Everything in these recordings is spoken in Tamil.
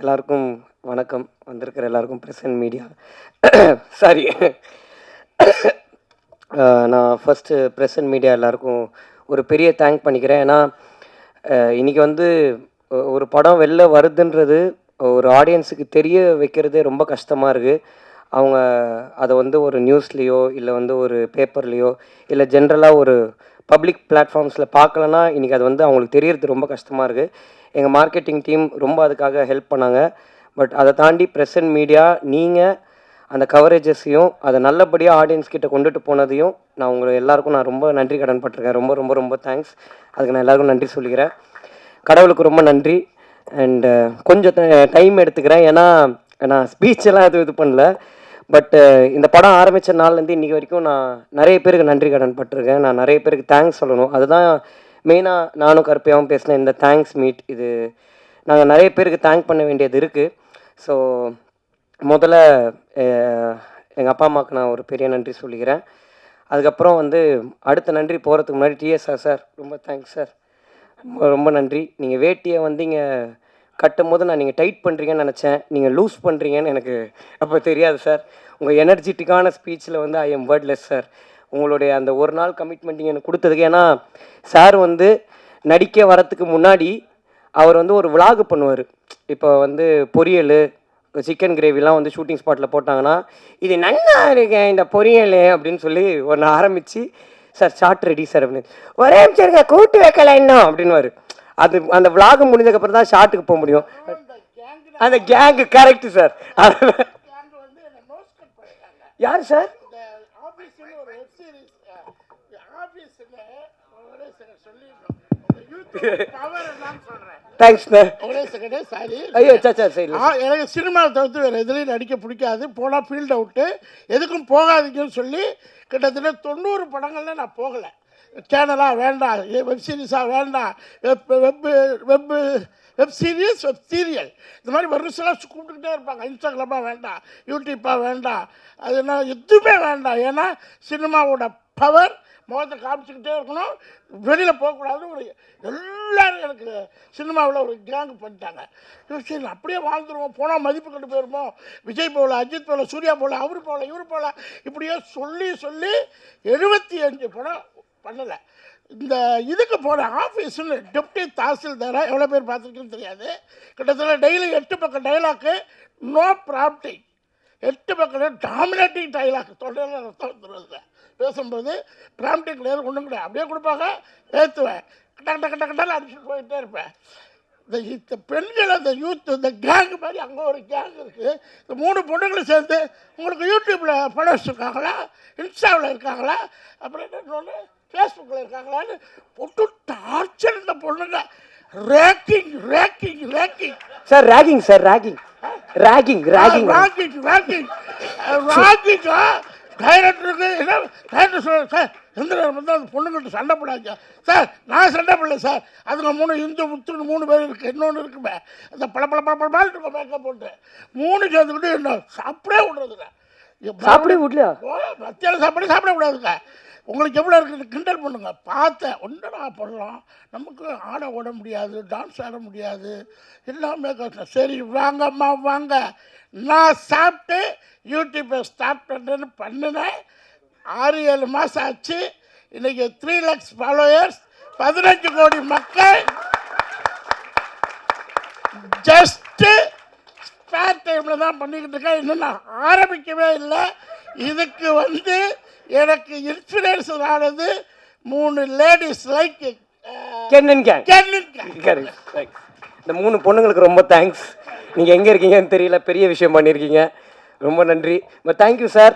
எல்லாருக்கும் வணக்கம். வந்திருக்கிற எல்லாருக்கும் பிரசன்ட் மீடியா சாரி. நான் ஃபஸ்ட்டு பிரசன்ட் மீடியா எல்லாருக்கும் ஒரு பெரிய தேங்க் பண்ணிக்கிறேன். ஏன்னா இன்றைக்கி வந்து ஒரு படம் வெளில வருதுன்றது ஒரு ஆடியன்ஸுக்கு தெரிய வைக்கிறதே ரொம்ப கஷ்டமாக இருக்குது. அவங்க அதை வந்து ஒரு நியூஸ்லேயோ இல்லை வந்து ஒரு பேப்பர்லேயோ இல்லை ஜென்ரலாக ஒரு பப்ளிக் பிளாட்ஃபார்ம்ஸில் பார்க்கலன்னா இன்றைக்கி அது வந்து அவங்களுக்கு தெரியறது ரொம்ப கஷ்டமாக இருக்குது. எங்கள் மார்க்கெட்டிங் டீம் ரொம்ப அதுக்காக ஹெல்ப் பண்ணாங்க. பட் அதை தாண்டி பிரசன்ட் மீடியா நீங்கள் அந்த கவரேஜஸையும் அதை நல்லபடியாக ஆடியன்ஸ் கிட்ட கொண்டுட்டு போனதையும் நான் உங்களை எல்லாருக்கும் நான் ரொம்ப நன்றி கடன் பட்டிருக்கேன். ரொம்ப ரொம்ப ரொம்ப தேங்க்ஸ். அதுக்கு நான் எல்லாருக்கும் நன்றி சொல்லிக்கிறேன். கடவுளுக்கு ரொம்ப நன்றி. அண்டு கொஞ்சம் டைம் எடுத்துக்கிறேன். ஏன்னா நான் ஸ்பீச்செல்லாம் இது பண்ணல. பட்டு இந்த படம் ஆரம்பித்த நாள்லேருந்து இன்றைக்கி வரைக்கும் நான் நிறைய பேருக்கு நன்றி கடன் பட்டிருக்கேன். நான் நிறைய பேருக்கு தேங்க்ஸ் சொல்லணும். அதுதான் மெயினாக நானும் கருப்பையாகவும் பேசினேன் இந்த தேங்க்ஸ் மீட். இது நாங்கள் நிறைய பேருக்கு தேங்க் பண்ண வேண்டியது இருக்குது. ஸோ முதல்ல எங்கள் அப்பா அம்மாவுக்கு நான் ஒரு பெரிய நன்றி சொல்லிக்கிறேன். அதுக்கப்புறம் வந்து அடுத்த நன்றி போகிறதுக்கு முன்னாடி டிஎஸ்ஆர் சார் ரொம்ப தேங்க்ஸ் சார். ரொம்ப நன்றி. நீங்கள் வேட்டியை வந்து இங்கே கட்டும் போது நான் நீங்கள் டைட் பண்ணுறீங்கன்னு நினச்சேன். நீங்கள் லூஸ் பண்ணுறீங்கன்னு எனக்கு அப்போ தெரியாது சார். உங்கள் எனர்ஜெட்டிக்கான ஸ்பீச்சில் வந்து ஐ எம் வேர்ட்லெஸ் சார். உங்களுடைய அந்த ஒரு நாள் கமிட்மெண்ட் எனக்கு கொடுத்ததுக்கு. ஏன்னா சார் வந்து நடிக்க வரத்துக்கு முன்னாடி அவர் வந்து ஒரு விலாகு பண்ணுவார். இப்போ வந்து பொரியல் சிக்கன் கிரேவிலாம் வந்து ஷூட்டிங் ஸ்பாட்டில் போட்டாங்கன்னா இது நல்லா இருக்கேன் இந்த பொரியல் அப்படின்னு சொல்லி ஒன்று ஆரம்பித்து சார் ஷார்ட் ரெடி சார் அப்படின்னு ஒரே நிமிஷம் இருக்க கூட்டு வைக்கல இன்னும் அப்படின்னுவார். அது அந்த விலாகு முடிஞ்சதுக்கப்புறம் தான் ஷார்ட்டுக்கு போக முடியும். அந்த கேங்கு கரெக்டு சார். யார் சார்? எனக்கு சினிமாவை தவிர்த்து வேறு எதுலையும் நடிக்க பிடிக்காது. போனால் ஃபீல்ட் அவுட்டு, எதுக்கும் போகாதீங்கன்னு சொல்லி கிட்டத்தட்ட 90 படங்களில் நான் போகலை. சேனலாக வேண்டாம், வெப் சீரிஸாக வேண்டாம், வெப் சீரியஸ் வெப் சீரியல் இந்த மாதிரி வருஷம்லாம் கூப்பிட்டுக்கிட்டே இருப்பாங்க. இன்ஸ்டாகிராமாக வேண்டாம், யூடியூப்பாக வேண்டாம், அது என்ன எதுவுமே வேண்டாம். ஏன்னா சினிமாவோட பவர் முகத்தை காமிச்சிக்கிட்டே இருக்கணும், வெளியில் போகக்கூடாது. ஒரு எல்லோரும் எனக்கு சினிமாவில் ஒரு கேங் பண்ணிட்டாங்க. சரி அப்படியே வாழ்ந்துருவோம், போனால் மதிப்பு கண்டு போயிருமோ, விஜய் போகல, அஜித் போகல, சூர்யா போகல, அவர் போகல, இவர் போகல, இப்படியே சொல்லி சொல்லி 75 படம் பண்ணலை. இந்த இதுக்கு போன ஆஃபீஸுன்னு டெப்டி தாசில்தாராக எவ்வளோ பேர் பார்த்துருக்குன்னு தெரியாது. கிட்டத்தட்ட டெய்லி 8 பக்கம் டைலாக்கு, நோ ப்ராம்ப்டிங். 8 பக்கம் டாமினேட்டிங் டைலாக், தொண்டையில் ரத்தம் வந்துடுவது. பேசும்போது ப்ராம்ப்டிங் கிடையாது, ஒன்றும் கிடையாது. அப்படியே கொடுப்பாங்க, ஏற்றுவேன், கட்ட கட்ட கட்டால் அடிச்சுட்டு போயிட்டே இருப்பேன். இந்த பெண்கள், அந்த யூத், இந்த கேங்கு மாதிரி அங்கே ஒரு கேங் இருக்குது. இந்த 3 பொண்ணுங்களும் சேர்ந்து உங்களுக்கு யூடியூப்பில் படம் வச்சுருக்காங்களா, இன்ஸ்டாவில் இருக்காங்களா, அப்புறம் என்ன ஃபேஸ்புக்கில் இருக்காங்களான்னு போட்டு டார்ச்சர். இந்த பொண்ணுங்க ragging ragging ragging sir. Ragging sir, ragging ragging ragging ragging ragging ராக்கிங்கா. டைரக்டருக்கு என்ன டைரக்டர் சொல்ல சார், எந்த நேரம் வந்து அந்த பொண்ணுங்கள்ட்ட சண்டை போடாங்க சார். நான் சண்டை போடல சார், அதுங்க 3 இந்து முத்துன்னு 3 பேர் இருக்குது. இன்னொன்று இருக்குமே அந்த பல பல பல பல இருக்கும் மேக்கப் போட்டு 3 சேர்ந்துக்கிட்டு என்ன சாப்பிடவே விட்றதுங்க. சாப்பிடவே விடலையா? மத்தியானம் சாப்பாடு சாப்பிட விடாதுங்க. உங்களுக்கு எவ்வளோ இருக்குது கிண்டல் பண்ணுங்க. பார்த்தேன் ஒன்றா பண்ணலாம், நமக்கு ஆட ஓட முடியாது, டான்ஸ் ஆட முடியாது, எல்லாமே கஷ்டம். சரி வாங்கம்மா வாங்க, நான் சாப்பிட்டு யூடியூப்பை ஸ்டார்ட் பண்ணுறேன்னு பண்ணினேன். 6-7 மாதம் ஆச்சு. இன்றைக்கி 3 lakhs ஃபாலோயர்ஸ், 15 கோடி மக்கள். ஜஸ்ட்டு ஸ்பேர் டைமில் தான் பண்ணிக்கிட்டு இருக்கேன். இன்னும் நான் ஆரம்பிக்கவே இல்லை. இதுக்கு வந்து எனக்கு இன்ஸ்பிரேஷன் ஆனது 3 லேடிஸ் லைக் கென்னன் கேங். இந்த 3 பொண்ணுங்களுக்கு ரொம்ப தேங்க்ஸ். நீங்கள் எங்கே இருக்கீங்கன்னு தெரியல, பெரிய விஷயம் பண்ணியிருக்கீங்க. ரொம்ப நன்றி. பட் தேங்க்யூ சார்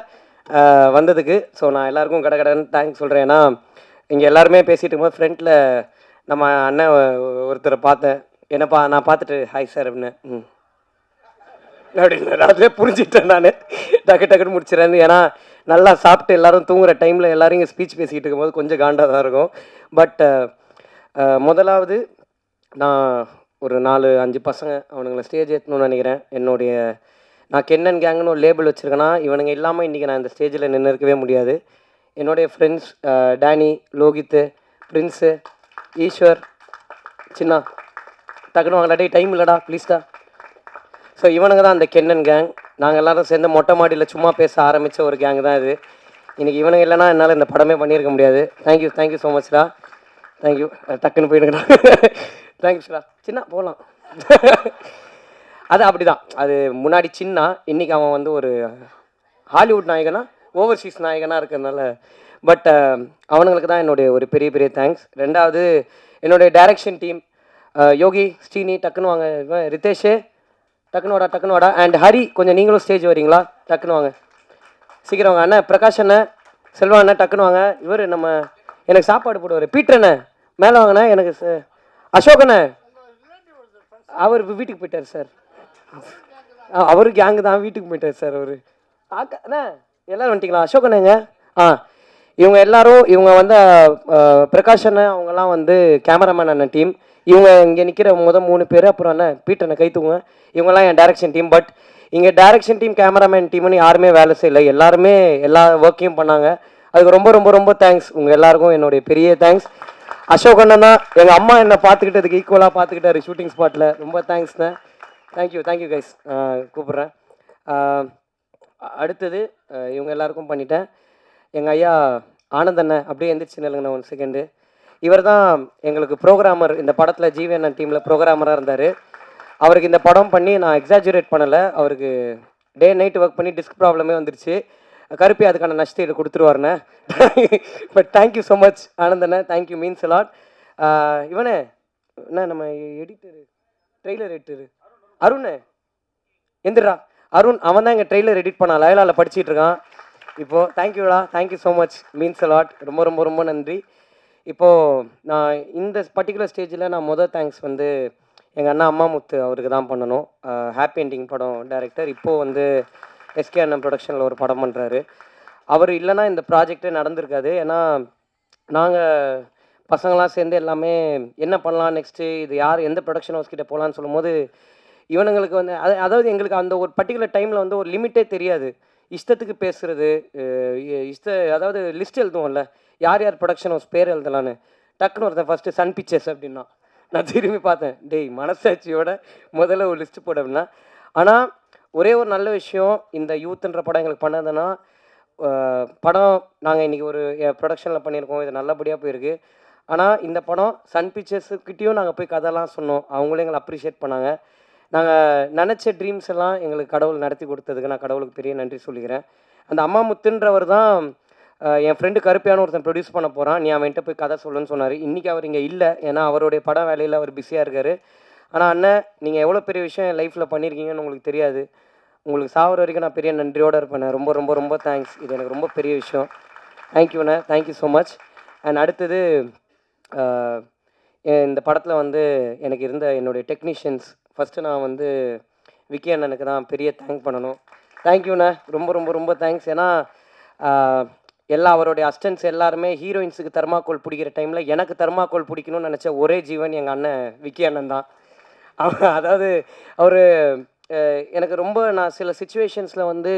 வந்ததுக்கு. ஸோ நான் எல்லாருக்கும் கடன் தேங்க்ஸ் சொல்கிறேன். ஏன்னா இங்கே எல்லாருமே பேசிகிட்டு இருக்கும்போது ஃப்ரெண்டில் நம்ம அண்ணன் ஒருத்தரை பார்த்தேன். என்னப்பா நான் பார்த்துட்டு ஹாய் சார் அப்படின்னு அப்படின்னு அதிலே புரிஞ்சுக்கிட்டேன். நான் டக்குன்னு முடிச்சிடறேன். ஏன்னா நல்லா சாப்பிட்டு எல்லோரும் தூங்குகிற டைமில் எல்லோரும் இங்கே ஸ்பீச் பேசிக்கிட்டு இருக்கும்போது கொஞ்சம் காண்டாக தான் இருக்கும். பட் முதலாவது நான் ஒரு 4-5 பசங்க அவனுங்களை ஸ்டேஜ் ஏற்றணும்னு நினைக்கிறேன். நான் கென்னன் கேங்குன்னு ஒரு லேபிள் வச்சுருக்கேன்னா இவனுங்க இல்லாமல் இன்றைக்கி நான் இந்த ஸ்டேஜில் நின்று இருக்கவே முடியாது. என்னுடைய ஃப்ரெண்ட்ஸ் டேனி, லோகித்து, பிரின்ஸு, ஈஸ்வர், சின்னா டக்குன்னு வாங்கடா, டைம் இல்லைடா ப்ளீஸ்டா. ஸோ இவனுங்க தான் அந்த கென்னன் கேங். நாங்கள் எல்லாரும் சேர்ந்து மொட்டை மாடியில் சும்மா பேச ஆரம்பித்த ஒரு கேங் தான் இது. இன்றைக்கி இவனுங்க இல்லைனா என்னால் இந்த படமே பண்ணியிருக்க முடியாது. தேங்க்யூ ஸோ மச்டா. தேங்க்யூ. டக்குன்னு போயிடுங்கடா. தேங்க்ஸ்டா. சின்ன போகலாம். அது அப்படி தான். அது முன்னாடி சின்ன, இன்றைக்கி அவன் வந்து ஒரு ஹாலிவுட் நாயகனா ஓவர்சீஸ் நாயகனாக இருக்கிறதுனால. பட் அவனுங்களுக்கு தான் என்னுடைய ஒரு பெரிய பெரிய தேங்க்ஸ். ரெண்டாவது என்னுடைய டைரக்ஷன் டீம், யோகி, ஸ்ரீனி, டக்குன்னு வாங்க, ரிதேஷ் டக்குன்னு வாடா. அண்ட் ஹரி, கொஞ்சம் நீங்களும் ஸ்டேஜ் வரீங்களா? டக்குன்னு வாங்க, சீக்கிரம் வாங்க. அண்ணன் பிரகாஷ் அண்ணன், செல்வா அண்ணன் டக்குன்னு வாங்க. இவர் நம்ம எனக்கு சாப்பாடு போடுவார், பீட்டர் அண்ணன் மேலே வாங்கண்ணே. எனக்கு அசோக் அண்ணன், அவர் வீட்டுக்கு போயிட்டார் சார். அவரு கேங்கு தான், வீட்டுக்கு போயிட்டார் சார் அவர். அண்ணா எல்லோரும் வந்துட்டிங்களா? அசோக் அண்ணங்க. இவங்க எல்லாரும், இவங்க வந்து பிரகாஷ் அண்ணன் அவங்கெல்லாம் வந்து கேமராமேன் அண்ணன் டீம். இவங்க இங்கே நிற்கிற 3 பேர், அப்புறம் அண்ணன் பீட்டர் அண்ணன் கை தூங்க, இவங்கெல்லாம் என் டைரக்ஷன் டீம். பட் இங்கே டைரக்ஷன் டீம், கேமராமேன் டீம்னு யாருமே வேலை செய்யலை, எல்லாருமே எல்லா ஒர்க்கையும் பண்ணாங்க. அதுக்கு ரொம்ப ரொம்ப ரொம்ப தேங்க்ஸ். உங்கள் எல்லாருக்கும் என்னுடைய பெரிய தேங்க்ஸ். அசோக் அண்ணன் தான் எங்கள் அம்மா என்னை பார்த்துக்கிட்டதுக்கு ஈக்குவலாக பார்த்துக்கிட்டாரு ஷூட்டிங் ஸ்பாட்டில். ரொம்ப தேங்க்ஸ்ண்ணே. Thank you guys. கூப்பிட்றேன். அடுத்தது இவங்க எல்லாருக்கும் பண்ணிட்டேன். எங்கள் ஐயா ஆனந்தண்ணன் அப்படியே எந்திரிச்சு நில்லுங்கண்ணா 1 செகண்டு. இவர் தான் எங்களுக்கு ப்ரோக்ராமர், இந்த படத்தில் ஜிவி அண்ணன் டீமில் ப்ரோக்ராமராக இருந்தார். அவருக்கு இந்த படம் பண்ணி நான் எக்ஸாஜுரேட் பண்ணலை, அவருக்கு டே நைட்டு ஒர்க் பண்ணி டிஸ்க் ப்ராப்ளமே வந்துருச்சு. கருப்பி அதுக்கான நஷ்டீடு கொடுத்துருவாருண்ணே. பட் தேங்க்யூ ஸோ மச் ஆனந்தண்ணே. Thank you, means a lot. இவனே என்ன நம்ம எடிட்டரு, ட்ரெய்லர் எடிட்டரு அருண் எந்திரா. அருண் அவன் தான் எங்கள் ட்ரெய்லர் எடிட் பண்ணான், லயலாவில் படிச்சுட்டு இருக்கான் இப்போது. தேங்க்யூடா, thank you so much, means a lot. ரொம்ப ரொம்ப ரொம்ப நன்றி. இப்போது நான் இந்த பர்டிகுலர் ஸ்டேஜில் நான் தேங்க்ஸ் வந்து எங்கள் அண்ணா அம்மாமுத்து அவருக்கு தான் பண்ணணும். ஹாப்பி என்டிங் படம் டைரக்டர். இப்போது வந்து எஸ்கே அண்ணன் ப்ரொடக்ஷனில் ஒரு படம் பண்ணுறாரு. அவர் இல்லைன்னா இந்த ப்ராஜெக்டே நடந்திருக்காது. ஏன்னா நாங்கள் பசங்களாம் சேர்ந்து எல்லாமே என்ன பண்ணலாம் நெக்ஸ்ட்டு, இது யார் எந்த ப்ரொடக்ஷன் ஹவுஸ் கிட்டே போகலான்னு சொல்லும்போது, இவனுங்களுக்கு வந்து அதாவது எங்களுக்கு அந்த ஒரு பர்டிகுலர் டைமில் வந்து ஒரு லிமிட்டே தெரியாது. இஷ்டத்துக்கு பேசுகிறது, அதாவது லிஸ்ட் எழுதுவோம்ல, யார் யார் ப்ரொடக்ஷன் ஹவுஸ் பேர் எழுதலான்னு. டக்குன்னு ஒருத்தன் ஃபஸ்ட்டு சன் பிக்சர்ஸ் அப்படின்னா, நான் திரும்பி பார்த்தேன், டேய் மனசாட்சியோட முதல்ல ஒரு லிஸ்ட்டு போட அப்படின்னா. ஆனால் ஒரே ஒரு நல்ல விஷயம், இந்த யூத்துன்ற படம் எங்களுக்கு பண்ணதுன்னா, படம் நாங்கள் இன்றைக்கி ஒரு ப்ரொடக்ஷனில் பண்ணியிருக்கோம், இது நல்லபடியாக போயிருக்கு. ஆனால் இந்த படம் சன் பிக்சர்ஸுக்கிட்டேயும் நாங்கள் போய் கதைலாம் சொன்னோம், அவங்களும் எங்களை அப்ரிஷியேட் பண்ணாங்க. நாங்கள் நினச்ச ட்ரீம்ஸ் எல்லாம் எங்களுக்கு கடவுள் நடத்தி கொடுத்ததுக்கு நான் கடவுளுக்கு பெரிய நன்றி சொல்லிக்கிறேன். அந்த அம்மாமுத்துன்றவர் தான் என் ஃப்ரெண்டு கருப்பியான ஒருத்தன் ப்ரொடியூஸ் பண்ண போகிறான், நீ அவன்கிட்ட போய் கதை சொல்லுன்னு சொன்னார். இன்றைக்கி அவர் இங்கே இல்லை, ஏன்னா அவருடைய படம் வேலையில் அவர் பிஸியாக இருக்கார். ஆனால் அண்ணன், நீங்கள் எவ்வளோ பெரிய விஷயம் என் லைஃப்பில் பண்ணியிருக்கீங்கன்னு உங்களுக்கு தெரியாது. உங்களுக்கு சாவர வரைக்கும் நான் பெரிய நன்றியோடு இருப்பேன். ரொம்ப ரொம்ப ரொம்ப தேங்க்ஸ். இது எனக்கு ரொம்ப பெரிய விஷயம். தேங்க்யூண்ணே, தேங்க்யூ ஸோ மச். அண்ட் அடுத்தது இந்த படத்தில் வந்து எனக்கு இருந்த என்னுடைய டெக்னீஷியன்ஸ், ஃபஸ்ட்டு நான் வந்து விக்கி அண்ணனுக்கு தான் பெரிய தேங்க் பண்ணணும். தேங்க்யூண்ணே, ரொம்ப ரொம்ப ரொம்ப தேங்க்ஸ். ஏன்னா எல்லா அவருடைய அசிஸ்டன்ட்ஸ் எல்லாருமே ஹீரோயின்ஸுக்கு தெர்மாக்கோல் பிடிக்கிற டைமில் எனக்கு தெர்மாக்கோல் பிடிக்கணும்னு நினச்ச ஒரே ஜீவன் எங்கள் அண்ணன் விக்கி அண்ணன் தான். அதாவது அவர் எனக்கு ரொம்ப, நான் சில சுச்சுவேஷன்ஸில் வந்து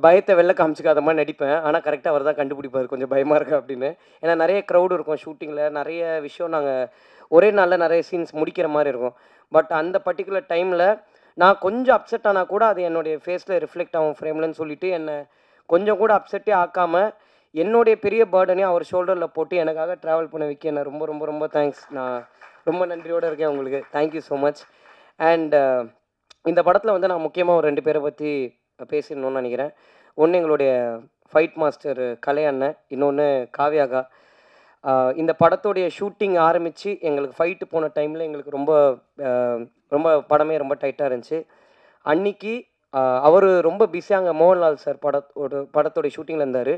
பயத்தை வெளில காமிச்சிக்காத மாதிரி நடிப்பேன், ஆனால் கரெக்டாக அவர் தான் கண்டுபிடிப்பார் கொஞ்சம் பயமாக இருக்கா அப்படின்னு. ஏன்னா நிறைய க்ரௌடு இருக்கும் ஷூட்டிங்கில், நிறைய விஷயம் நாங்கள் ஒரே நாளில் நிறைய சீன்ஸ் முடிக்கிற மாதிரி இருக்கும். பட் அந்த பர்டிகுலர் டைமில் நான் கொஞ்சம் அப்செட் ஆனால் கூட அது என்னுடைய ஃபேஸில் ரிஃப்ளெக்ட் ஆகும் ஃப்ரேம்லன்னு சொல்லிவிட்டு என்னை கொஞ்சம் கூட அப்செட்டே ஆக்காமல் என்னுடைய பெரிய பேர்டனையும் அவர் ஷோல்டரில் போட்டு எனக்காக ட்ராவல் பண்ண வைக்க என்ன ரொம்ப ரொம்ப ரொம்ப தேங்க்ஸ். நான் ரொம்ப நன்றியோடு இருக்கேன் உங்களுக்கு. Thank you so much. அண்ட் இந்த படத்தில் வந்து நான் முக்கியமாக ஒரு 2 பேரை பற்றி பேசிடணும்னு நினைக்கிறேன். ஒன்று எங்களுடைய ஃபைட் மாஸ்டர் கலை அண்ணன், இன்னொன்று காவ்யாக்கா. இந்த படத்தோடைய ஷூட்டிங் ஆரம்பித்து எங்களுக்கு ஃபைட்டு போன டைமில் எங்களுக்கு ரொம்ப ரொம்ப படமே ரொம்ப டைட்டாக இருந்துச்சு. அன்றைக்கி அவர் ரொம்ப பிஸியாக அங்கே மோகன்லால் சார் படத்தோடைய ஷூட்டிங்கில் இருந்தார்.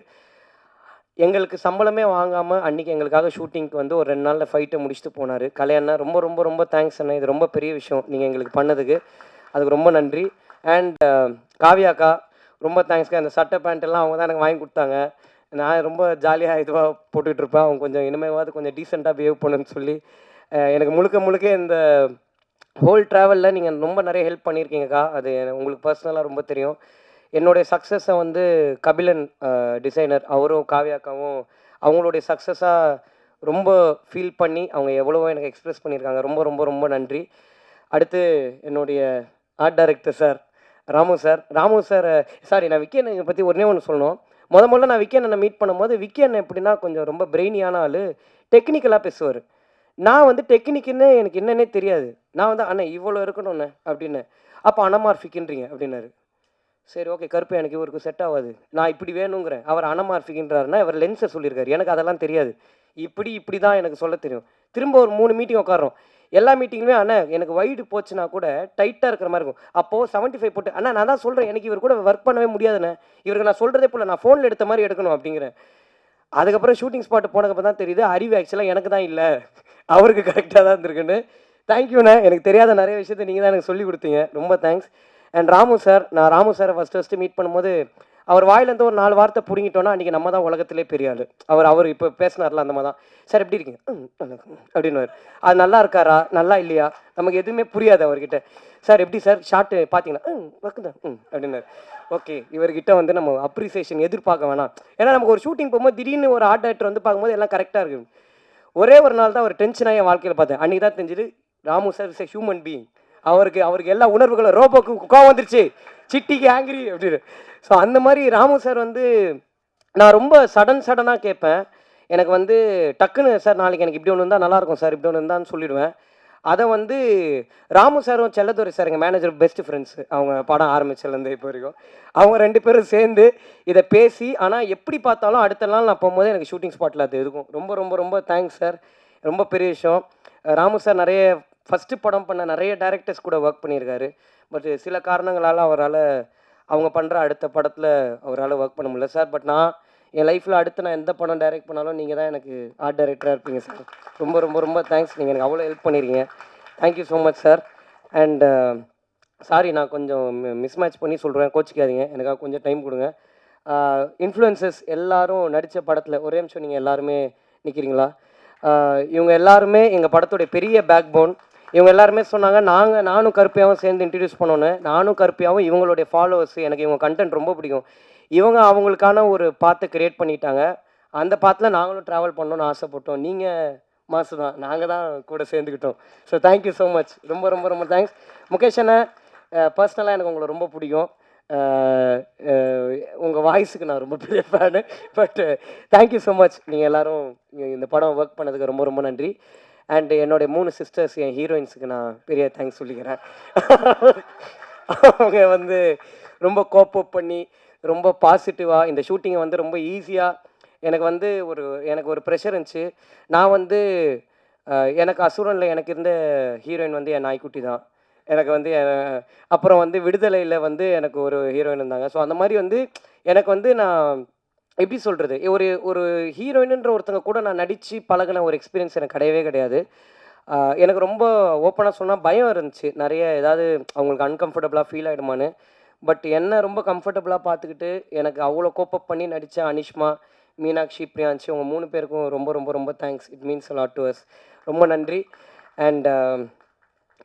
எங்களுக்கு சம்பளமே வாங்காமல் அன்றைக்கி எங்களுக்காக ஷூட்டிங்க்கு வந்து ஒரு 2 நாளில் ஃபைட்டை முடிச்சுட்டு போனார். கலை அண்ணன், ரொம்ப ரொம்ப ரொம்ப தேங்க்ஸ் அண்ணன், இது ரொம்ப பெரிய விஷயம் நீங்கள் எங்களுக்கு பண்ணதுக்கு, அதுக்கு ரொம்ப நன்றி. அண்ட் காவ்யாக்கா, ரொம்ப தேங்க்ஸ்க்கா. அந்த சட்டை பேண்ட்டெல்லாம் அவங்க தான் எனக்கு வாங்கி கொடுத்தாங்க. நான் ரொம்ப ஜாலியாக இதுவாக போட்டுட்ருப்பேன், அவங்க கொஞ்சம் இனிமேவாவது கொஞ்சம் டீசெண்டாக பிஹேவ் பண்ணுன்னு சொல்லி எனக்கு முழுக்க இந்த ஹோல் ட்ராவலில் நீங்கள் ரொம்ப நிறைய ஹெல்ப் பண்ணியிருக்கீங்கக்கா. அது உங்களுக்கு பர்சனலாக ரொம்ப தெரியும். என்னுடைய சக்ஸஸை வந்து கபிலன் டிசைனர், அவரும் காவ்யாக்காவும் அவங்களுடைய சக்ஸஸாக ரொம்ப ஃபீல் பண்ணி அவங்க எவ்வளவோ எனக்கு எக்ஸ்ப்ரெஸ் பண்ணியிருக்காங்க. ரொம்ப ரொம்ப ரொம்ப நன்றி. அடுத்து என்னுடைய art director sir, Ramu sir sorry நான் விக்கி அண்ணனை பற்றி ஒன்றே ஒன்று சொல்லணும். முதல்ல நான் விக்கி அண்ணனை மீட் பண்ணும்போது, விக்கி அண்ணன் எப்படின்னா கொஞ்சம் ரொம்ப பிரெயினியான ஆள், டெக்னிக்கலாக பேசுவார். நான் வந்து டெக்னிக்குன்னு எனக்கு என்னன்னே தெரியாது. நான் வந்து அண்ணே இவ்வளோ இருக்கணும்ண்ணே அப்படின்னு. அப்போ அனமார்ஃபிக்ன்றீங்க அப்படின்னாரு. சரி ஓகே கருப்பு எனக்கு இவருக்கு செட் ஆகாது, நான் இப்படி வேணுங்கிறேன். அவர் அனமார்ஃபிக்ன்றாருன்னா இவர் லென்ஸை சொல்லியிருக்காரு. எனக்கு அதெல்லாம் தெரியாது. இப்படி தான் எனக்கு சொல்ல தெரியும். திரும்ப ஒரு 3 மீட்டிங் உட்காரோம். எல்லா மீட்டிங்லுமே அண்ணா எனக்கு வைடு போச்சுன்னா கூட டைட்டாக இருக்கிற மாதிரி இருக்கும். அப்போது 75 போட்டு அண்ணா நான் தான் சொல்கிறேன் எனக்கு இவர் கூட ஒர்க் பண்ணவே முடியாதுண்ணே, இவருக்கு நான் சொல்கிறதே போல நான் ஃபோனில் எடுத்த மாதிரி எடுக்கணும் அப்படிங்கிறேன். அதுக்கப்புறம் ஷூட்டிங் ஸ்பாட்டு போனதுக்கப்புறம் தான் தெரியுது அறிவு ஆக்சுவலாக எனக்கு தான் இல்லை, அவருக்கு கரெக்டாக தான் இருந்திருக்குன்னு. தேங்க்யூண்ணே, எனக்கு தெரியாத நிறைய விஷயத்த நீங்கள் தான் எனக்கு சொல்லி கொடுத்தீங்க. ரொம்ப தேங்க்ஸ். அண்ட் நான் ராமு சாரை ஃபஸ்ட்டு மீட் பண்ணும்போது அவர் வாயிலேருந்து ஒரு 4 வார்த்தை பிடுங்கிட்டோன்னா அன்றைக்கி நம்ம தான் உலகத்திலே பெரிய ஆள். அவர் இப்போ பேசினார்ல அந்த மாதிரி தான். சார் எப்படி இருக்கீங்க அப்படின்னுவார். அது நல்லா இருக்காரா நல்லா இல்லையா நமக்கு எதுவுமே புரியாது அவர்கிட்ட. சார் எப்படி சார் ஷார்ட்டு பார்த்தீங்கன்னா ஒர்க்கு தான் அப்படின்னாரு. ஓகே இவர்கிட்ட வந்து நம்ம அப்ரிசியேஷன் எதிர்பார்க்க வேணாம். ஏன்னா நமக்கு ஒரு ஷூட்டிங் போகும்போது திடீர்னு ஒரு ஆர்ட் டைரக்டர் வந்து பார்க்கும்போது எல்லாம் கரெக்டாக இருக்குது. ஒரே ஒரு நாள் தான் ஒரு டென்ஷனாக என் வாழ்க்கையில் பார்த்தேன். அன்றைக்கி தான் தெரிஞ்சுது Ramu sir is a human being. அவருக்கு எல்லா உணர்வுகளும் ரோபோக்கு கோவம் வந்துருச்சு, சிட்டிக்கு ஆங்கிரி அப்படின்னு. ஸோ அந்த மாதிரி ராமு சார் வந்து நான் ரொம்ப சடனாக கேட்பேன். எனக்கு வந்து டக்குன்னு சார் நாளைக்கு எனக்கு இப்படி ஒன்று இருந்தால் நல்லாயிருக்கும் சார் இப்படி ஒன்று இருந்தான்னு சொல்லிடுவேன். அதை வந்து ராமு சாரும் செல்லதுரை சார் எங்கள் மேனேஜர் பெஸ்ட் ஃப்ரெண்ட்ஸு. அவங்க படம் ஆரம்பிச்சதுலேருந்து இப்போ வரைக்கும் அவங்க 2 பேரும் சேர்ந்து இதை பேசி ஆனால் எப்படி பார்த்தாலும் அடுத்த நாள் நான் போகும்போது எனக்கு ஷூட்டிங் ஸ்பாட்டில் அது இருக்கும். ரொம்ப ரொம்ப ரொம்ப தேங்க்ஸ் சார், ரொம்ப பெரிய விஷயம். ராமு சார் நிறைய ஃபஸ்ட்டு படம் பண்ண நிறைய டைரக்டர்ஸ் கூட ஒர்க் பண்ணியிருக்காரு. பட் சில காரணங்களால் அவரால் அவங்க பண்ணுற அடுத்த படத்தில் அவரால் ஒர்க் பண்ண முடியல சார். பட் நான் என் லைஃப்பில் அடுத்து நான் எந்த படம் டைரக்ட் பண்ணாலும் நீங்கள் தான் எனக்கு ஆர்ட் டைரக்டராக இருப்பீங்க சார். ரொம்ப ரொம்ப ரொம்ப தேங்க்ஸ், நீங்கள் எனக்கு அவ்வளோ ஹெல்ப் பண்ணியிருக்கீங்க. Thank you so much sir. And sorry நான் கொஞ்சம் மிஸ்மேட்ச் பண்ணி சொல்கிறேன், கோச்சிக்காதீங்க, எனக்காக கொஞ்சம் டைம் கொடுங்க. இன்ஃப்ளூயன்சஸ் எல்லாரும் நடித்த படத்தில் ஒரே நிமிஷம் நீங்கள் எல்லாருமே நிற்கிறீங்களா? இவங்க எல்லாருமே எங்கள் படத்துடைய பெரிய பேக் போன். இவங்க எல்லாருமே சொன்னாங்க நானும் கருப்பையாவும் சேர்ந்து இன்ட்ரடியூஸ் பண்ணோன்னு. நானும் கருப்பையாவும் இவங்களுடைய ஃபாலோவர்ஸ், எனக்கு இவங்க கண்டென்ட் ரொம்ப பிடிக்கும். இவங்க அவங்களுக்கான ஒரு பாத்தை கிரியேட் பண்ணிட்டாங்க. அந்த பாத்தில் நாங்களும் ட்ராவல் பண்ணணும்னு ஆசைப்பட்டோம். நீங்கள் மாசு தான், நாங்கள் தான் கூட சேர்ந்துக்கிட்டோம். ஸோ தேங்க்யூ ஸோ மச், ரொம்ப ரொம்ப ரொம்ப தேங்க்ஸ். முகேஷ் அண்ணா பர்சனலாக எனக்கு உங்களை ரொம்ப பிடிக்கும். உங்கள் வாய்ஸுக்கு நான் ரொம்ப பெரிய fan. But thank you so much, நீங்கள் எல்லோரும் இந்த படம் ஒர்க் பண்ணதுக்கு ரொம்ப ரொம்ப நன்றி. அண்டு என்னுடைய 3 சிஸ்டர்ஸ் என் ஹீரோயின்ஸுக்கு நான் பெரிய தேங்க்ஸ் சொல்லிக்கிறேன். அவங்க வந்து ரொம்ப கோப்பப் பண்ணி ரொம்ப பாசிட்டிவாக இந்த ஷூட்டிங்கை வந்து ரொம்ப ஈஸியாக எனக்கு ஒரு ப்ரெஷர் இருந்துச்சு. நான் வந்து எனக்கு அசுரனில் எனக்கு இருந்த ஹீரோயின் வந்து என் நாய்க்குட்டி தான். எனக்கு வந்து அப்புறம் வந்து விடுதலையில் வந்து எனக்கு ஒரு ஹீரோயின் இருந்தாங்க. ஸோ அந்த மாதிரி வந்து எனக்கு வந்து நான் எப்படி சொல்கிறது, ஒரு ஹீரோயினுன்ற ஒருத்தங்க கூட நான் நடித்து பழகின ஒரு எக்ஸ்பீரியன்ஸ் எனக்கு கிடையவே கிடையாது. எனக்கு ரொம்ப ஓப்பனாக சொன்னால் பயம் இருந்துச்சு நிறைய, ஏதாவது அவங்களுக்கு அன்கம்ஃபர்டபுளாக ஃபீல் ஆகிடுமான்னு. பட் என்ன ரொம்ப கம்ஃபர்டபுளாக பார்த்துக்கிட்டு எனக்கு அவ்வளோ கோப்பப் பண்ணி நடித்த அனிஷ்மா, மீனாட்சி, பிரியான்சி உங்கள் 3 பேருக்கும் ரொம்ப ரொம்ப ரொம்ப thanks. It means a lot to us. ரொம்ப நன்றி. அண்ட்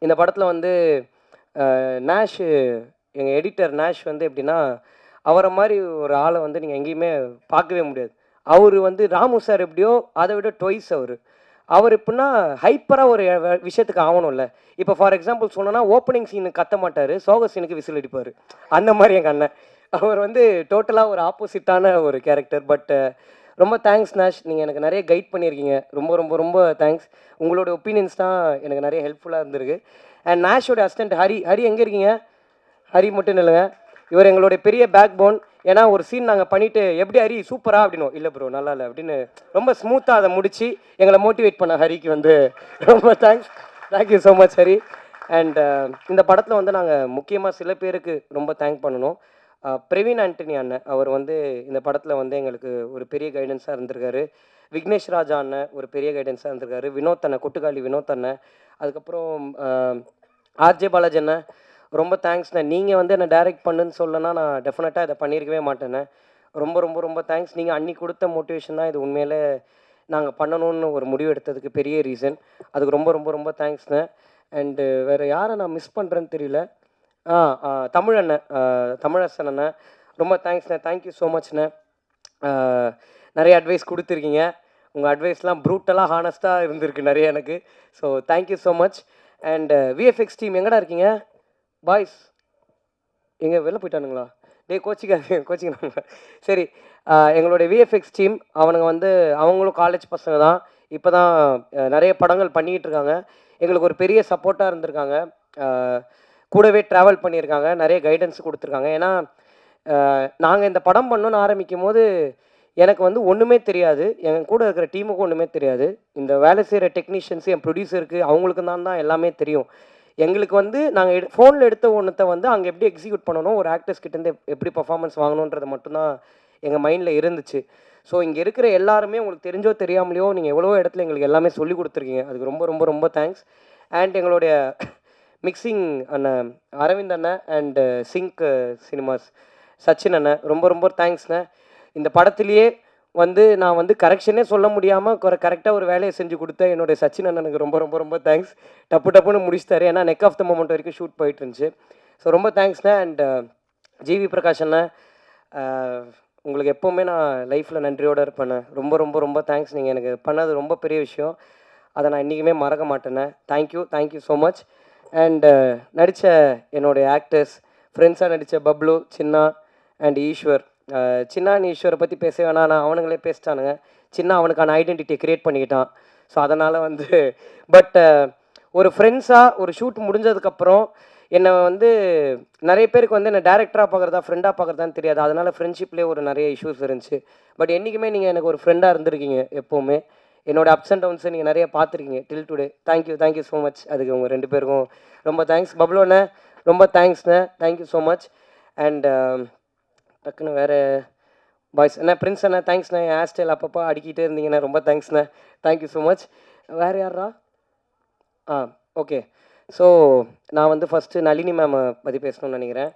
இந்த படத்தில் வந்து நேஷ், எங்கள் எடிட்டர் நேஷ் வந்து எப்படின்னா அவரை மாதிரி ஒரு ஆளை வந்து நீங்கள் எங்கேயுமே பார்க்கவே முடியாது. அவர் வந்து ராமு சார் எப்படியோ அதை விட ட்வைஸ் அவர் எப்படின்னா ஹைப்பராக ஒரு விஷயத்துக்கு ஆகணும்ல. இப்போ ஃபார் எக்ஸாம்பிள் சொன்னோன்னா ஓப்பனிங் சீனுக்கு கத்த மாட்டார், சோக சீனுக்கு விசில் அடிப்பார். அந்த மாதிரி எங்கள் அண்ணன் அவர் வந்து டோட்டலாக ஒரு ஆப்போசிட்டான ஒரு கேரக்டர். பட் ரொம்ப தேங்க்ஸ் நேஷ், நீங்கள் எனக்கு நிறைய கைட் பண்ணியிருக்கீங்க. ரொம்ப ரொம்ப ரொம்ப தேங்க்ஸ். உங்களோட ஒப்பீனியன்ஸ் தான் எனக்கு நிறைய ஹெல்ப்ஃபுல்லாக இருந்திருக்கு. அண்ட் நேஷோட அசிஸ்டன்ட் ஹரி எங்கே இருக்கீங்க? ஹரி மட்டும் இல்லைங்க, இவர் எங்களுடைய பெரிய பேக் போன். ஏன்னா ஒரு சீன் நாங்கள் பண்ணிவிட்டு எப்படி ஹரி சூப்பரா அப்படின்னும், இல்லை ப்ரோ நல்லா இல்லை அப்படின்னு ரொம்ப ஸ்மூத்தாக அதை முடித்து எங்களை மோட்டிவேட் பண்ண ஹரிக்கு வந்து ரொம்ப thanks. Thank you so much Hari. And இந்த படத்தில் வந்து நாங்கள் முக்கியமாக சில பேருக்கு ரொம்ப தேங்க் பண்ணணும். பிரவீன் ஆண்டனி அண்ணன், அவர் வந்து இந்த படத்தில் வந்து எங்களுக்கு ஒரு பெரிய கைடன்ஸாக இருந்திருக்காரு. விக்னேஷ் ராஜா அண்ணன் ஒரு பெரிய கைடன்ஸாக இருந்திருக்காரு. வினோத் அண்ணன், கொட்டுக்காளி வினோத் அண்ணன், அதுக்கப்புறம் ஆர்ஜே பாலாஜி அண்ணன் ரொம்ப தேங்க்ஸ்ண்ணே. நீங்கள் வந்து என்னை டைரக்ட் பண்ணுன்னு சொல்லனா நான் டெஃபினட்டாக இதை பண்ணியிருக்கவே மாட்டேண்ணே. ரொம்ப ரொம்ப ரொம்ப தேங்க்ஸ். நீங்கள் அன்னி கொடுத்த மோட்டிவேஷன் தான் இது உண்மையிலே நாங்கள் பண்ணணும்னு ஒரு முடிவு எடுத்ததுக்கு பெரிய ரீசன். அதுக்கு ரொம்ப ரொம்ப ரொம்ப தேங்க்ஸ்ண்ணே. அண்டு வேறு யாரை நான் மிஸ் பண்ணுறேன்னு தெரியல. தமிழண்ணன், தமிழரசன் அண்ணன் ரொம்ப தேங்க்ஸ்ண்ணே. Thank you so மச்ண்ணே. நிறைய அட்வைஸ் கொடுத்துருக்கீங்க. உங்கள் அட்வைஸ்லாம் ப்ரூட்டலாக ஹானஸ்ட்டாக இருந்திருக்கு நிறைய எனக்கு. So thank you so much. And VFX team எங்கடா இருக்கீங்க? பாய்ஸ் எங்கே வெளில போயிட்டானுங்களா? டேய் கோச்சிக்கிறாங்க. சரி, எங்களுடைய விஎஃப்எக்ஸ் டீம் அவனுங்க வந்து அவங்களும் காலேஜ் பசங்க தான். இப்போ தான் நிறைய படங்கள் பண்ணிக்கிட்டு இருக்காங்க. எங்களுக்கு ஒரு பெரிய சப்போர்ட்டாக இருந்திருக்காங்க. கூடவே ட்ராவல் பண்ணியிருக்காங்க. நிறைய கைடன்ஸ் கொடுத்துருக்காங்க. ஏன்னா நாங்கள் இந்த படம் பண்ணணும்னு ஆரம்பிக்கும் போது எனக்கு வந்து ஒன்றுமே தெரியாது. என் கூட இருக்கிற டீமுக்கும் ஒன்றுமே தெரியாது. இந்த வேலை செய்கிற டெக்னீஷியன்ஸு, என் ப்ரொடியூசருக்கு அவங்களுக்கு தான் எல்லாமே தெரியும். எங்களுக்கு வந்து நாங்கள் ஃபோனில் எடுத்த ஒன்றத்தை வந்து அங்கே எப்படி எக்ஸிக்யூட் பண்ணணும், ஒரு ஆக்டர்ஸ் கிட்டேருந்து எப்படி பர்ஃபார்மன்ஸ் வாங்கணுன்றது மட்டும்தான் எங்கள் மைண்டில் இருந்துச்சு. ஸோ இங்கே இருக்கிற எல்லாருமே உங்களுக்கு தெரிஞ்சோ தெரியாமலையோ நீங்கள் எவ்வளோ இடத்துல எங்களுக்கு எல்லாமே சொல்லி கொடுத்துருக்கீங்க. அதுக்கு ரொம்ப ரொம்ப ரொம்ப தேங்க்ஸ். அண்ட் எங்களுடைய மிக்சிங் அண்ணன் அரவிந்த் அண்ணன் அண்ட் சிங்க் சினிமாஸ் சச்சின் அண்ணன் ரொம்ப ரொம்ப தேங்க்ஸ்ண்ணே. இந்த படத்துலேயே வந்து நான் வந்து கரெக்ஷனே சொல்ல முடியாமல் கரெக்டாக ஒரு வேலையை செஞ்சு கொடுத்த என்னுடைய சச்சின் அண்ணனுக்கு ரொம்ப ரொம்ப ரொம்ப தேங்க்ஸ். டப்புன்னு முடிச்சிட்டாரு. ஏன்னா நெக் ஆஃப் த மொமெண்ட் வரைக்கும் ஷூட் போயிட்டு இருந்துச்சு. ஸோ ரொம்ப தேங்க்ஸ்ண்ணே. அண்ட் ஜிவி பிரகாஷ் அண்ணன், உங்களுக்கு எப்போவுமே நான் லைஃப்பில் நன்றியோடு இருப்பேண்ணே. ரொம்ப ரொம்ப ரொம்ப தேங்க்ஸ். நீங்கள் எனக்கு பண்ணது ரொம்ப பெரிய விஷயம். அதை நான் இன்றைக்குமே மறக்க மாட்டேண்ணே. Thank you so much. அண்ட் நடித்த என்னுடைய ஆக்டர்ஸ், ஃப்ரெண்ட்ஸாக நடித்த பப்ளு, சின்னா அண்ட் ஈஸ்வர். சின்னா அண்ட் ஈஸ்வரை பற்றி பேச வேணாம், நான் அவனுங்களே பேசிட்டானுங்க. சின்ன அவனுக்கான ஐடென்டிட்டியை க்ரியேட் பண்ணிக்கிட்டான். ஸோ அதனால் வந்து பட் ஒரு ஃப்ரெண்ட்ஸாக ஒரு ஷூட் முடிஞ்சதுக்கப்புறம் என்னை வந்து நிறைய பேருக்கு வந்து என்னை டேரக்டராக பார்க்குறதா ஃப்ரெண்டாக பார்க்குறதான்னு தெரியாது. அதனால் ஃப்ரெண்ட்ஷிப்லேயே ஒரு நிறைய இஷ்யூஸ் இருந்துச்சு. பட் என்றைக்குமே நீங்கள் எனக்கு ஒரு ஃப்ரெண்டாக இருந்திருக்கீங்க. எப்போவுமே என்னோடய அப்ஸ் அண்ட் டவுன்ஸை நீங்கள் நிறைய பார்த்துருக்கீங்க till today. Thank you so much. அதுக்கு உங்கள் 2 பேருக்கும் ரொம்ப தேங்க்ஸ். பப்ளுண்ணே ரொம்ப தேங்க்ஸ்ண்ணே. Thank you so much. அண்ட் டக்குன்னு வேறு பாய்ஸ் அண்ணா, பிரின்ஸ் அண்ணா தேங்க்ஸ்ண்ணே. என் ஹேர் ஸ்டைல் அப்பப்போ அடிக்கிட்டே இருந்தீங்கண்ணே. ரொம்ப தேங்க்ஸ்ண்ணே. Thank you so much. வேறு யாரா? ஓகே. ஸோ நான் வந்து ஃபஸ்ட்டு நளினி மேமை பற்றி பேசணும்னு நினைக்கிறேன்.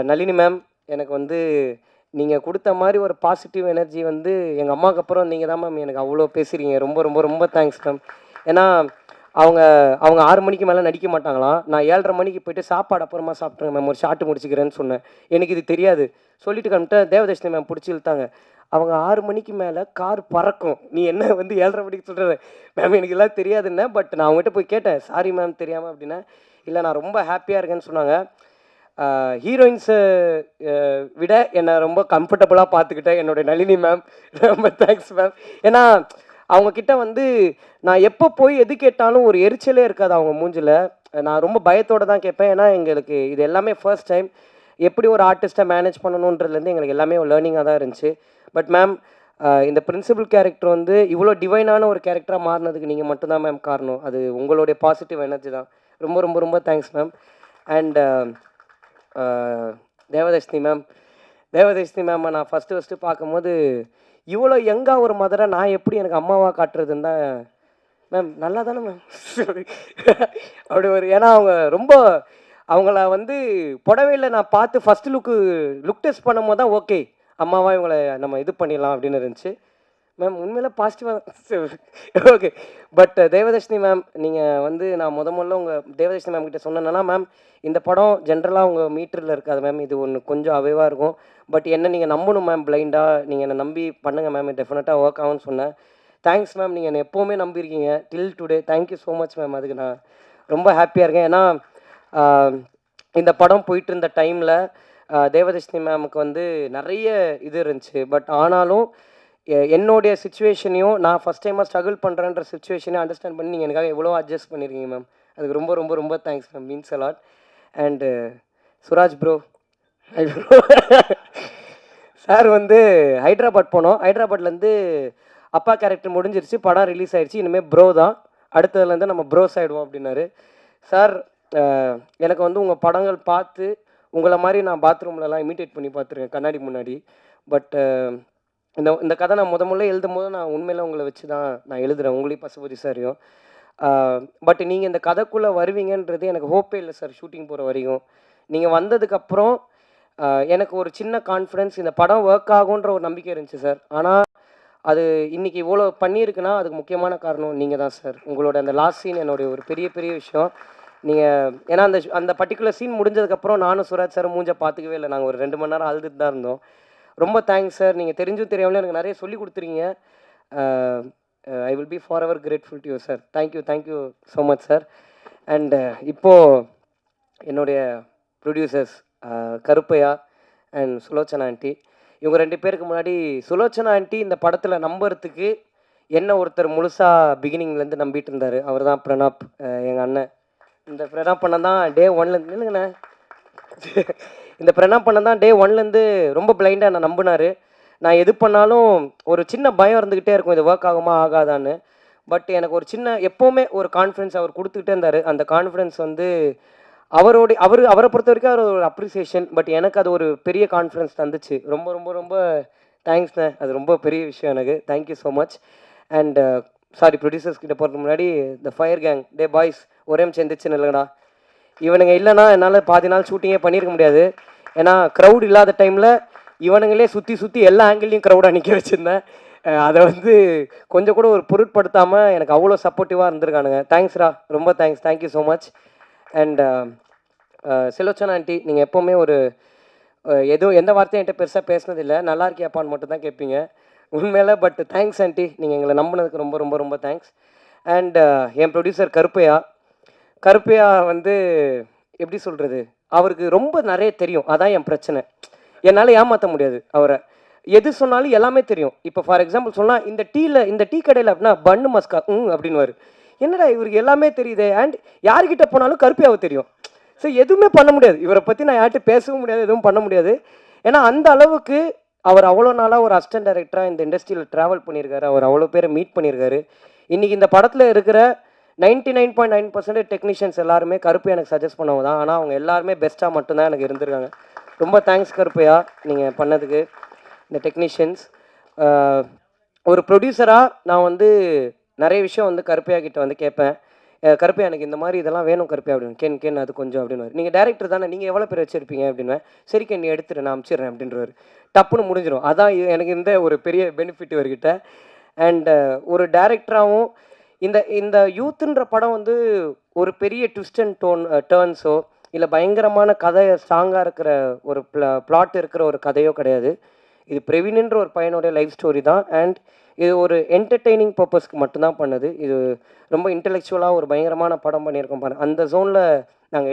நளினி மேம், எனக்கு வந்து நீங்கள் கொடுத்த மாதிரி ஒரு பாசிட்டிவ் எனர்ஜி வந்து எங்கள் அம்மாவுக்கு அப்புறம் நீங்கள் தான் மேம் எனக்கு அவ்வளோ பேசுகிறீங்க. ரொம்ப ரொம்ப ரொம்ப தேங்க்ஸ் மேம். ஏன்னா அவங்க 6 மணிக்கு மேலே நடிக்க மாட்டாங்களாம். நான் 7:30 மணிக்கு போய்ட்டு சாப்பாடு அப்புறமா சாப்பிட்றேன் மேம், ஒரு ஷார்ட் முடிச்சுக்கிறேன்னு சொன்னேன். எனக்கு இது தெரியாது. சொல்லிட்டு கிளம்பிட்டேன். தேவதர்ஷினி மேம் பிடிச்சி இழுத்தாங்க. அவங்க 6 மணிக்கு மேலே கார் பறக்கும், நீ என்ன வந்து 7:30 மணிக்கு சொல்கிற மேம்? எனக்கு எல்லாம் தெரியாதுன்னே. பட் நான் அவங்ககிட்ட போய் கேட்டேன், சாரி மேம் தெரியாமல் அப்படின்னா. இல்லை, நான் ரொம்ப ஹாப்பியாக இருக்கேன்னு சொன்னாங்க. ஹீரோயின்ஸை விட என்னை ரொம்ப கம்ஃபர்டபுளாக பார்த்துக்கிட்டேன் என்னுடைய நளினி மேம். ரொம்ப தேங்க்ஸ் மேம். ஏன்னா அவங்கக்கிட்ட வந்து நான் எப்போ போய் எது கேட்டாலும் ஒரு எரிச்சலே இருக்காது அவங்க மூஞ்சில். நான் ரொம்ப பயத்தோடு தான் கேட்பேன். ஏன்னா எங்களுக்கு இது எல்லாமே ஃபர்ஸ்ட் டைம். எப்படி ஒரு ஆர்டிஸ்ட்டை மேனேஜ் பண்ணணுன்றதுலேருந்து எங்களுக்கு எல்லாமே ஒரு லேர்னிங்காக தான் இருந்துச்சு. பட் மேம், இந்த பிரின்சிபல் கேரக்டர் வந்து இவ்வளோ டிவைனான ஒரு கேரக்டராக மாறினதுக்கு நீங்கள் மட்டும்தான் மேம் காரணம். அது உங்களுடைய பாசிட்டிவ் எனர்ஜி தான். ரொம்ப ரொம்ப ரொம்ப thanks ma'am. And Devadarshini ma'am நான் ஃபஸ்ட்டு பார்க்கும்போது இவ்வளோ யங்காக ஒரு மதரை நான் எப்படி எனக்கு அம்மாவாக காட்டுறதுன்னு தான் மேம். நல்லா தானே மேம் அப்படி ஒரு, ஏன்னா அவங்க ரொம்ப அவங்கள வந்து புடவையில் நான் பார்த்து ஃபஸ்ட்டு லுக் டெஸ்ட் பண்ணும்போது தான் ஓகே அம்மாவா இவங்களை நம்ம இது பண்ணிடலாம் அப்படின்னு இருந்துச்சு மேம். உண்மையில பாசிட்டிவாக ஓகே. பட் தேவதர்ஷினி மேம், நீங்கள் வந்து நான் முதல்ல உங்கள் தேவதர்ஷினி மேம் கிட்ட சொன்னேன்னா, மேம் இந்த படம் ஜென்ரலாக உங்கள் மீட்டரில் இருக்காது மேம், இது ஒன்று கொஞ்சம் அவைவாக இருக்கும். பட் என்ன நீங்கள் நம்பணும் மேம், பிளைண்டாக நீங்கள் என்னை நம்பி பண்ணுங்கள் மேம், டெஃபினட்டாக ஒர்க் ஆகும்னு சொன்னேன். Thanks ma'am. நீங்கள் என்னை எப்போவுமே நம்பியிருக்கீங்க till today. Thank you so much ma'am. அதுக்கு நான் ரொம்ப ஹாப்பியாக இருக்கேன். ஏன்னா இந்த படம் போயிட்டு இருந்த டைமில் தேவதர்ஷினி மேமுக்கு வந்து நிறைய இது இருந்துச்சு. பட் ஆனாலும் என்னுடைய சுச்சுவேஷனையும் நான் ஃபஸ்ட் டைமாக ஸ்ட்ரகிள் பண்ணுறேன்ற சுச்சுவேஷனையும் அண்டர்ஸ்டாண்ட் பண்ணி நீங்கள் எனக்காக எவ்வளோ அட்ஜஸ்ட் பண்ணியிருக்கீங்க மேம். அதுக்கு ரொம்ப ரொம்ப ரொம்ப thanks ma'am. Means a lot. And Suraj bro sir வந்து ஹைதராபாத் போனோம். ஹைதராபாத்லேருந்து அப்பா கேரக்டர் முடிஞ்சிருச்சு, படம் ரிலீஸ் ஆகிடுச்சு, இனிமேல் ப்ரோ தான், அடுத்ததுலேருந்து நம்ம ப்ரோஸ் ஆகிடுவோம் அப்படின்னாரு சார். எனக்கு வந்து உங்கள் படங்கள் பார்த்து உங்களை மாதிரி நான் பாத்ரூம்லலாம் இமிட்டேட் பண்ணி பார்த்துருக்கேன் கண்ணாடி முன்னாடி. பட் இந்த கதை நான் முதல்ல எழுதும் போது நான் உண்மையில் உங்களை வச்சு தான் நான் எழுதுகிறேன், உங்களையும் பசுபதி சாரையும். பட் நீங்கள் இந்த கதைக்குள்ளே வருவீங்கன்றது எனக்கு ஹோப்பே இல்லை சார். ஷூட்டிங் போகிற வரைக்கும் நீங்கள் வந்ததுக்கப்புறம் எனக்கு ஒரு சின்ன கான்ஃபிடென்ஸ், இந்த படம் ஒர்க் ஆகுன்ற ஒரு நம்பிக்கை இருந்துச்சு சார். ஆனால் அது இன்றைக்கி இவ்வளோ பண்ணியிருக்குன்னா அதுக்கு முக்கியமான காரணம் நீங்கள் தான் சார். உங்களோட அந்த லாஸ்ட் சீன் என்னுடைய ஒரு பெரிய பெரிய விஷயம். நீங்கள் ஏன்னா அந்த பர்டிகுலர் சீன் முடிஞ்சதுக்கப்புறம் நானும் சுராஜ் சார் மூஞ்ச பார்த்துக்கவே இல்லை. நாங்கள் ஒரு 2 மணி நேரம் அழுதுட்டு தான் இருந்தோம். ரொம்ப தேங்க்ஸ் சார். நீங்கள் தெரிஞ்சும் தெரியாமலே எனக்கு நிறைய சொல்லி கொடுத்துருக்கீங்க. I will be forever grateful to you sir. Thank you so much sir. And இப்போது என்னுடைய producers Karuppaiya and Sulochana aunty. இவங்க 2 பேருக்கு முன்னாடி சுலோச்சனா ஆண்டி இந்த படத்தில் நம்புறதுக்கு என்ன ஒருத்தர் முழுசாக பிகினிங்லேருந்து நம்பிட்டு இருந்தார். அவர் தான் பிரணாப், எங்கள் அண்ணன். இந்த பிரணாப் பண்ண தான் டே ஒன்லேருந்து இல்லைங்கண்ணே, இந்த பிரணாப் பண்ண தான் டே ஒன்லேருந்து ரொம்ப பிளைண்டாக என்னை நம்பினார். நான் எது பண்ணாலும் ஒரு சின்ன பயம் இருந்துக்கிட்டே இருக்கும், இது ஒர்க் ஆகுமா ஆகாதான்னு. பட் எனக்கு ஒரு சின்ன எப்போவுமே ஒரு கான்ஃபிடென்ஸ் அவர் கொடுத்துக்கிட்டே இருந்தார். அந்த கான்ஃபிடென்ஸ் வந்து அவரை பொறுத்த வரைக்கும் அவர் ஒரு அப்ரிசியேஷன். பட் எனக்கு அது ஒரு பெரிய கான்ஃபிடென்ஸ் தந்துச்சு. ரொம்ப ரொம்ப ரொம்ப தேங்க்ஸ்ண்ணே. அது ரொம்ப பெரிய விஷயம் எனக்கு. Thank you so much. And sorry, producers கிட்ட போகிறதுக்கு முன்னாடி the fire gang, day boys ஒரே நிமிஷம் எந்திரிச்சுன்னு இல்லைங்கடா. இவனுங்க இல்லைன்னா என்னால் பாதி நாள் ஷூட்டிங்கே பண்ணியிருக்க முடியாது. ஏன்னா க்ரௌட் இல்லாத டைமில் இவனுங்களே சுற்றி சுற்றி எல்லா ஆங்கிள்லையும் க்ரௌடாக நிற்க வச்சுருந்தேன். அதை வந்து கொஞ்சம் கூட ஒரு பொருட்படுத்தாமல் எனக்கு அவ்வளோ சப்போர்ட்டிவாக இருந்திருக்கானுங்க. தேங்க்ஸ்ரா, ரொம்ப thanks. Thank you so much. And Sulochana aunty, நீங்கள் எப்போவுமே ஒரு எதுவும் எந்த வார்த்தையும் என்கிட்ட பெருசாக பேசினதில்லை. நல்லா இருக்கியாப்பான்னு மட்டும் தான் கேட்பீங்க உண்மையில. பட் தேங்க்ஸ் ஆண்டி, நீங்கள் எங்களை நம்பினதுக்கு ரொம்ப ரொம்ப ரொம்ப தேங்க்ஸ். அண்ட் என் ப்ரொடியூசர் கருப்பையா வந்து எப்படி சொல்கிறது, அவருக்கு ரொம்ப நிறைய தெரியும். அதான் என் பிரச்சனை. என்னால் ஏமாற்ற முடியாது அவரை. எது சொன்னாலும் எல்லாமே தெரியும். இப்போ ஃபார் எக்ஸாம்பிள் சொன்னால் இந்த டீ கடையில் அப்படின்னா பன்னு மஸ்கா அப்படின்னுவார். என்னடா இவருக்கு எல்லாமே தெரியுது. அண்ட் யார்கிட்ட போனாலும் கருப்பையாவை தெரியும். ஸோ எதுவுமே பண்ண முடியாது. இவரை பற்றி நான் யார்கிட்ட பேசவும் முடியாது, எதுவும் பண்ண முடியாது. ஏன்னா அந்த அளவுக்கு அவர் அவ்வளோ நாளாக ஒரு அசிஸ்டன்ட் டைரக்டராக இந்த இண்டஸ்ட்ரியில் ட்ராவல் பண்ணியிருக்காரு. அவர் அவ்வளோ பேரை மீட் பண்ணியிருக்காரு. இன்றைக்கி இந்த படத்தில் இருக்கிற 99.9% டெக்னீஷியன்ஸ் எல்லாருமே கருப்பையா எனக்கு சஜஸ்ட் பண்ணவங்க தான். ஆனால் அவங்க எல்லாருமே பெஸ்ட்டாக மட்டும்தான் எனக்கு இருந்திருக்காங்க. ரொம்ப தேங்க்ஸ் கருப்பையா, நீங்கள் பண்ணதுக்கு. இந்த டெக்னீஷியன்ஸ் ஒரு ப்ரொடியூசராக நான் வந்து நிறைய விஷயம் வந்து கருப்பையா கிட்ட வந்து கேட்பேன். கருப்பையா எனக்கு இந்த மாதிரி இதெல்லாம் வேணும் கருப்பையா அப்படின்னு. கேன் அது கொஞ்சம் அப்படின்னு. நீங்கள் டேரக்டர் தானே, நீங்கள் எவ்வளோ பேர் வச்சுருப்பீங்க அப்படின்வேன். சரி கேன் நீ எடுத்துட்டு நான் அனுப்பிச்சிடுறேன் அப்படின்றவர். டப்புன்னு முடிஞ்சிடும். அதான் எனக்கு இந்த ஒரு பெரிய பெனிஃபிட் இவர்கிட்ட. அண்ட் ஒரு டேரக்டராகவும் இந்த யூத்துன்ற படம் வந்து ஒரு பெரிய ட்விஸ்ட் அண்ட் டேர்ன்ஸோ இல்லை பயங்கரமான கதை ஸ்ட்ராங்காக இருக்கிற ஒரு பிளாட் இருக்கிற ஒரு கதையோ கிடையாது. இது பிரவீன்ன்ற ஒரு பையனுடைய லைஃப் ஸ்டோரி தான். அண்ட் இது ஒரு என்டர்டெய்னிங் பர்பஸ்க்கு மட்டும்தான் பண்ணுது. இது ரொம்ப இன்டெலெக்சுவலாக ஒரு பயங்கரமான படம் பண்ணியிருக்கோம் பாருங்க. அந்த ஜோனில் நாங்கள்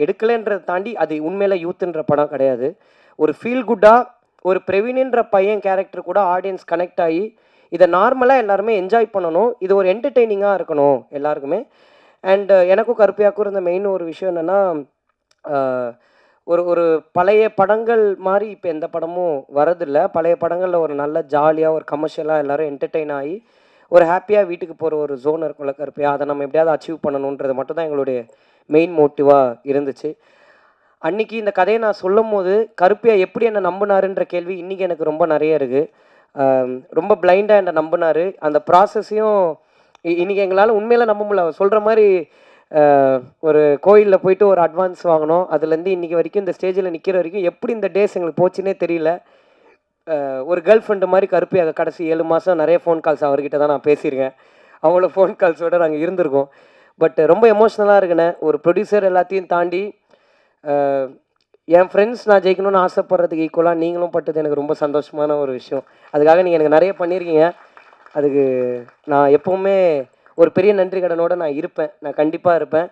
எடுக்கலைன்றதை தாண்டி அது உண்மையில யூத்துன்ற படம் கிடையாது. ஒரு ஃபீல் குட்டாக ஒரு பிரவீன்ன்ற பையன் கேரக்டர் கூட ஆடியன்ஸ் கனெக்ட் ஆகி இதை நார்மலாக எல்லாருமே என்ஜாய் பண்ணணும். இது ஒரு என்டர்டெய்னிங்காக இருக்கணும் எல்லாருக்குமே. அண்ட் எனக்கும் கருப்பையாக்கும் இருந்த மெயின் ஒரு விஷயம் என்னென்னா, ஒரு பழைய படங்கள் மாதிரி இப்போ எந்த படமும் வரதில்லை. பழைய படங்களில் ஒரு நல்ல ஜாலியாக ஒரு கமர்ஷியலாக எல்லோரும் என்டர்டெயின் ஆகி ஒரு ஹாப்பியாக வீட்டுக்கு போகிற ஒரு ஜோன் இருக்கும்ல கருப்பையா, அதை நம்ம எப்படியாவது அச்சீவ் பண்ணணுன்றது மட்டும் தான் எங்களுடைய மெயின் மோட்டிவாக இருந்துச்சு. அன்றைக்கி இந்த கதையை நான் சொல்லும் போது கருப்பையா எப்படி என்னை நம்பினாருன்ற கேள்வி இன்றைக்கி எனக்கு ரொம்ப நிறைய இருக்குது. ரொம்ப பிளைண்டாக என்னை நம்பினார். அந்த ப்ராசஸையும் இன்றைக்கி எங்களால் உண்மையில நம்ப முடியல. அவர் சொல்கிற மாதிரி ஒரு கோயிலில் போயிட்டு ஒரு அட்வான்ஸ் வாங்கினோம். அதுலேருந்து இன்றைக்கி வரைக்கும் இந்த ஸ்டேஜில் நிற்கிற வரைக்கும் எப்படி இந்த டேஸ் எங்களுக்கு போச்சுன்னே தெரியல. ஒரு கேர்ள் ஃப்ரெண்டு மாதிரி கருப்பையாக கடைசி 7 மாதம் நிறைய ஃபோன் கால்ஸ் அவர்கிட்ட தான் நான் பேசியிருக்கேன். அவ்வளோ ஃபோன் கால்ஸோடு நாங்கள் இருந்திருக்கோம். பட் ரொம்ப எமோஷ்னலாக இருக்குண்ணே. ஒரு ப்ரொடியூசர் எல்லாத்தையும் தாண்டி என் ஃப்ரெண்ட்ஸ் நான் ஜெயிக்கணும்னு ஆசைப்படுறதுக்கு ஈக்குவலாக நீங்களும் பட்டது எனக்கு ரொம்ப சந்தோஷமான ஒரு விஷயம். அதுக்காக நீங்கள் எனக்கு நிறைய பண்ணியிருக்கீங்க. அதுக்கு நான் எப்போவுமே ஒரு பெரிய நன்றி கடனோடு நான் இருப்பேன். நான் கண்டிப்பாக இருப்பேன்.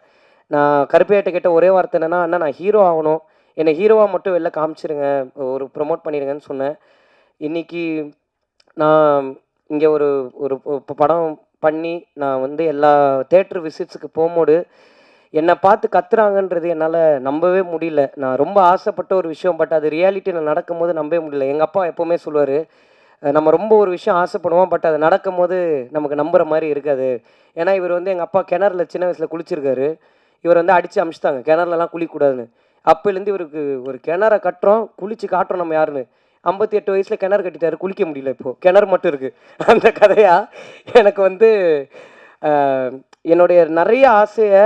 நான் கருப்பையாட்ட கேட்ட ஒரே வார்த்தை என்னென்னா, அண்ணா நான் ஹீரோ ஆகணும், என்னை ஹீரோவாக மட்டும் வெளில காமிச்சிருங்க, ஒரு ப்ரொமோட் பண்ணிடுங்கன்னு சொன்னேன். இன்றைக்கி நான் இங்கே ஒரு படம் பண்ணி நான் வந்து எல்லா தேட்டர் விசிட்ஸுக்கு போகும்போது என்னை பார்த்து கத்துறாங்கன்றது என்னால் நம்பவே முடியல. நான் ரொம்ப ஆசைப்பட்ட ஒரு விஷயம். பட் அது ரியாலிட்டியில் நடக்கும்போது நம்பவே முடியல. எங்கள் அப்பா எப்போவுமே சொல்லுவார், நம்ம ரொம்ப ஒரு விஷயம் ஆசைப்படுவோம், பட் அது நடக்கும்போது நமக்கு நம்புகிற மாதிரி இருக்காது. ஏன்னா இவர் வந்து எங்கள் அப்பா கிணறுல சின்ன வயசில் குளிச்சிருக்காரு. இவர் வந்து அடித்து அமிச்சிட்டாங்க, கிணறுலலாம் குளிக்கக்கூடாதுன்னு. அப்போலேருந்து இவருக்கு ஒரு கிணறை கட்டுறோம், குளித்து காட்டுறோம் நம்ம யாருன்னு. 58 வயசில் கிணறு கட்டிட்டாரு, குளிக்க முடியல. இப்போது கிணறு மட்டும் இருக்குது. அந்த கதையாக எனக்கு வந்து என்னுடைய நிறைய ஆசையை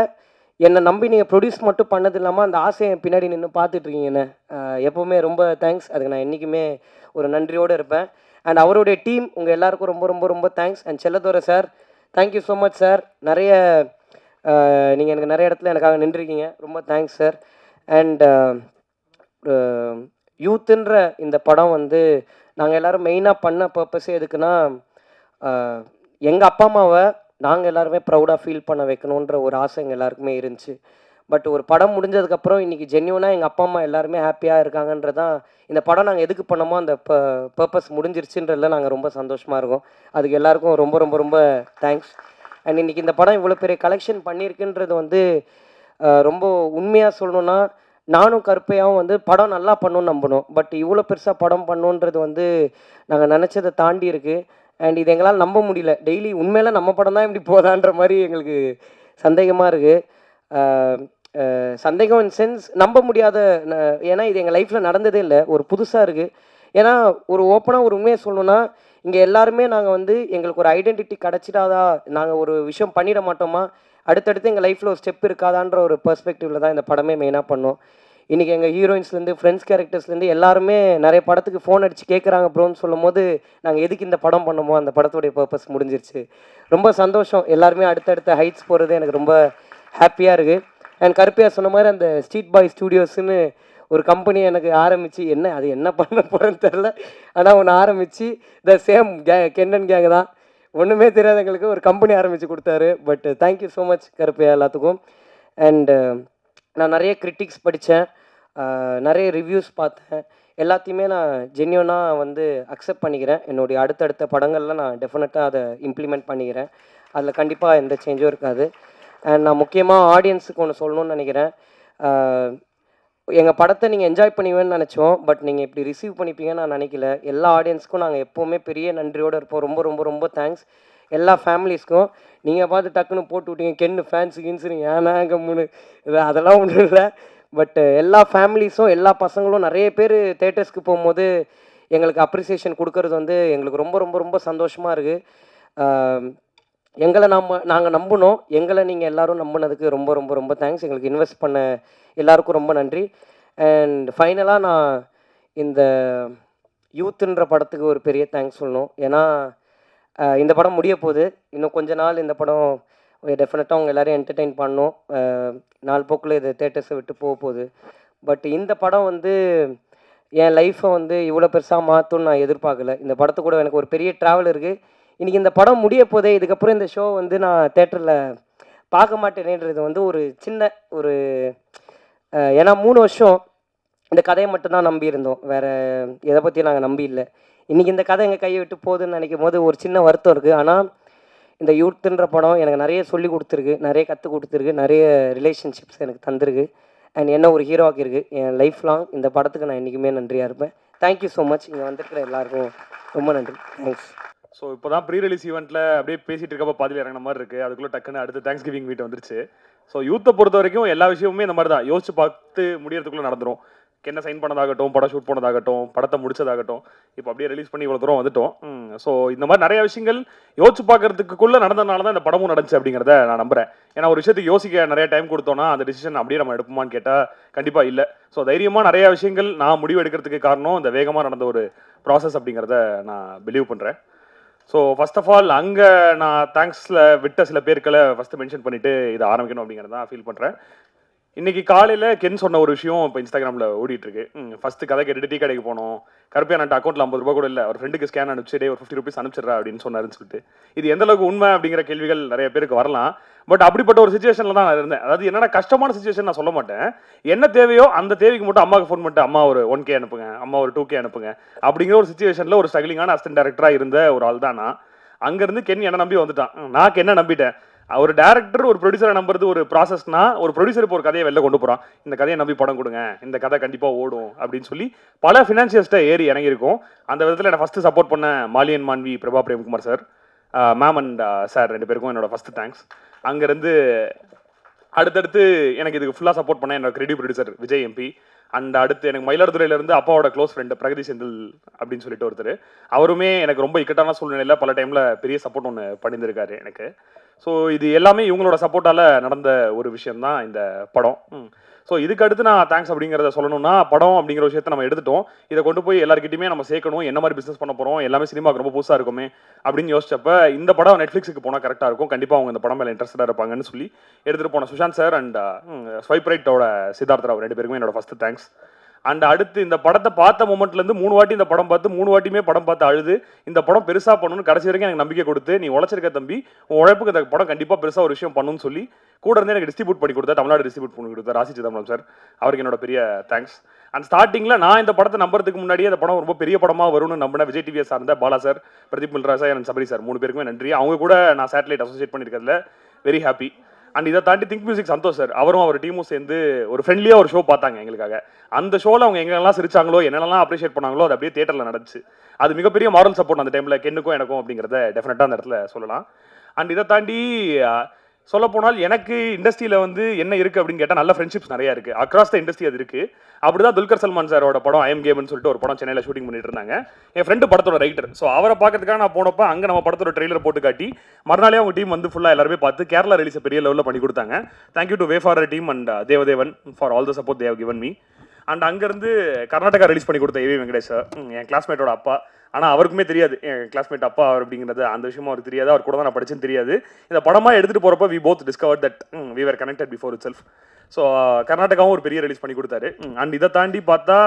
என்னை நம்பி நீங்கள் ப்ரொடியூஸ் மட்டும் பண்ணது இல்லாமல் அந்த ஆசையை பின்னாடி நின்று பார்த்துட்ருக்கீங்கண்ணே. எப்போவுமே ரொம்ப தேங்க்ஸ். அதுக்கு நான் என்றைக்குமே ஒரு நன்றியோடு இருப்பேன். அண்ட் அவருடைய டீம் உங்கள் எல்லாருக்கும் ரொம்ப ரொம்ப ரொம்ப thanks. And Selladurai sir, thank you so much sir. நீங்கள் எனக்கு நிறைய இடத்துல எனக்காக நின்றுருக்கீங்க. ரொம்ப தேங்க்ஸ் சார். அண்ட் யூத்துன்ற இந்த படம் வந்து நாங்கள் எல்லோரும் மெயினாக பண்ண பர்பஸே எதுக்குன்னா, எங்கள் அப்பா அம்மாவை நாங்கள் எல்லாருமே ப்ரௌடாக ஃபீல் பண்ண வைக்கணுன்ற ஒரு ஆசை எங்கள் எல்லாருக்குமே இருந்துச்சு. பட் ஒரு படம் முடிஞ்சதுக்கப்புறம் இன்றைக்கி ஜென்யூனாக எங்கள் அப்பா அம்மா எல்லாருமே ஹாப்பியாக இருக்காங்கன்றதான் இந்த படம் நாங்கள் எதுக்கு பண்ணோமோ அந்த பர்பஸ் முடிஞ்சிருச்சுன்றதுல நாங்கள் ரொம்ப சந்தோஷமாக இருக்கோம். அதுக்கு எல்லாருக்கும் ரொம்ப ரொம்ப ரொம்ப தேங்க்ஸ். அண்ட் இன்றைக்கி இந்த படம் இவ்வளோ பெரிய கலெக்ஷன் பண்ணியிருக்குன்றது வந்து ரொம்ப உண்மையாக சொல்லணுன்னா நானும் கருப்பையாகவும் வந்து படம் நல்லா பண்ணணும்னு நம்பணும். பட் இவ்வளோ பெருசாக படம் பண்ணணுன்றது வந்து நாங்கள் நினச்சதை தாண்டி இருக்குது. அண்ட் இது எங்களால் நம்ப முடியல. டெய்லி உண்மையில நம்ம படம் தான் இப்படி போதான்ற மாதிரி எங்களுக்கு சந்தேகமாக இருக்குது. சந்தேகம் இன் சென்ஸ் நம்ப முடியாத ஏன்னா இது எங்கள் லைஃப்பில் நடந்ததே இல்லை. ஒரு புதுசாக இருக்குது. ஏன்னா ஒரு ஓப்பனாக ஒரு உண்மையை சொல்லணுன்னா இங்கே எல்லாருமே நாங்கள் வந்து எங்களுக்கு ஒரு ஐடென்டிட்டி கிடச்சிடாதா, நாங்கள் ஒரு விஷயம் பண்ணிட மாட்டோமா, அடுத்தடுத்து எங்கள் லைஃப்பில் ஒரு ஸ்டெப் இருக்காதான்ற ஒரு பெர்ஸ்பெக்டிவில் தான் இந்த படமே மெயினாக பண்ணோம். இன்றைக்கி எங்கள் ஹீரோயின்ஸ்லேருந்து ஃப்ரெண்ட்ஸ் கேரக்டர்ஸ்லேருந்து எல்லாருமே நிறைய படத்துக்கு ஃபோன் அடித்து கேட்குறாங்க ப்ரோன்னு சொல்லும் போது நாங்கள் எதுக்கு இந்த படம் பண்ணோமோ அந்த படத்துடைய பர்பஸ் முடிஞ்சிருச்சு. ரொம்ப சந்தோஷம். எல்லாருமே அடுத்தடுத்த ஹைட்ஸ் போகிறது எனக்கு ரொம்ப ஹாப்பியாக இருக்குது. அண்ட் கருப்பையா சொன்ன மாதிரி அந்த ஸ்ட்ரீட் பாய் ஸ்டூடியோஸ்னு ஒரு கம்பெனி எனக்கு ஆரம்பித்து அது என்ன பண்ண போகிறேன்னு தெரில. ஆனால் ஒன்று ஆரம்பித்து த சேம் கென்னன் கேங் தான், ஒன்றுமே தெரியாத எங்களுக்கு ஒரு கம்பெனி ஆரம்பித்து கொடுத்தாரு. But thank you so much Karuppaiya எல்லாத்துக்கும். அண்டு நான் நிறைய கிரிட்டிக்ஸ் படித்தேன், நிறைய ரிவ்யூஸ் பார்த்தேன். எல்லாத்தையுமே நான் ஜென்யூனாக வந்து அக்செப்ட் பண்ணிக்கிறேன். என்னுடைய அடுத்தடுத்த படங்களில் நான் டெஃபினட்டாக அதை இம்ப்ளிமெண்ட் பண்ணிக்கிறேன். அதில் கண்டிப்பாக எந்த சேஞ்சும் இருக்காது. அண்ட் நான் முக்கியமாக ஆடியன்ஸுக்கு ஒன்று சொல்லணும்னு நினைக்கிறேன். எங்கள் படத்தை நீங்கள் என்ஜாய் பண்ணுவீங்கன்னு நினச்சோம். பட் நீங்கள் இப்படி ரிசீவ் பண்ணிப்பீங்கன்னு நான் நினைக்கல. எல்லா ஆடியன்ஸுக்கும் நாங்கள் எப்போவுமே பெரிய நன்றியோடு இருப்போம். ரொம்ப ரொம்ப ரொம்ப தேங்க்ஸ். எல்லா ஃபேமிலிஸ்க்கும் நீங்கள் பார்த்து டக்குன்னு போட்டு விட்டீங்க கென்னு ஃபேன்ஸு கின்ஸு நீங்கள் ஏன்னா கம்முன்னு இது அதெல்லாம் ஒன்றும் இல்லை. பட் எல்லா ஃபேமிலிஸும் எல்லா பசங்களும் நிறைய பேர் தேட்டர்ஸ்க்கு போகும்போது எங்களுக்கு அப்ரிசியேஷன் கொடுக்கறது வந்து எங்களுக்கு ரொம்ப ரொம்ப ரொம்ப சந்தோஷமாக இருக்குது. எங்களை நாங்கள் நம்பினோம், எங்களை நீங்கள் எல்லோரும் நம்பினதுக்கு ரொம்ப ரொம்ப ரொம்ப தேங்க்ஸ். எங்களுக்கு இன்வெஸ்ட் பண்ண எல்லாருக்கும் ரொம்ப நன்றி. அண்ட் ஃபைனலாக நான் இந்த யூத்துன்ற படத்துக்கு ஒரு பெரிய தேங்க்ஸ் சொல்லணும். ஏன்னா இந்த படம் முடிய போகுது. இன்னும் கொஞ்ச நாள் இந்த படம் டெஃபினட்டாக அவங்க எல்லோரையும் என்டர்டெயின் பண்ணணும். நாள் போக்கில் இது தேட்டர்ஸை விட்டு போக போகுது. பட் இந்த படம் வந்து என் லைஃப்பை வந்து இவ்வளோ பெருசாக மாற்றும்னு நான் எதிர்பார்க்கல. இந்த படத்து கூட எனக்கு ஒரு பெரிய ட்ராவல் இருக்குது. இன்றைக்கி இந்த படம் முடிய போதே, இதுக்கப்புறம் இந்த ஷோ வந்து நான் தேட்டரில் பார்க்க மாட்டேனேன்றது வந்து ஒரு சின்ன ஒரு ஏன்னா 3 வருஷம் இந்த கதையை மட்டும்தான் நம்பியிருந்தோம், வேறு எதை பற்றியும் நாங்கள் நம்பி இல்லை. இன்றைக்கி இந்த கதை எங்கள் கையை விட்டு போகுதுன்னு நினைக்கும் போது ஒரு சின்ன வருத்தம் இருக்குது. ஆனால் இந்த யூத்துன்ற படம் எனக்கு நிறைய சொல்லி கொடுத்துருக்கு, நிறைய கற்றுக் கொடுத்துருக்கு, நிறைய ரிலேஷன்ஷிப்ஸ் எனக்கு தந்திருக்கு. அண்ட் என்ன ஒரு ஹீரோ ஆக்கியிருக்கு. என் லைஃப் லாங் இந்த படத்துக்கு நான் என்றைக்குமே நன்றியாக இருப்பேன். Thank you so much. இங்கே வந்திருக்கிற எல்லாருக்கும் ரொம்ப நன்றி. தேங்க்ஸ். ஸோ இப்போ தான் ப்ரீ ரிலீஸ் ஈவெண்ட்டில் அப்படியே பேசிகிட்டு இருக்கப்போ பாதியில் இறங்கின மாதிரி இருக்குது. அதுக்குள்ளே டக்குன்னு அடுத்து தேங்க்ஸ் கிவிங் வீட்டு வந்துருச்சு. ஸோ யூத்தை பொறுத்த வரைக்கும் எல்லா விஷயமுமே இந்த மாதிரி தான் யோசிச்சு பார்த்து முடியறதுக்குள்ளே நடந்துடும். என்ன சைன் பண்ணதாகட்டும், படம் ஷூட் பண்ணதாகட்டும், படத்தை முடிச்சதாகட்டும், இப்போ அப்படியே ரிலீஸ் பண்ணி இவ்வளோ தூரம் வந்துட்டோம். ஸோ இந்த மாதிரி நிறைய விஷயங்கள் யோசிச்சு பார்க்கறதுக்குள்ளே நடந்ததுனால தான் இந்த படமும் நடந்துச்சு அப்படிங்கிறத நான் நம்புறேன். ஏன்னா ஒரு விஷயத்துக்கு யோசிக்க நிறைய டைம் கொடுத்தோன்னா அந்த டிசிஷன் அப்படியே நம்ம எடுப்போமான்னு கேட்டால் கண்டிப்பாக இல்லை. ஸோ தைரியமாக நிறைய விஷயங்கள் நான் முடிவு எடுக்கிறதுக்கு காரணம் இந்த வேகமாக நடந்த ஒரு ப்ராசஸ் அப்படிங்கிறத நான் பிலீவ் பண்ணுறேன். ஸோ ஃபர்ஸ்ட் ஆஃப் ஆல் அங்கே நான் தேங்க்ஸில் விட்ட சில பேர்களை ஃபஸ்ட்டு மென்ஷன் பண்ணிவிட்டு இதை ஆரம்பிக்கணும் அப்படிங்கிறத ஃபீல் பண்ணுறேன். இன்னைக்கு காலையில் கென் சொன்ன ஒரு விஷயம் இப்போ இன்ஸ்டாகிராமில் ஓடிட்டுருக்கு. ஃபஸ்ட்டு கதை கேட்டுட்டு டீ கடைக்கு போனோம், கருப்பையா நான் அக்கௌண்ட்டில் 50 ரூபா கூட இல்லை, ஒரு ஃப்ரெண்டுக்கு ஸ்கேன் அனுப்பிச்சு ஒரு 50 ரூபீஸ் அனுப்பிச்சிடுறா அப்படின்னு சொன்னாருன்னு சொல்லிட்டு, இது எந்த அளவுக்கு உண்மை அப்படிங்கிற கேள்விகள் நிறைய பேருக்கு வரலாம். பட் அப்படிப்பட்ட ஒரு சுச்சுவேஷனில் தான் நான் இருந்தேன். அதாவது என்னன்னா கஷ்டமான சுச்சுவேஷன் நான் சொல்ல மாட்டேன். என்ன தேவையோ அந்த தேவைக்கு மட்டும் அம்மாவுக்கு ஃபோன் பண்ணிட்டு அம்மா ஒரு 1K அனுப்புங்க, அம்மா ஒரு 2K அனுப்புங்க அப்படிங்கிற ஒரு சுச்சுவேஷனில் ஒரு ஸ்ட்ரகிளிங்கான அசிஸ்டன்ட் டேரக்டராக இருந்த ஒரு ஆள் தான் நான். அங்கேருந்து கென் என்ன நம்பி வந்துட்டான். நான் என்ன நம்பிட்டேன். ஒரு டேரக்டர் ஒரு ப்ரொடியூசரை நம்புறது ஒரு ப்ராசஸ்னா, ஒரு ப்ரொடியூசர் இப்போ ஒரு கதையை வெளில கொண்டு போகிறான், இந்த கதையை நம்பி படம் கொடுங்க, இந்த கதை கண்டிப்பாக ஓடும் அப்படின்னு சொல்லி பல ஃபினான்ஷியல்ஸ்ட்டை ஏறி இறங்கியிருக்கும். அந்த விதத்தில் என்னை ஃபஸ்ட்டு சப்போர்ட் பண்ண மாலியன் Manvi Prabha Premkumar sir, ma'am and sir 2 பேருக்கும் என்னோட ஃபஸ்ட்டு தேங்க்ஸ். அங்கேருந்து அடுத்தடுத்து எனக்கு இதுக்கு ஃபுல்லாக சப்போர்ட் பண்ண என்னோட credit producer Vijay MP. And அடுத்து எனக்கு மயிலாடுதுறையிலேருந்து அப்பாவோட க்ளோஸ் ஃப்ரெண்டு பிரகதி செந்தில் அப்படின்னு சொல்லிட்டு ஒருத்தர், அவருமே எனக்கு ரொம்ப இக்கட்டான சூழ்நிலையில் பல டைமில் பெரிய சப்போர்ட் ஒன்று பண்ணியிருந்திருக்காரு எனக்கு. ஸோ இது எல்லாமே இவங்களோட சப்போர்ட்டால் நடந்த ஒரு விஷயந்தான் இந்த படம். ஸோ இதுக்கு அடுத்து நான் தேங்க்ஸ் அப்படிங்கிறத சொல்லணும்னா, படம் அப்படிங்கிற விஷயத்தை நம்ம எடுத்துட்டோம், இதை கொண்டு போய் எல்லாருக்கிட்டையுமே நம்ம சேர்க்கணும், என்ன மாதிரி பிஸ்னஸ் பண்ண போகிறோம், எல்லாமே சினிமாவுக்கு ரொம்ப புதுசாக இருக்குமே அப்படின்னு யோசிச்சப்ப இந்த படம் நெட்ஃப்ளிக்ஸுக்கு போனால் கரெக்டாக இருக்கும், கண்டிப்பாக அவங்க இந்த படம் மேலே இன்ட்ரெஸ்டாக இருப்பாங்கன்னு சொல்லி எடுத்துகிட்டு போன சுஷாந்த் சார் அண்ட் ஸ்வைப் ரைட்டோட சித்தார்த் ராவ் 2 பேருக்குமே என்னோட ஃபஸ்ட்டு தேங்க்ஸ். அண்ட் அடுத்து இந்த படத்தை பார்த்த மொமெண்ட்லேருந்து 3 வாட்டி இந்த படம் பார்த்து 3 வாட்டியுமே படம் பார்த்து அழுது இந்த படம் பெருசாக பண்ணணும்னு கடைசி வரைக்கும் எனக்கு நம்பிக்கை கொடுத்து நீ உழைச்சிருக்க தம்பி உன் உழைப்புக்கு இந்த படம் கண்டிப்பாக பெருசாக ஒரு விஷயம் பண்ணணும்னு சொல்லி கூட இருந்து எனக்கு டிஸ்ட்ரிபியூட் பண்ணி கொடுத்தா தமிழ்நாடு டிஸ்ட்ரிபியூட் பண்ணி கொடுத்தா ராசி சிதம்பரம் சார், அவருக்கு என்னோட பெரிய தேங்க்ஸ். அண்ட் ஸ்டார்டிங்கில் நான் இந்த படத்தை நம்புறதுக்கு முன்னாடியே இந்த படம் ரொம்ப பெரிய படமாக வரும்னு நம்பின விஜய் டிவியை சார்ந்த Bala sir, Pradeep Milra sir and Sabari sir 3 பேருக்குமே நன்றி. அவங்க கூட நான் சேட்டலைட் அசோசியேட் பண்ணியிருக்கிறதுல வெரி ஹாப்பி. அண்ட் இதை தாண்டி திங்க் மியூசிக் சந்தோஷ் சார், அவரும் அவர் டீமும் சேர்ந்து ஒரு ஃப்ரெண்ட்லியாக ஒரு ஷோ பார்த்தாங்க எங்களுக்காக. அந்த ஷோவில் அவங்க எங்கெல்லாம் சிரிச்சாங்களோ என்னெல்லாம் அப்ரிஷியேட் பண்ணாங்களோ அது அப்படியே தியேட்டரில் நடந்துச்சு. அது மிகப்பெரிய மாரல் சப்போர்ட் அந்த டைமில் கென்னுக்கும் எனக்கும் அப்படிங்கிறத டெஃபினட்டாக அந்த இடத்துல சொல்லலாம். அண்ட் இதை தாண்டி சொல்லப்போனால் எனக்கு இண்டஸ்ட்ரியில் வந்து என்ன இருக்குது அப்படின்னு கேட்டால் நல்ல ஃப்ரெண்ட்ஷிப்ஸ் நிறையா இருக்குது. அக்ராஸ் த இண்டஸ்ட்ரி அது இருக்குது. அப்படி தான் துல்கர் சல்மான் சாரோட படம் ஐஎம் கேம்னு சொல்லிட்டு ஒரு படம் சென்னையில் ஷூட்டிங் பண்ணிட்டு இருந்தாங்க. என் ஃப்ரெண்டு படத்தோட ரைட்டர். ஸோ அவரை பார்க்கறதுக்காக நான் போனப்போ அங்கே நம்ம படத்தோட ட்ரெய்லர் போட்டு காட்டி மறுநாளே அவங்க டீம் வந்து ஃபுல்லாக எல்லாருமே பார்த்து கேரளா ரிலீஸை பெரிய லெவலில் பண்ணி கொடுத்தாங்க. Thank you to Wayfarer team and Devadevan for all the support they have given me. And அங்கேருந்து கர்நாடகா ரிலீஸ் பண்ணி கொடுத்த ஏவி வெங்கடேஷ் சார், என் கிளாஸ்மேட்டோட அப்பா. ஆனால் அவருக்குமே தெரியாது என் கிளாஸ்மேட் அப்பா அவர் அப்படிங்கிறது, அந்த விஷயமும் அவருக்கு தெரியாது. அவர் கூட தான் நான் படிச்சுன்னு தெரியாது. இந்த படமாக எடுத்துகிட்டு போகிறப்ப we both discover that we were connected before itself. So கர்நாடகாவும் ஒரு பெரிய ரிலீஸ் பண்ணி கொடுத்தாரு. அண்ட் இதை தாண்டி பார்த்தா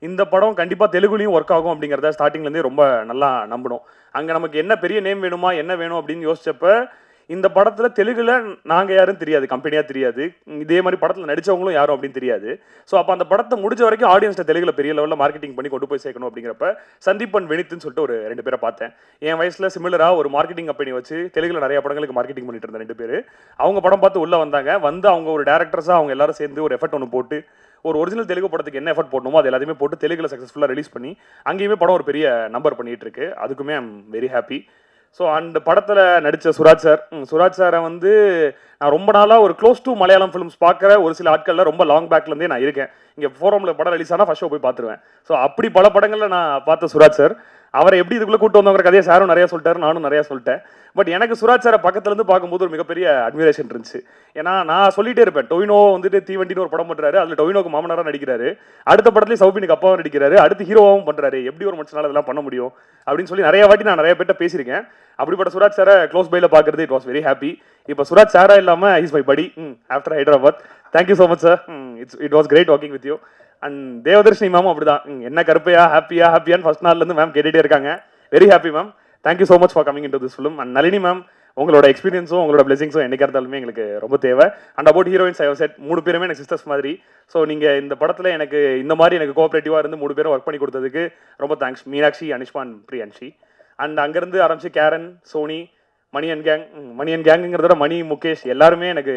இந்த படம் கண்டிப்பாக தெலுங்குலையும் ஒர்க் ஆகும் அப்படிங்கிறத ஸ்டார்டிங்லேருந்தே ரொம்ப நல்லா நம்பணும். அங்கே நமக்கு என்ன பெரிய நேம் வேணுமா என்ன வேணும் அப்படின்னு யோசிச்சப்ப இந்த படத்தில் தெலுங்குல நாங்கள் யாரும் தெரியாது, கம்பெனியாக தெரியாது, இதே மாதிரி படத்தில் நடித்தவங்களும் யாரும் அப்படின்னு தெரியாது. ஸோ அப்போ அந்த படத்தை முடிஞ்ச வரைக்கும் ஆடியன்ஸ்ட்டை தெலுங்குல பெரிய லெவலில் மார்க்கெட்டிங் பண்ணி கொண்டு போய் சேர்க்கணும் அப்படிங்கிறப்ப சந்தீப் அண்ட் வினித்னு சொல்லிட்டு ஒரு 2 பேரை பார்த்தேன். என் வயசில் சிமிலராக ஒரு மார்க்கெட்டிங் கம்பெனி வச்சு தெலுங்குல நிறைய படங்களுக்கு மார்க்கெட்டிங் பண்ணிட்டு இருந்த 2 பேர். அவங்க படம் பார்த்து உள்ளே வந்தாங்க. வந்து அவங்க ஒரு டேரக்டர்ஸாக அவங்க எல்லாரும் சேர்ந்து ஒரு எஃபர்ட் ஒன்று போட்டு ஒரு ஒரிஜினல் தெலுங்கு படத்துக்கு என்ன எஃபர்ட் போடணுமோ அது எல்லாத்தையுமே போட்டு தெலுங்குல சக்ஸஸ்ஃபுல்லாக ரிலீஸ் பண்ணி அங்கேயுமே படம் ஒரு பெரிய நம்பர் பண்ணிட்டு இருக்கு. அதுக்குமே ஐம் வெரி ஹாப்பி. ஸோ அந்த படத்தில் நடித்த சுராஜ் சாரை வந்து நான் ரொம்ப நாளாக ஒரு க்ளோஸ் டு மலையாளம் ஃபிலிம்ஸ் பார்க்குற ஒரு சில ஆட்களில் ரொம்ப லாங் பேக்லேருந்தே நான் இருக்கேன். இங்கே ஃபோரமில் படம் ரிலீஸ் ஆனால் ஃபர்ஸ்ட் ஷோ போய் பார்த்துருவேன். ஸோ அப்படி பல படங்களில் நான் பார்த்த சுராஜ் சார், அவரை எப்படி இதுக்குள்ளே கூட்டு வந்தவங்கிற கதையை சாரும் நிறையா சொல்லிட்டாரு, நானும் நிறையா சொல்லிட்டேன். பட் எனக்கு சுராஜ் சாரை பக்கத்துலேருந்து பார்க்கும்போது ஒரு மிகப்பெரிய அட்மிரேஷன் இருந்துச்சு. ஏன்னா நான் சொல்லிட்டே இருப்பேன், டொவினோ வந்துட்டு தீவண்டின்னு ஒரு படம் பண்ணுறாரு, அதில் டொவினோக்கு மாமனாராக நடிக்கிறாரு, அடுத்த படத்துலேயும் சௌபினுக்கு அப்பாவும் நடிக்கிறாரு, அடுத்து ஹீரோவாகவும் பண்ணுறாரு, எப்படி ஒரு மனுஷனால இதெல்லாம் பண்ண முடியும் அப்படின்னு சொல்லி நிறைய வாட்டி நான் நிறைய பேர்ட்ட பேசியிருக்கேன். அப்படிப்பட்ட சுராஜ் சாரை க்ளோஸ் பையில் பார்க்குறது இட் வாஸ் வெரி ஹாப்பி. இப்போ சுராஜ் சாரா இல்லாமல் is my buddy after Hyderabad. Thank you so much sir, it was great walking with you. And Devadarshini மேமும் அப்படிதான், என்ன கருப்பையா ஹாப்பியான்னு ஃபர்ஸ்ட் நாள்லேருந்து மேம் கேட்டுகிட்டே இருக்காங்க. Very happy ma'am, thank you so much for coming in to this film. And Nalini ma'am, உங்களோட எக்ஸ்பீரியன்ஸும் உங்களோட பிளெஸிங்ஸும் என்னைக்கா இருந்தாலுமே எங்களுக்கு ரொம்ப தேவை. And about heroines I said 3 பேருமே எனக்கு சிஸ்டர்ஸ் மாதிரி. ஸோ நீங்கள் இந்த படத்தில் எனக்கு இந்த மாதிரி எனக்கு கோஆப்ரேட்டிவாக இருந்து 3 பேரும் ஒர்க் பண்ணி கொடுத்ததுக்கு ரொம்ப thanks. Meenakshi, Anishma and Priyanshi. And அங்கேருந்து ஆரம்பிச்சு கேரன், சோனி, மணி அண்ட் கேங்குங்கிறத மணி, முகேஷ் எல்லாருமே எனக்கு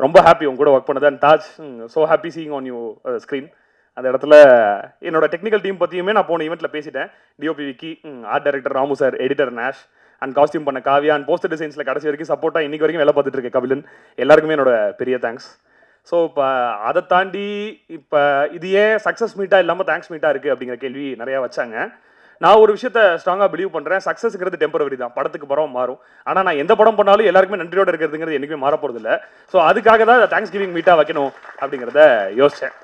ரொம்ப ஹாப்பி உங்க கூட ஒர்க் பண்ணது. And Taj, so happy seeing on you screen. அந்த இடத்துல என்னோட டெக்னிக்கல் டீம் பற்றியுமே நான் போன ஈவெண்ட்டில் பேசிட்டேன். DOP Vicky, art director Ramu sir, editor Nesh, and costume பண்ண காவியா, அண்ட் போஸ்டர் டிசைன்ஸில் கடைசி வரைக்கும் சப்போர்ட்டாக இன்னைக்கு வரைக்கும் வேலை பார்த்துட்டு இருக்க கபிலன், எல்லாருக்குமே என்னோட பெரிய தேங்க்ஸ். ஸோ இப்போ அதை தாண்டி இப்போ இது ஏன் சக்ஸஸ் மீட்டாக இல்லாமல் தேங்க்ஸ் மீட்டாக இருக்குது அப்படிங்கிற கேள்வி நிறையா வச்சாங்க. நான் ஒரு விஷயத்த ஸ்ட்ராங்காக பிலீவ் பண்ணுறேன், சக்ஸஸ்ங்கிறது டெம்பரவரி தான், படத்துக்கு படம் மாறும். ஆனால் நான் எந்த படம் பண்ணாலும் எல்லாருக்குமே நன்றியோடு இருக்கிறதுங்கிறது என்றைக்குமே மாறப்போகிறது இல்லை. ஸோ அதுக்காக தான் தேங்க்ஸ் கிவிங் மீட்டாக வைக்கணும் அப்படிங்கிறத யோசித்தேன்.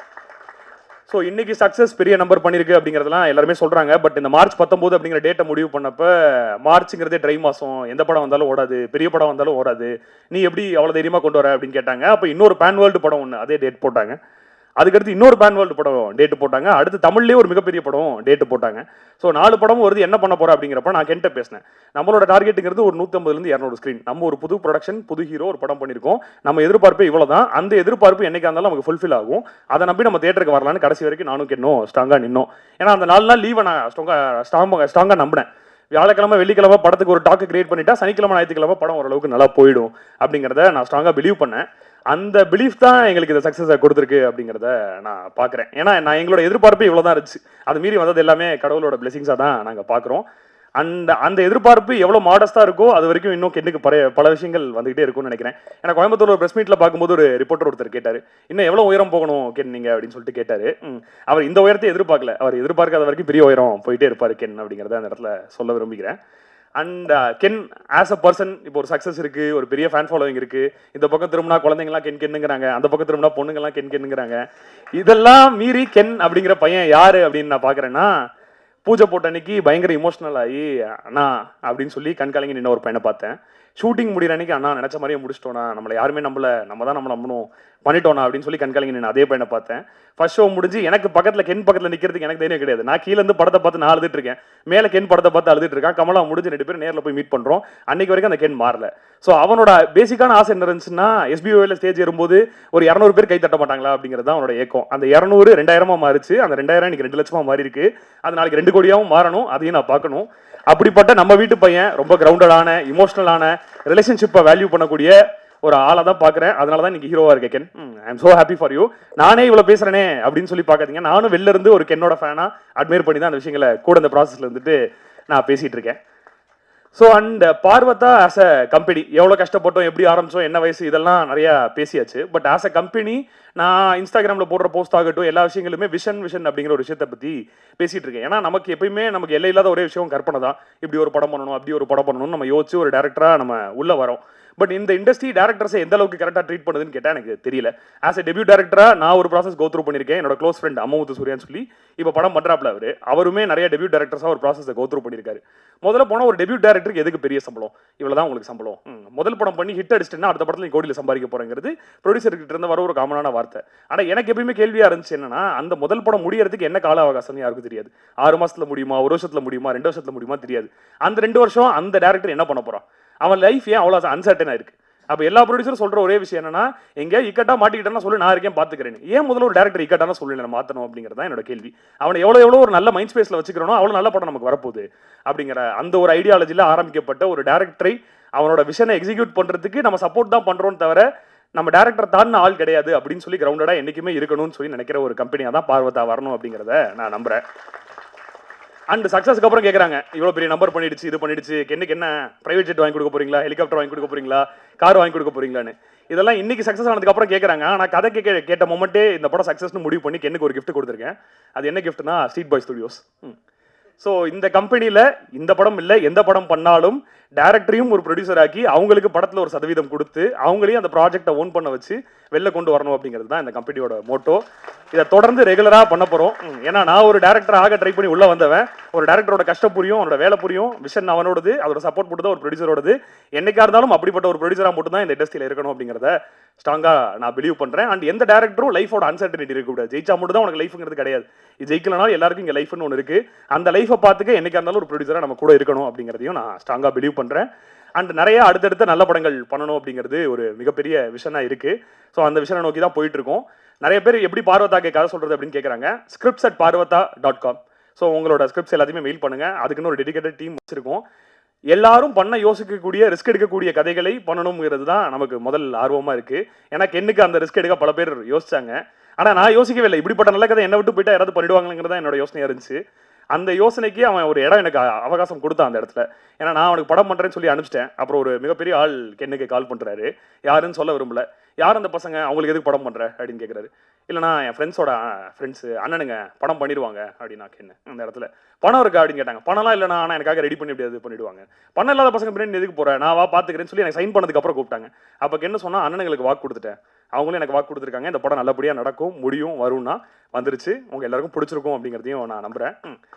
ஸோ இன்னைக்கு சக்ஸஸ் பெரிய நம்பர் பண்ணியிருக்கு அப்படிங்கிறதுலாம் எல்லாருமே சொல்கிறாங்க. பட் இந்த மார்ச் 19 அப்படிங்கிற டேட்டை முடிவு பண்ணப்போ மார்ச்சுங்கிறதே ட்ரை மாதம், எந்த படம் வந்தாலும் ஓடாது, பெரிய படம் வந்தாலும் ஓடாது, நீ எப்படி அவ்வளோ தைரியமாக கொண்டு வர அப்படின்னு கேட்டாங்க. அப்போ இன்னொரு பேன் வேர்ல்டு படம் ஒன்று அதே டேட் போட்டாங்க. அதுக்கடுத்து இன்னொரு பேன் வேர்ல்டு படம் டேட்டு போட்டாங்க. அடுத்து தமிழ்லேயே ஒரு மிகப்பெரிய படம் டேட்டு போட்டாங்க. ஸோ 4 படமும் வருது, என்ன பண்ண போகிறோம் அப்படிங்கிறப்ப நான் கென்ட்ட பேசினேன். நம்மளோட டார்கெட்டுங்கிறது ஒரு 150 to 200 ஸ்க்ரீன். நம்ம ஒரு புது ப்ரொடக்ஷன், புது ஹீரோ, ஒரு படம் பண்ணியிருக்கோம். நம்ம எதிர்பார்ப்பே இவ்வளோ தான். அந்த எதிர்பார்ப்பு என்னைக்கா இருந்தாலும் நமக்கு ஃபுல்ஃபில் ஆகும். அதை நம்பி நம்ம தேட்டருக்கு வரலான்னு கடைசி வரைக்கும் நானும் கென்னோம் ஸ்ட்ராங்காக நின்னோம். ஏன்னா அந்த 4 நாள் லீவை நான் ஸ்ட்ராங்காக நம்பினேன். வியாழக்கிழமை வெள்ளிக்கிழமை படத்துக்கு ஒரு டாக்கு கிரியேட் பண்ணிட்டா சனிக்கிழமை ஞாயிற்றுக்கிழமை படம் ஓரளவுக்கு நல்லா போயிடும் அப்படிங்கிறத நான் ஸ்ட்ராங்காக பிலீவ் பண்ணேன். அந்த பிலீஃப் தான் எங்களுக்கு இந்த சக்ஸஸை கொடுத்துருக்கு அப்படிங்கிறத நான் பார்க்குறேன். ஏன்னா நான் எங்களோட எதிர்பார்ப்பு இவ்வளோ தான் இருந்துச்சு, அது மீறி வந்தது எல்லாமே கடவுளோட பிளெஸிங்ஸாக தான் நாங்கள் பார்க்குறோம். அந்த எதிர்பார்ப்பு எவ்வளோ மாடஸ்ட்டாக இருக்கோ அது வரைக்கும் இன்னும் கென்னுக்கு பல விஷயங்கள் வந்துகிட்டே இருக்கும்னு நினைக்கிறேன். ஏன்னா கோயம்புத்தூர் ஒரு ப்ரெஸ் மீட்டில் பார்க்கும்போது ஒரு ரிப்போர்ட்டர் ஒருத்தர் கேட்டார், இன்னும் எவ்வளோ உயரம் போகணும் கென் நீங்கள் அப்படின்னு சொல்லிட்டு கேட்டார். அவர் இந்த உயரத்தை எதிர்பார்க்கல, அவர் எதிர்பார்க்காத வரைக்கும் பெரிய உயரம் போயிட்டே இருப்பார் கென் அப்படிங்கிறத அந்த இடத்துல சொல்ல விரும்புகிறேன். And Ken as a person இப்போ ஒரு சக்ஸஸ் இருக்குது, ஒரு பெரிய ஃபேன் ஃபாலோவிங் இருக்குது. இந்த பக்கம் திரும்பினா குழந்தைங்களாம் கென்னுங்கிறாங்க, அந்த பக்கம் திரும்பினா பொண்ணுங்கள்லாம் கென்னுங்கிறாங்க. இதெல்லாம் மீறி கென் அப்படிங்கிற பையன் யார் அப்படின்னு நான் பார்க்குறேன்னா, பூஜை போட்ட அன்னைக்கு பயங்கர இமோஷனல் ஆகி அண்ணா அப்படின்னு சொல்லி கண்காலங்கி நின்ன ஒரு பையனை பார்த்தேன். ஷூட்டிங் முடிகிற அன்னைக்கு அண்ணா நினச்ச மாதிரியே முடிச்சிட்டோண்ணா, நம்மளை யாருமே நம்மள நம்ம தான் நம்ம நம்பணும் பண்ணிட்டோண்ணா அப்படின்னு சொல்லி கண்காலிங்க நான் அதே பையனை பார்த்தேன். ஃபர்ஸ்ட் ஷோ முடிஞ்சு எனக்கு பக்கத்தில் கென் பக்கத்தில் நிற்கிறதுக்கு எனக்கு தைரியம் கிடையாது. நான் கீழே இருந்து படத்தை பார்த்து நான் அழுதுட்டு இருக்கேன், மேலே கென் படத்தை பார்த்து அழுதுட்டு இருக்கான். கமலா முடிஞ்சு 2 பேரும் நேரில் போய் மீட் பண்ணுறோம். அன்னைக்கு வரைக்கும் அந்த கென் மாறல. ஸோ அவனோட பேசிக்கான ஆசை என்ன இருந்துச்சுன்னா, எஸ்பிஓவில் ஸ்டேஜ் ஏறும்போது ஒரு 200 பேர் கை தட்ட மாட்டாங்களா அப்படிங்கிறது தான் அவனோட ஏக்கம். அந்த 200 2000 மாறிச்சு. அந்த 2000 இன்னைக்கு 2 லட்சமா மாறி இருக்கு. அது நாளைக்கு 2 கோடியாவும் மாறணும். அதையும் நான் பார்க்கணும். அப்படிப்பட்ட நம்ம வீட்டு பையன் ரொம்ப கிரவுண்டடான, இமோஷனலான, ரிலேஷன்ஷிப்பை வேல்யூ பண்ணக்கூடிய ஒரு ஆளை தான் பார்க்குறேன். அதனால தான் இன்னைக்கு ஹீரோவா இருக்கேன் Ken. I am so happy for you. நானே இவ்வளோ பேசுறேனே அப்படின்னு சொல்லி பார்க்காதீங்க. நானும் வெளில இருந்து ஒரு கென்னோட ஃபேனா அட்மையர் பண்ணி தான் அந்த விஷயங்களை கூட இந்த ப்ராசஸ்ல இருந்துட்டு நான் பேசிட்டு இருக்கேன். So and Parvatha as a company எவ்வளோ கஷ்டப்பட்டோம், எப்படி ஆரம்பிச்சோம், என்ன வயசு, இதெல்லாம் நிறையா பேசியாச்சு. பட் ஆஸ் அ கம்பெனி நான் இன்ஸ்டாகிராமில் போடுற போஸ்ட் ஆகட்டும், எல்லா விஷயங்களுமே விஷன் அப்படிங்கிற ஒரு விஷயத்தை பற்றி பேசிட்டு இருக்கேன். ஏன்னா நமக்கு எப்பயுமே நமக்கு எல்லை இல்லாத ஒரே விஷயம் கற்பனை தான். இப்படி ஒரு படம் பண்ணணும், அப்படி ஒரு படம் பண்ணணும்னு நம்ம யோசிச்சு ஒரு டேரக்டராக நம்ம உள்ளே வரோம். பட் இந்த இண்டஸ்ட்ரி டேரக்டர்ஸை எந்த அளவுக்கு கரெக்டாக ட்ரீட் பண்ணுதுன்னு கேட்டால் எனக்கு தெரியல. ஆஸ் எ டெபியூ டேரக்டராக நான் ஒரு ப்ராசஸ் கோ த்ரூ பண்ணியிருக்கேன். என்னோட க்ளோஸ் ஃப்ரெண்ட் அம்மமுத்து சூர்யான்னு சொல்லி இப்போ படம் பண்ணுறாப்ல அவருமே நிறைய டெபியூ டேரக்டர்ஸாக ஒரு ப்ராசஸை கோ த்ரூ பண்ணியிருக்காரு. முதல்ல போனால் ஒரு டெபியூ டேரக்டருக்கு எதுக்கு பெரிய சம்பளம், இவ்வளோ தான் உங்களுக்கு சம்பளம், முதல் படம் பண்ணி ஹிட் அடிச்சிட்டுன்னா அடுத்த படத்தில் நீ கோடியில் சம்பாதிக்க போகிறேங்கிறது ப்ரொடியூசர்கிட்ட இருந்து வர ஒரு காமனான வார்த்தை. ஆனால் எனக்கு எப்பயுமே கேள்வியாக இருந்துச்சு என்னன்னா, அந்த முதல் படம் முடியறதுக்கு என்ன கால அவகாசம் யாருக்கும் தெரியாது. 6 மாசத்துல முடியுமா, 1 வருஷத்துல முடியுமா, 2 வருஷத்துல முடியுமா தெரியாது. அந்த 2 வருஷம் அந்த டேரக்டர் என்ன பண்ண போறான், அவன் லைஃப் ஏன் அவ்வளோ அன்சர்டனா இருக்கு. அப்போ எல்லா ப்ரொடியூசரும் சொல்ற ஒரே விஷயம் என்னன்னா, எங்க இக்கட்டா மாட்டிக்கிட்டேன்னா சொல்லி நான் இருக்கேன் பார்த்துக்கிறேன். ஏன் முதல்ல ஒரு டேரக்டர் இக்கட்டான சொல்லி நான் மாற்றணும் அப்படிங்கிறது தான் என்னோட கேள்வி. அவனை எவ்வளோ ஒரு நல்ல மைண்ட் ஸ்பேஸ்ல வச்சுக்கிறனோ அவ்வளோ நல்ல படம் நமக்கு வரப்போகுது அப்படிங்கிற அந்த ஒரு ஐடியாலஜியில் ஆரம்பிக்கப்பட்ட ஒரு டேரக்டரை அவனோட விஷனை எக்ஸிக்யூட் பண்றதுக்கு நம்ம சப்போர்ட் தான் பண்றோம் தவிர நம்ம டேரக்டர் தான ஆள் கிடையாது அப்படின்னு சொல்லி கிரவுண்டடா என்னைக்குமே இருக்கணும்னு சொல்லி நினைக்கிற ஒரு கம்பெனியாக தான் பார்வதா வரணும் அப்படிங்கிறத நான் நம்புறேன். அண்ட் சக்ஸஸ்க்கு அப்புறம் கேட்குறாங்க, இவ்வளோ பெரிய நம்பர் பண்ணிடுச்சு, இது பண்ணிடுச்சு, என்னைக்கு என்ன பிரைவேட் ஜெட் வாங்கி கொடுக்க போறீங்களா, ஹெலிகாப்டர் வாங்கி கொடுக்க போறீங்களா, கார் வாங்கி கொடுக்க போறீங்களான்னு. இதெல்லாம் இன்னைக்கு சக்ஸஸ் ஆனதுக்கு அப்புறம் கேட்குறாங்க. ஆனால் கதை கேட்ட மொமெண்ட்டே இந்த படம் சக்ஸஸ்னு முடிவு பண்ணி எனக்கு ஒரு கிஃப்ட் கொடுத்துருக்கேன். அது என்ன கிஃப்ட்னா ஸ்ட்ரீட் பாய் ஸ்டுடியோஸ். ஸோ இந்த கம்பெனியில் இந்த படம் இல்லை எந்த படம் பண்ணாலும் டேரக்டரையும் ஒரு ப்ரொடியூசர் ஆக்கி அவங்களுக்கு படத்தில் ஒரு சதவீதம் கொடுத்து அவங்களையும் அந்த ப்ராஜெக்டை ஓன் பண்ண வச்சு வெளில கொண்டு வரணும் அப்படிங்கிறது தான் இந்த கம்பெனியோட மோட்டோ. இதை தொடர்ந்து ரெகுலராக பண்ண போகிறோம். ஏன்னா நான் ஒரு டேரக்டர் ஆக ட்ரை பண்ணி உள்ளே வந்தவன். ஒரு டேரக்டரோட கஷ்டம் புரியும், அவனோட வேலை புரியும், விஷன் அவனோடது, அதோட சப்போர்ட் மட்டும் தான் ஒரு ப்ரொடியூசரோடது. என்னைக்கா இருந்தாலும் அப்படிப்பட்ட ஒரு ப்ரொடியூசராக மட்டும் தான் இந்த இண்டஸ்ட்ரியில் இருக்கணும் அப்படிங்கிறத ஸ்ட்ராங்காக நான் பிலீவ் பண்ணுறேன். அண்ட் எந்த டேரக்டரும் லைஃபோட அன்சர்டனிட்டி இருக்கக்கூடாது. ஜெயிச்சா மட்டும் தான் உனக்கு லைஃப்ங்கிறது கிடையாது. இது ஜெயிக்கலனாலும் எல்லாருக்கும் இங்கே லைஃப்னு ஒன்று இருக்குது. அந்த லைஃபை பார்த்துக்க என்னைக்கா இருந்தாலும் ஒரு ப்ரொடியூசராக நம்ம கூட இருக்கணும் அப்படிங்கிறதையும் நான் ஸ்ட்ராங்காக பிலீவ் பண்ணுறேன். அண்ட் நிறைய அடுத்தடுத்த நல்ல படங்கள் பண்ணணும் அப்படிங்கிறது ஒரு மிகப்பெரிய விஷனாக இருக்குது. ஸோ அந்த விஷனை நோக்கி தான் போயிட்டு இருக்கோம். நிறைய பேர் எப்படி பார்வதாக்கு கதை சொல்கிறது அப்படின்னு கேட்குறாங்க. scripts@parvatha.com. ஸோ உங்களோட ஸ்கிரிப்ட்ஸ் எல்லாத்தையுமே மெயில் பண்ணுங்கள். அதுக்குன்னு ஒரு டெடிகேட்டட் டீம் வச்சுருக்கோம். எல்லாரும் பண்ண யோசிக்கக்கூடிய ரிஸ்க் எடுக்கக்கூடிய கதைகளை பண்ணணுங்கிறது தான் நமக்கு முதல் ஆர்வமாக இருக்குது. ஏன்னா கென்னுக்கு அந்த ரிஸ்க் எடுக்க பல பேர் யோசிச்சாங்க. ஆனால் நான் யோசிக்கவே இல்லை. இப்படிப்பட்ட நல்ல கதை என்னை விட்டு போயிட்டா யாராவது பண்ணிடுவாங்கிறது தான் என்னோட யோசனையாக இருந்துச்சு. அந்த யோசனைக்கு அவன் ஒரு இடம் எனக்கு அவகாசம் கொடுத்தான் அந்த இடத்துல. ஏன்னா நான் அவனுக்கு படம் பண்ணுறேன்னு சொல்லி அனுப்பிச்சிட்டேன். அப்புறம் ஒரு மிகப்பெரிய ஆள் கென்னுக்கு கால் பண்ணுறாரு. யாருன்னு சொல்ல விரும்பல. யார் அந்த பசங்க, அவங்களுக்கு எதுக்கு படம் பண்ணுற அப்படின்னு கேட்குறாரு. இல்லைனா என் ஃப்ரெண்ட்ஸு அண்ணனுங்க படம் பண்ணிடுவாங்க அப்படின்னா கென்னு அந்த இடத்துல. பணம் இருக்கா அப்படின்னு கேட்டாங்க. பணம்லாம் இல்லைனா ஆனால் எனக்காக ரெடி பண்ணி எப்படியாவது பண்ணிடுவாங்க. பணம் இல்லாத பசங்க பின்னாடி எதுக்கு போகிறேன், நான் வா பார்த்துக்கிறேன்னு சொல்லி எனக்கு சைன் பண்ணதுக்கு அப்புறம் கூப்பிட்டாங்க. அப்போ என்ன சொன்னால், அண்ணனுங்களுக்கு வாக்கு கொடுத்துட்டேன், அவங்களும் எனக்கு வாக்கு கொடுத்துருக்காங்க, இந்த படம் நல்லபடியாக நடக்கும், முடியும், வரும்னா வந்துருச்சு, உங்கள் எல்லாருக்கும் பிடிச்சிருக்கும் அப்படிங்கிறதையும் நான் நம்புகிறேன்.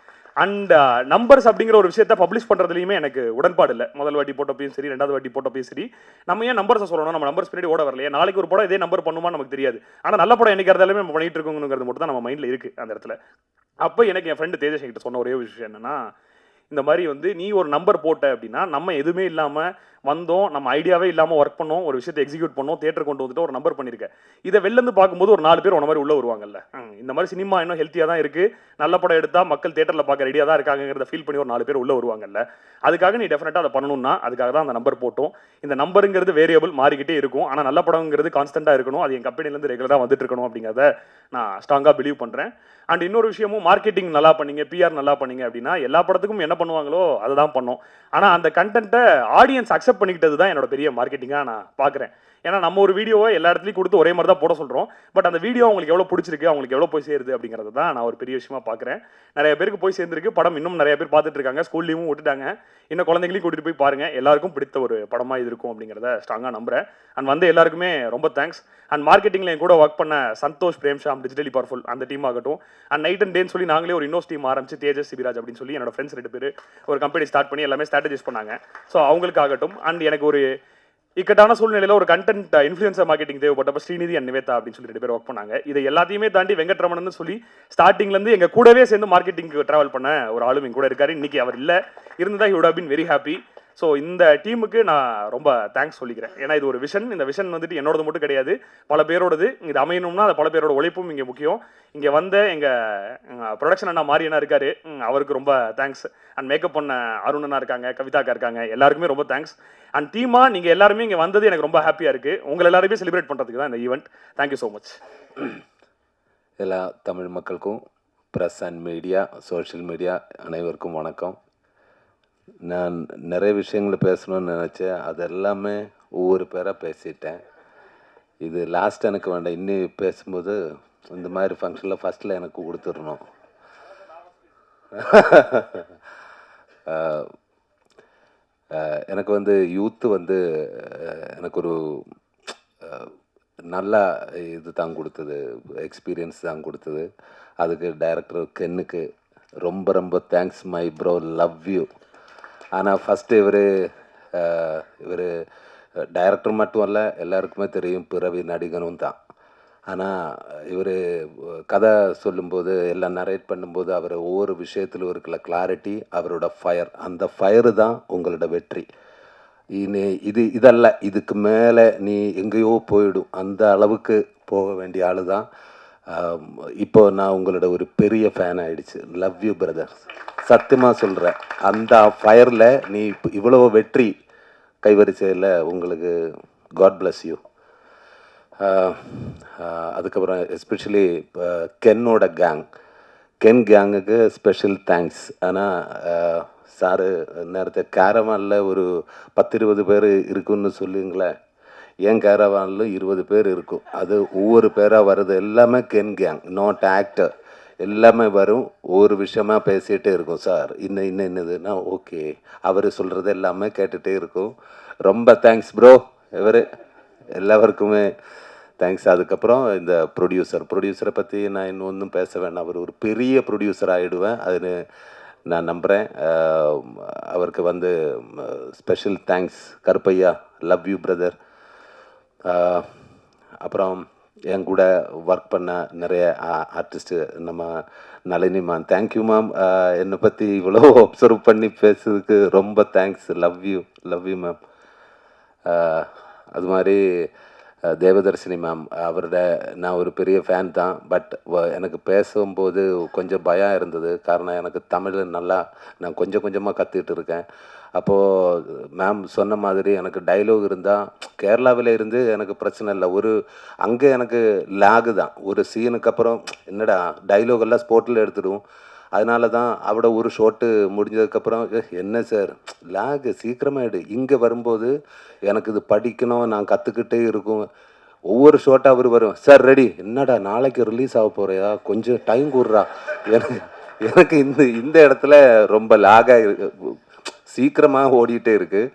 அண்ட் நம்பர்ஸ் அப்படிங்கிற ஒரு விஷயத்த பப்ளிஷ் பண்ணுறதுலையுமே எனக்கு உடன்பாடு இல்லை. முதல் வாட்டி போட்டப்பையும் சரி, 2வது வாட்டி போட்டப்பையும் சரி, நம்ம ஏன் நம்பர்ஸை சொல்லணும், நம்ம நம்பர்ஸ் பின்னாடி ஓட வரலையே, நாளைக்கு ஒரு படம் இதே நம்பர் பண்ணுமா நமக்கு தெரியாது. ஆனால் நல்ல படம் என்னைக்கு இருந்தாலுமே நம்ம பண்ணிட்டு இருக்கோங்கிறது மட்டும் தான் நம்ம மைண்டில் இருக்குது அந்த இடத்துல. அப்போ எனக்கு என் ஃப்ரெண்டு தேஜஸ் கிட்ட சொன்ன ஒரே விஷயம் என்னன்னா, இந்த மாதிரி நீ ஒரு நம்பர் போட்ட அப்படின்னா நம்ம எதுவுமே இல்லாமல் வந்தோம், நம்ம ஐடியாவே இல்லாமல் ஒர்க் பண்ணோம், ஒரு விஷயத்தை எக்ஸிக்யூட் பண்ணோம், தியேட்டர் கொண்டு வந்துட்டு ஒரு நம்பர் பண்ணியிருக்கேன். இதை வெளிலேருந்து பார்க்கும்போது ஒரு 4 பேர் உன மாதிரி உள்ள வருவாங்கல்ல. இந்த மாதிரி சினிமா இன்னும் ஹெல்த்தியாக தான் இருக்குது, நல்ல படம் எடுத்தால் மக்கள் தியேட்டரில் பார்க்க ரெடியாக தான் இருக்காங்கிறத ஃபீல் பண்ணி ஒரு 4 பேர் உள்ள வருவாங்கல்ல. அதுக்காக நீ டெஃபினட்டாக அதை பண்ணணும்னா அதுக்காக தான் அந்த நம்பர் போட்டோம். இந்த நம்பருங்கிறது வேரியபிள் மாறிக்கிட்டே இருக்கும். ஆனால் நல்ல படங்கிறது கான்ஸ்டன்ட்டாக இருக்கணும். அது என் கம்பெனிலேருந்து ரெகுலராக வந்துட்டு இருக்கணும் அப்படிங்கிறத நான் ஸ்ட்ராங்காக பிலீவ் பண்ணுறேன். அண்ட் இன்னொரு விஷயமும், மார்க்கெட்டிங் நல்லா பண்ணீங்க, பிஆர் நல்லா பண்ணீங்க அப்படின்னா எல்லா படத்துக்கும் என்ன பண்ணுவாங்களோ அதை தான் பண்ணோம். ஆனால் அந்த கண்டென்ட்டை ஆடியன்ஸ் அக்செப்ட் பண்ணிக்கிட்டது தான் என்னோட பெரிய மார்க்கெட்டிங்காக நான் பார்க்குறேன். ஏன்னா நம்ம ஒரு வீடியோவை எல்லா இடத்துலையும் கொடுத்து ஒரே மாதிரி தான் போட சொல்கிறோம். பட் அந்த வீடியோ அவங்களுக்கு எவ்வளோ பிடிச்சிருக்கு, அவங்களுக்கு எவ்வளோ போய் சேருது அப்படிங்கிறது தான் நான் ஒரு பெரிய விஷயமா பார்க்குறேன். நிறைய பேருக்கு போய் சேர்ந்துருக்கு. படம் இன்னும் நிறைய பேர் பார்த்துட்டு இருக்காங்க. ஸ்கூல்லையும் விட்டுட்டாங்க. இன்னும் குழந்தைங்களையும் கூட்டிகிட்டு போய் பாருங்கள். எல்லாருக்கும் பிடித்த ஒரு படமாக இது இருக்கும் அப்படிங்கிறத ஸ்ட்ராங்காக நம்புகிறேன். அண்ட் வந்து எல்லாருக்குமே ரொம்ப தேங்க்ஸ். அண்ட் மார்க்கெட்டிங்கில் என் கூட ஒர்க் பண்ண சந்தோஷ், பிரேம்ஷாம், டிஜிட்டலி பவர்ஃபுல் அந்த டீம் ஆகட்டும். அண்ட் நைட் அண்ட் டேன்னு சொல்லி நாங்களே ஒரு இன்னோஸ் டீம் ஆரம்பிச்சு தேஜஸ் சிபிராஜ் அப்படின்னு சொல்லி என்னோட ஃப்ரெண்ட்ஸ் 2 பேர் ஒரு கம்பெனி ஸ்டார்ட் பண்ணி எல்லாமே ஸ்ட்ராட்டஜிஸ் பண்ணாங்க. ஸோ அவங்களுக்காகட்டும். அண்ட் எனக்கு ஒரு இக்கட்டான சூழ்நிலையில் ஒரு கண்டென்ட் இன்ஃப்ளூயன்சர் மார்க்கெட்டிங் தேவைப்பட்டப்ப ஸ்ரீநிதி அண்ட் நிவேதா அப்படின்னு சொல்லி 2 பேர் ஒர்க் பண்ணாங்க. இதை எல்லாத்தையுமே தாண்டி வெங்கட்ரமணன் சொல்லி ஸ்டார்டிங்லேருந்து எங்கள் கூடவே சேர்ந்து மார்க்கெட்டிங்க்கு ட்ராவல் பண்ண ஒரு ஆளும் எங்க கூட இருக்காரு. இன்னைக்கு அவர் இல்லை, இருந்தால் he would have been very happy. So இந்த டீமுக்கு நான் ரொம்ப தேங்க்ஸ் சொல்லிக்கிறேன். ஏன்னா இது ஒரு விஷன். இந்த விஷன் வந்துட்டு என்னோடது மட்டும் கிடையாது, பல பேரோடது. இது அமையணும்னா அது பல பேரோட உழைப்பும் இங்கே முக்கியம். இங்கே வந்த எங்கள் ப்ரொடக்ஷன் அண்ணா மாரியண்ணா இருக்காரு, அவருக்கு ரொம்ப தேங்க்ஸ். அண்ட் மேக்கப் பண்ண அருணண்ணா இருக்காங்க, கவிதாக்கா இருக்காங்க, எல்லாருக்குமே ரொம்ப தேங்க்ஸ். அண்ட் டீமாக நீங்கள் எல்லாருமே இங்கே வந்தது எனக்கு ரொம்ப ஹாப்பியாக இருக்குது. உங்களை எல்லாருமே செலிப்ரேட் பண்ணுறதுக்கு தான் இந்த ஈவெண்ட். Thank you so much. எல்லா தமிழ் மக்களுக்கும், press and media, social media அனைவருக்கும் வணக்கம். நான் நிறைய விஷயங்களை பேசணும்னு நினச்சேன். அது எல்லாமே ஒவ்வொரு பேராக பேசிட்டேன். இது லாஸ்ட் எனக்கு வேண்டாம். இன்னும் பேசும்போது இந்த மாதிரி ஃபங்க்ஷனில் ஃபஸ்ட்டில் எனக்கு கொடுத்துடணும். எனக்கு வந்து யூத்து வந்து எனக்கு ஒரு நல்ல இது தான் கொடுத்தது, எக்ஸ்பீரியன்ஸ் தான் கொடுத்தது. அதுக்கு டைரக்டர் கென்னுக்கு ரொம்ப ரொம்ப thanks my bro, love you. ஆனால் ஃபஸ்ட்டு இவர் டைரக்டர் மட்டும் அல்ல, எல்லாருக்குமே தெரியும் பிறவி நடிகனும் தான். ஆனால் இவர் கதை சொல்லும்போது எல்லாம் நரேட் பண்ணும்போது அவர் ஒவ்வொரு விஷயத்திலும் இருக்கிற கிளாரிட்டி, அவரோட ஃபயர், அந்த ஃபயரு தான் உங்களோட வெற்றி. இதல்ல, இதுக்கு மேலே நீ எங்கேயோ போயிடும், அந்த அளவுக்கு போக வேண்டிய ஆள் தான். இப்போ நான் உங்களோட ஒரு பெரிய ஃபேன் ஆகிடுச்சு. லவ் யூ பிரதர், சத்தியமாக சொல்கிறேன். அந்த ஃபயரில் நீ இப்போ இவ்வளோ வெற்றி கைவரிசையில் உங்களுக்கு காட் பிளஸ் யூ. அதுக்கப்புறம் எஸ்பெஷலி கென்னோட கென் கேங்குக்கு ஸ்பெஷல் தேங்க்ஸ். ஆனால் சாரு நேரத்தை கேரவானில் ஒரு 10-20 பேர் இருக்குன்னு சொல்லுங்களேன். என் கேரவானில் 20 பேர் இருக்கும். அது ஒவ்வொரு பேராக வருது, எல்லாமே கென் கேங், நாட் ஆக்டர். எல்லாமே வரும், ஒவ்வொரு விஷயமா பேசிகிட்டே இருக்கும். சார் இன்னதுன்னா ஓகே, அவர் சொல்கிறது எல்லாமே கேட்டுகிட்டே இருக்கும். ரொம்ப தேங்க்ஸ் ப்ரோ, எல்லாருக்குமே தேங்க்ஸ். அதுக்கப்புறம் இந்த ப்ரொடியூசரை பற்றி நான் இன்னும் ஒன்றும் பேச வேண்டாம். அவர் ஒரு பெரிய ப்ரொடியூசர் ஆகிடுவேன், அது நான் நம்புகிறேன். அவருக்கு வந்து special thanks. Karuppaiya, love you brother. அப்புறம் என் கூட ஒர்க் பண்ண நிறைய ஆர்டிஸ்ட்டு, நம்ம நளினி மேம், தேங்க்யூ மேம். என்னை பற்றி இவ்வளோ அப்சர்வ் பண்ணி பேசுறதுக்கு ரொம்ப தேங்க்ஸ். Love you ma'am. அது மாதிரி தேவதர்ஷினி மேம், அவரோட நான் ஒரு பெரிய ஃபேன் தான். பட் எனக்கு பேசும்போது கொஞ்சம் பயம் இருந்தது. காரணம், எனக்கு தமிழ் நல்லா நான் கொஞ்சம் கொஞ்சமாக கற்றுக்கிட்டு இருக்கேன். அப்போது மேம் சொன்ன மாதிரி எனக்கு டைலாக் இருந்தால் கேரளாவில் இருந்து எனக்கு பிரச்சனை இல்லை. அங்கே எனக்கு லேகு தான். ஒரு சீனுக்கு அப்புறம் என்னடா டைலாக் எல்லாம் ஸ்போர்ட்டில் எடுத்துடும். அதனால தான் அவட ஒரு ஷோட்டு முடிஞ்சதுக்கப்புறம் என்ன சார் லேகு சீக்கிரமாகிடு. இங்கே வரும்போது எனக்கு இது படிக்கணும், நான் கற்றுக்கிட்டே இருக்கும். ஒவ்வொரு ஷோட்டாக அவர் வரும், சார் ரெடி, என்னடா நாளைக்கு ரிலீஸ் ஆக போகிறியா, கொஞ்சம் டைம் கூடுறா. எனக்கு இந்த இடத்துல ரொம்ப லேகாக சீக்கிரமாக ஓடிட்டே இருக்குது.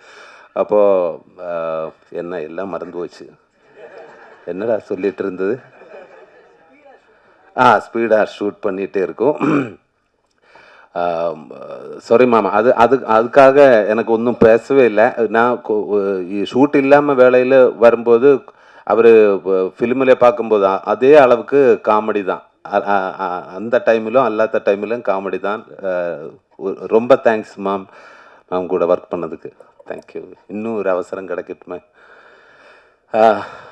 அப்போது என்ன எல்லாம் மறந்து போச்சு. என்னடா சொல்லிட்டு இருந்தது, ஸ்பீடாக ஷூட் பண்ணிகிட்டே இருக்கும். சாரி மாமா, அதுக்காக எனக்கு ஒன்றும் பேசவே இல்லை. நான் ஷூட் இல்லாமல் வேலையில் வரும்போது அவர் ஃபிலிமில் பார்க்கும்போது அதே அளவுக்கு காமெடி தான். அந்த டைமிலும் அல்லாத டைமிலும் காமெடி தான். ரொம்ப தேங்க்ஸ் மேம் கூட ஒர்க் பண்ணதுக்கு. தேங்க்யூ. இன்னும் ஒரு அவசரம் கிடைக்கட்டுமே.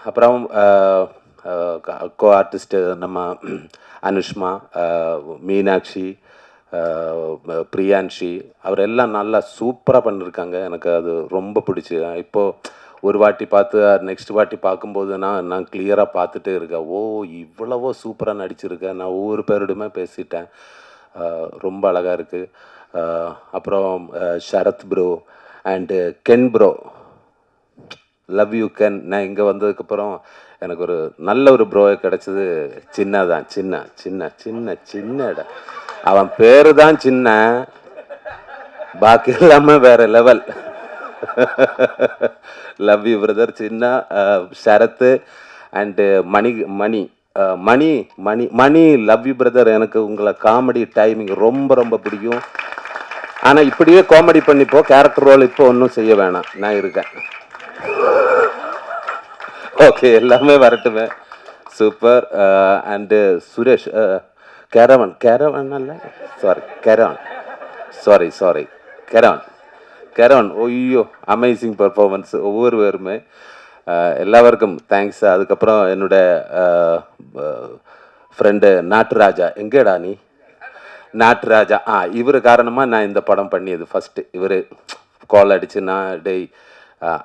அப்புறம் கோ ஆர்டிஸ்ட்டு நம்ம அனுஷ்மா, மீனாட்சி, பிரியான்ஷி, அவரெல்லாம் நல்லா சூப்பராக பண்ணியிருக்காங்க. எனக்கு அது ரொம்ப பிடிச்சி. இப்போது ஒரு வாட்டி பார்த்து நெக்ஸ்ட் வாட்டி பார்க்கும்போது நான் கிளியராக பார்த்துட்டே இருக்கேன். இவ்வளவோ சூப்பராக நடிச்சிருக்கேன். நான் ஒவ்வொரு பேரோடுமே பேசிட்டேன். ரொம்ப அழகாக இருக்குது. அப்புறம் Sharath bro and Ken bro, love you Ken. நான் இங்கே வந்ததுக்கப்புறம் எனக்கு ஒரு நல்ல ஒரு ப்ரோவை கிடச்சது. சின்ன தான், சின்ன சின்ன சின்ன சின்ன இடம். அவன் பேர் தான் சின்ன, பாக்கி எல்லாமே வேற லெவல். லவ் யூ பிரதர் சின்ன. Sarath and Mani Mani Mani Mani Mani love you brother. எனக்கு உங்களை காமெடி டைமிங் ரொம்ப ரொம்ப பிடிக்கும். ஆனால் இப்படியே காமெடி பண்ணிப்போ, கேரக்டர் ரோல் இப்போ ஒன்றும் செய்ய வேணாம், நான் இருக்கேன். ஓகே, எல்லாமே வரட்டுமே. Super. And Suresh caravan caravan அல்ல, sorry caravan, sorry caravan caravan. ஐயோ, அமேசிங் பர்ஃபார்மன்ஸ் ஒவ்வொருவருமே. எல்லாருக்கும் தேங்க்ஸ். அதுக்கப்புறம் என்னோட ஃப்ரெண்டு நாட்டுராஜா. எங்கேடா நீ? நாட்டுராஜா. இவர் காரணமாக நான் இந்த படம் பண்ணியது ஃபஸ்ட்டு. இவர் கால் அடிச்சு, நான் டேய்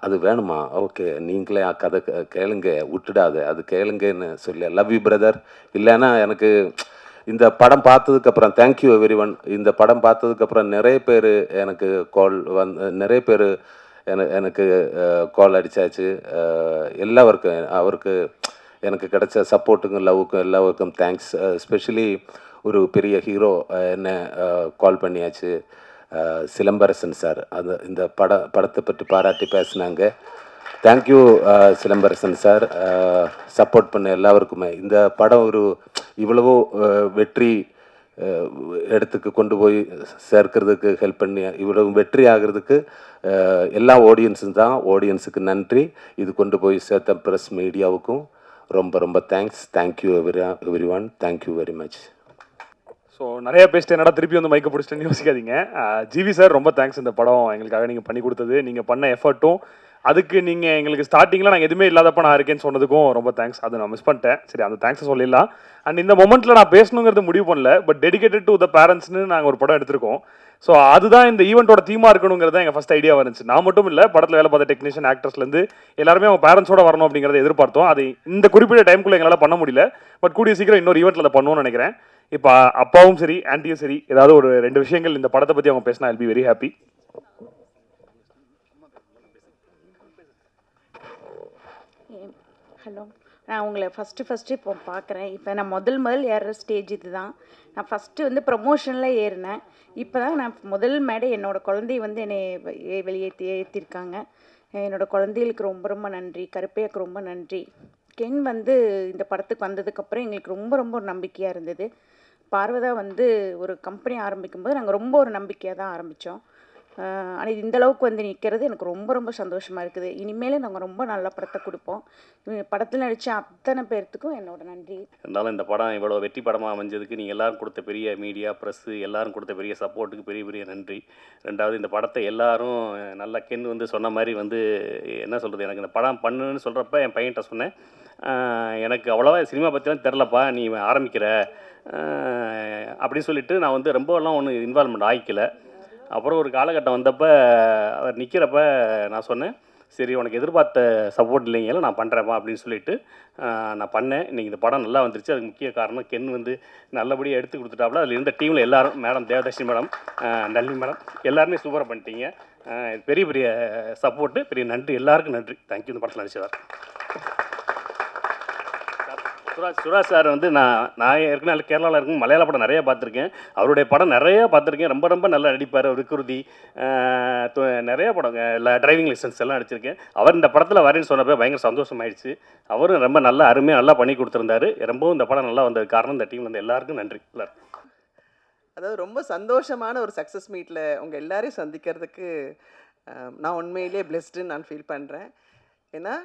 அது வேணுமா, ஓகே நீங்களே கதை கேளுங்க, விட்டுடாது அது கேளுங்கன்னு சொல்லி. Love you brother. இல்லைன்னா எனக்கு இந்த படம் பார்த்ததுக்கப்புறம் தேங்க்யூ எவ்ரி ஒன். இந்த படம் பார்த்ததுக்கப்புறம் நிறைய பேர் எனக்கு கால் நிறைய பேர் எனக்கு கால் அடித்தாச்சு. எல்லாருக்கும் அவருக்கு எனக்கு கிடைச்ச சப்போர்ட்டுக்கும் லவ்வுக்கும் எல்லாருக்கும் தேங்க்ஸ். எஸ்பெஷலி ஒரு பெரிய ஹீரோ என்ன கால் பண்ணியாச்சு, சிலம்பரசன் சார். அது இந்த படத்தை பற்றி பாராட்டி பேசினாங்க. தேங்க்யூ சிலம்பரசன் சார், சப்போர்ட் பண்ண எல்லாருக்குமே. இந்த படம் ஒரு இவ்வளவோ வெற்றி இடத்துக்கு கொண்டு போய் சேர்க்கிறதுக்கு ஹெல்ப் பண்ணி இவ்வளவு வெற்றி ஆகிறதுக்கு எல்லா ஆடியன்ஸும் தான். ஆடியன்ஸுக்கு நன்றி. இது கொண்டு போய் சேர்த்த ப்ரெஸ் மீடியாவுக்கும் ரொம்ப ரொம்ப thanks. Thank you every one. Thank you very much. So நிறைய பேசிட்டு என்னடா திருப்பி வந்து மைக்கை பிடிச்சிட்டுன்னு யோசிக்காதீங்க. ஜிவி சார் ரொம்ப தேங்க்ஸ். இந்த படம் எங்களுக்காக நீங்கள் பண்ணி கொடுத்தது, நீங்கள் பண்ண எஃபர்ட்டும், அதுக்கு நீங்கள் எங்களுக்கு ஸ்டார்டிங்கில் நாங்கள் எதுவுமே இல்லாதப்ப நான் இருக்கேன்னு சொன்னதுக்கும் ரொம்ப தேங்க்ஸ். அது நான் மிஸ் பண்ணிட்டேன். சரி, அந்த தேங்க்ஸை சொல்லிடலாம். அண்ட் இந்த மொமெண்ட்டில் நான் பேசணுங்கிறது முடிவு பண்ணல, பட் டெடிகேட்டட் டு த பேரண்ட்ஸ்னு நாங்கள் ஒரு படம் எடுத்திருக்கோம். ஸோ அதுதான் இந்த ஈவெண்ட்டோட தீமாக இருக்கணுங்கிறது எங்கள் ஃபஸ்ட் ஐடியா வந்துச்சு. நான் மட்டும் இல்லை, படத்தில் வேலை பார்த்த டெக்னீஷியன், ஆக்டர்ஸ்லேருந்து எல்லாருமே அவங்க பேரண்ட்ஸோட வரணும் அப்படிங்கிறத எதிர்பார்த்தோம். அது இந்த குறிப்பிட்ட டைமுக்குள்ளே எங்களால் பண்ண முடியல, பட் கூடிய சீக்கிரம் இன்னொரு ஈவெண்ட்டில் அதை பண்ணுவோம்னு நினைக்கிறேன். இப்போ அப்பாவும் சரி ஆன்ட்டியும் சரி ஏதாவது ஒரு 2 விஷயங்கள் இந்த படத்தை பற்றி அவங்க பேசினா I'll be very happy. Hello, நான் உங்களை ஃபஸ்ட்டு இப்போ பார்க்குறேன். இப்போ நான் முதல் ஏறுற ஸ்டேஜ் இது தான். நான் ஃபஸ்ட்டு வந்து ப்ரமோஷனில் ஏறினேன். இப்போ தான் நான் முதல் மேடை என்னோடய குழந்தை வந்து என்னை ஏற்றிருக்காங்க. என்னோடய குழந்தைகளுக்கு ரொம்ப ரொம்ப நன்றி. கருப்பையாக்கு ரொம்ப நன்றி. கென் வந்து இந்த படத்துக்கு வந்ததுக்கப்புறம் எங்களுக்கு ரொம்ப ரொம்ப ஒரு நம்பிக்கையாக இருந்தது. பார்வதா வந்து ஒரு கம்பெனி ஆரம்பிக்கும்போது நாங்கள் ரொம்ப ஒரு நம்பிக்கையாக தான் ஆரம்பித்தோம். ஆனால் இது இந்தளவுக்கு வந்து நிற்கிறது எனக்கு ரொம்ப ரொம்ப சந்தோஷமாக இருக்குது. இனிமேல் நாங்கள் ரொம்ப நல்ல படத்தை கொடுப்போம். படத்தில் நடித்த அத்தனை பேர்த்துக்கும் என்னோட நன்றி. இருந்தாலும் இந்த படம் இவ்வளோ வெற்றி படமாக அமைஞ்சதுக்கு நீங்கள் எல்லோரும் கொடுத்த பெரிய மீடியா, ப்ரெஸ்ஸு எல்லோரும் கொடுத்த பெரிய சப்போர்ட்டுக்கு பெரிய பெரிய நன்றி. ரெண்டாவது, இந்த படத்தை எல்லோரும் நல்லா கென் வந்து சொன்ன மாதிரி வந்து என்ன சொல்கிறது, எனக்கு இந்த படம் பண்ணுன்னு சொல்கிறப்ப என் பையன்கிட்ட சொன்னேன், எனக்கு அவ்வளோவா சினிமா பற்றிலாம் தெரிலப்பா, நீ ஆரம்பிக்கிற அப்படின்னு சொல்லிட்டு நான் வந்து ரொம்பலாம் ஒன்றும் இன்வால்மெண்ட் ஆகிக்கல. அப்புறம் ஒரு காலகட்டம் வந்தப்போ அவர் நிற்கிறப்ப நான் சொன்னேன், சரி உனக்கு எதிர்பார்த்த சப்போர்ட் இல்லைங்களா, நான் பண்ணுறேப்பா அப்படின்னு சொல்லிட்டு நான் பண்ணேன். இன்றைக்கி இந்த படம் நல்லா வந்துருச்சு. அதுக்கு முக்கிய காரணம் கென் வந்து நல்லபடியாக எடுத்து கொடுத்துட்டாப்புல. அதில் இருந்த டீமில் எல்லோரும், madam Devadarshini madam, Nalini madam, எல்லாருமே சூப்பராக பண்ணிட்டீங்க. பெரிய பெரிய சப்போர்ட்டு, பெரிய நன்றி, எல்லாருக்கும் நன்றி. தேங்க்யூ. இந்த படத்தில் நடிச்சதார் சுராஜ் சார் வந்து நான் ஏற்கனவே கேரளாவில் இருக்கும் மலையாள படம் நிறைய பார்த்துருக்கேன். அவருடைய படம் நிறையா பார்த்துருக்கேன். ரொம்ப ரொம்ப நல்லா நடிப்பார். விக்ருதி நிறைய படம், டிரைவிங் லைசன்ஸ் எல்லாம் நடிச்சிருக்கேன். அவர் இந்த படத்தில் வரேன்னு சொன்னப்போ பயங்கர சந்தோஷமாயிடுச்சு. அவரும் ரொம்ப நல்லா அருமையாக நல்லா பண்ணி கொடுத்துருந்தாரு. ரொம்பவும் இந்த படம் நல்லா வந்தது காரணம் இந்த டீம் வந்து எல்லாருக்கும் நன்றி. எல்லாரும் அதாவது ரொம்ப சந்தோஷமான ஒரு சக்ஸஸ் மீட்டில் உங்கள் எல்லாரையும் சந்திக்கிறதுக்கு நான் உண்மையிலே பிளெஸ்டுன்னு நான் ஃபீல் பண்ணுறேன். ஏன்னா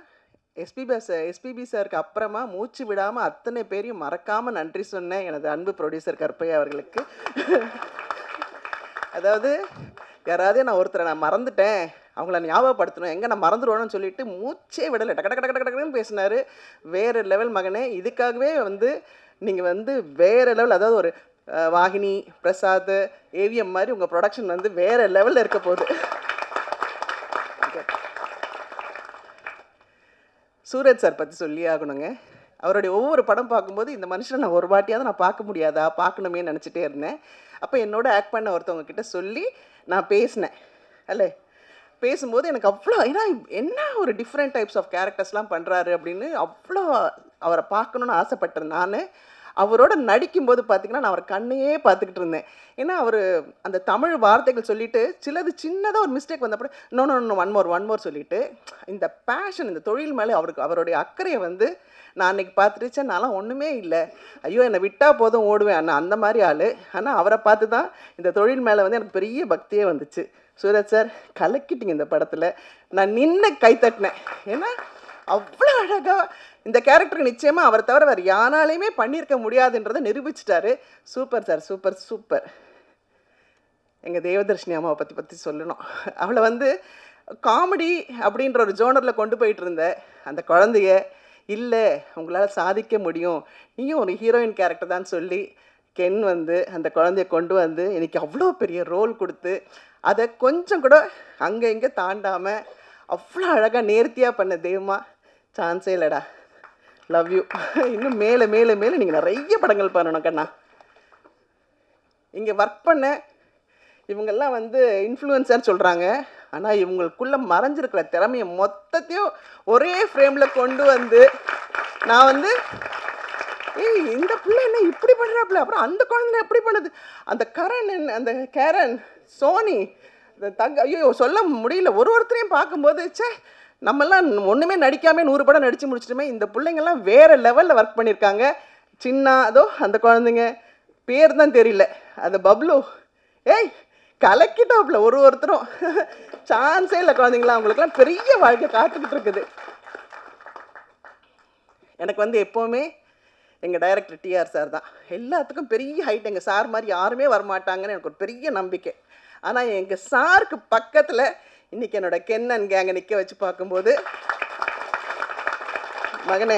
எஸ்பிபி சாருக்கு அப்புறமா மூச்சு விடாமல் அத்தனை பேரையும் மறக்காமல் நன்றி சொன்னேன் எனது அன்பு ப்ரொடியூசர் கருப்பையா அவர்களுக்கு. அதாவது யாராவது நான் ஒருத்தரை நான் மறந்துட்டேன், அவங்கள ஞாபகப்படுத்தணும், எங்கே நான் மறந்துடுவேன்னு சொல்லிட்டு மூச்சே விடலை, டக்கு டக்கு டக்கு டக்குன்னு பேசினார். வேறு லெவல் மகனே. இதுக்காகவே வந்து நீங்கள் வந்து வேறு லெவல், அதாவது ஒரு வாகினி, பிரசாத், ஏவிஎம் மாதிரி உங்கள் ப்ரொடக்ஷன் வந்து வேறு லெவலில் இருக்க போகுது. சூரஜ் சார் பற்றி சொல்லி ஆகணுங்க. அவருடைய ஒவ்வொரு படம் பார்க்கும்போது இந்த மனுஷனை நான் ஒரு வாட்டியாவது நான் பார்க்க முடியாதா, பார்க்கணுமே நினச்சிட்டே இருந்தேன். அப்போ என்னோட ஆக்ட் பண்ண ஒருத்தவங்க கிட்ட சொல்லி நான் பேசினேன். அல்ல பேசும்போது எனக்கு அவ்வளோ ஏன்னா என்ன ஒரு டிஃப்ரெண்ட் டைப்ஸ் ஆஃப் கேரக்டர்ஸ்லாம் பண்ணுறாரு அப்படின்னு அவ்வளோ அவரை பார்க்கணுன்னு ஆசைப்பட்டேன் நான். அவரோட நடிக்கும்போது பார்த்தீங்கன்னா நான் அவர் கண்ணையே பார்த்துக்கிட்டு இருந்தேன். ஏன்னா அவர் அந்த தமிழ் வார்த்தைகள் சொல்லிட்டு சிலது சின்னதாக ஒரு மிஸ்டேக் வந்தப்பறம் இன்னொன்று ஒன் மோர் சொல்லிட்டு இந்த பேஷன் இந்த தொழில் மேலே அவருடைய அக்கறையை வந்து நான் அன்றைக்கி பார்த்துட்டு நான்லாம் ஒன்றுமே இல்லை, ஐயோ என்னை விட்டால் போதும் ஓடுவேன் அண்ணா அந்த மாதிரி ஆள். ஆனால் அவரை பார்த்து தான் இந்த தொழில் மேலே வந்து எனக்கு பெரிய பக்தியே வந்துச்சு. சூரஜ் சார் கலக்கிட்டீங்க இந்த படத்தில். நான் நின்று கை தட்டினேன். ஏன்னா அவ்வளோ அழகாக இந்த கேரக்டருக்கு நிச்சயமாக அவரை தவிர வேறு யாராலையுமே பண்ணியிருக்க முடியாதுன்றதை நிரூபிச்சிட்டாரு. Super sir, super super. எங்கள் தேவதர்ஷினி அம்மாவை பற்றி சொல்லணும். அவளை வந்து காமெடி அப்படின்ற ஒரு ஜோனரில் கொண்டு போயிட்டு இருந்த அந்த குழந்தைய இல்லை உங்களால் சாதிக்க முடியும், நீயும் ஒரு ஹீரோயின் கேரக்டர் தான் சொல்லி கென் வந்து அந்த குழந்தைய கொண்டு வந்து எனக்கு அவ்வளோ பெரிய ரோல் கொடுத்து அதை கொஞ்சம் கூட அங்கே இங்கே தாண்டாமல் அவ்வளோ அழகாக நேர்த்தியாக பண்ண தெய்வமா சான்ஸே இல்லைடா. Love you. இன்னும் மேலே மேலே மேலே நீங்கள் நிறைய படங்கள் பண்ணணும் கண்ணா. இங்கே ஒர்க் பண்ண இவங்கெல்லாம் வந்து இன்ஃப்ளூயன்சர் சொல்கிறாங்க, ஆனால் இவங்களுக்குள்ளே மறைஞ்சிருக்கிற திறமையை மொத்தத்தையும் ஒரே ஃப்ரேமில் கொண்டு வந்து நான் வந்து இந்த பிள்ளை என்ன இப்படி பண்ணுறாப்புல, அப்புறம் அந்த குழந்தை எப்படி பண்ணுது, அந்த அந்த கேரன் சோனி ஐயோ சொல்ல முடியல. ஒருத்தரையும் பார்க்கும்போது நம்மெல்லாம் ஒன்றுமே நடிக்காமல் 100 படம் நடித்து முடிச்சிட்டுமே, இந்த பிள்ளைங்கள்லாம் வேறு லெவலில் ஒர்க் பண்ணியிருக்காங்க. சின்ன அதோ அந்த குழந்தைங்க பேர் தான் தெரியல, அந்த பப்ளு கலக்கிட்டாப்புல ஒருத்தரும் சான்ஸே இல்லை. குழந்தைங்களா அவங்களுக்குலாம் பெரிய வாழ்க்கை காத்துக்கிட்டு இருக்குது. எனக்கு வந்து எப்போவுமே எங்கள் டைரக்டர் டிஆர் சார் தான் எல்லாத்துக்கும் பெரிய ஹைட். எங்கள் சார் மாதிரி யாருமே வரமாட்டாங்கன்னு எனக்கு ஒரு பெரிய நம்பிக்கை. ஆனால் எங்கள் சாருக்கு பக்கத்தில் இன்றைக்கி என்னோட கென்னன் கேங்கை நிற்க வச்சு பார்க்கும்போது மகனே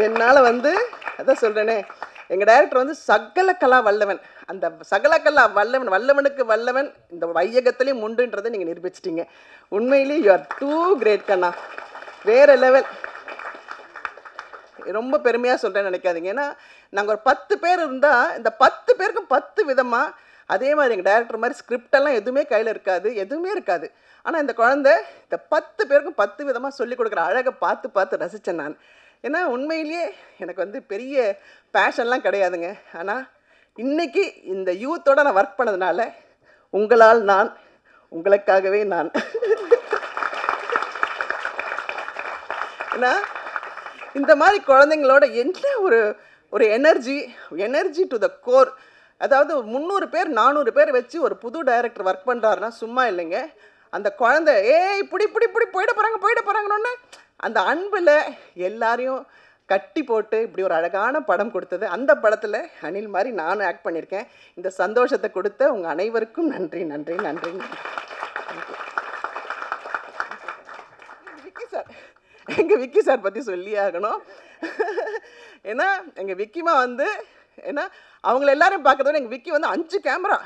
என்னால் வந்து அதான் சொல்கிறேனே, எங்கள் டைரக்டர் வந்து சகல கலா வல்லவன். அந்த சகல கலா வல்லவன் வல்லவனுக்கு வல்லவன் இந்த வையகத்துலேயும் உண்டுன்றதை நீங்கள் நிரூபிச்சிட்டிங்க. உண்மையிலேயே யூ ஆர் டூ கிரேட் கண்ணா, வேறு லெவல். ரொம்ப பெருமையாக சொல்கிறேன்னு நினைக்காதீங்க. ஏன்னா நாங்கள் ஒரு 10 பேர் இருந்தால் இந்த 10 பேருக்கும் 10 விதமாக அதே மாதிரி எங்கள் டைரக்டர் மாதிரி ஸ்கிரிப்டெல்லாம் எதுவுமே கையில் இருக்காது, எதுவுமே இருக்காது. ஆனால் இந்த குழந்தை இந்த 10 பேருக்கும் 10 விதமாக சொல்லிக் கொடுக்குற அழகை பார்த்து பார்த்து ரசித்தேன் நான். ஏன்னா உண்மையிலேயே எனக்கு வந்து பெரிய பேஷன்லாம் கிடையாதுங்க. ஆனால் இன்றைக்கி இந்த யூத்தோடு நான் ஒர்க் பண்ணதுனால உங்களால் நான், உங்களுக்காகவே நான். ஏன்னா இந்த மாதிரி குழந்தைங்களோட என்ன ஒரு எனர்ஜி டு த கோர். அதாவது 300 பேர் 400 பேர் வச்சு ஒரு புது டைரக்டர் ஒர்க் பண்ணுறாருன்னா சும்மா இல்லைங்க. அந்த குழந்தை இப்படி போயிட போகிறாங்கன்னு அந்த அன்பில் எல்லாரையும் கட்டி போட்டு இப்படி ஒரு அழகான படம் கொடுத்தது. அந்த படத்தில் அனில் மாதிரி நானும் ஆக்ட் பண்ணியிருக்கேன். இந்த சந்தோஷத்தை கொடுத்த உங்கள் அனைவருக்கும் நன்றி நன்றி நன்றி. விக்கி சார், எங்கள் விக்கி சார் பற்றி சொல்லி ஆகணும். ஏன்னா எங்கள் விக்கிமா வந்து ஏன்னா அவங்கள எல்லாரும் பார்க்குறதோட எங்கள் விக்கி வந்து 5 கேமரா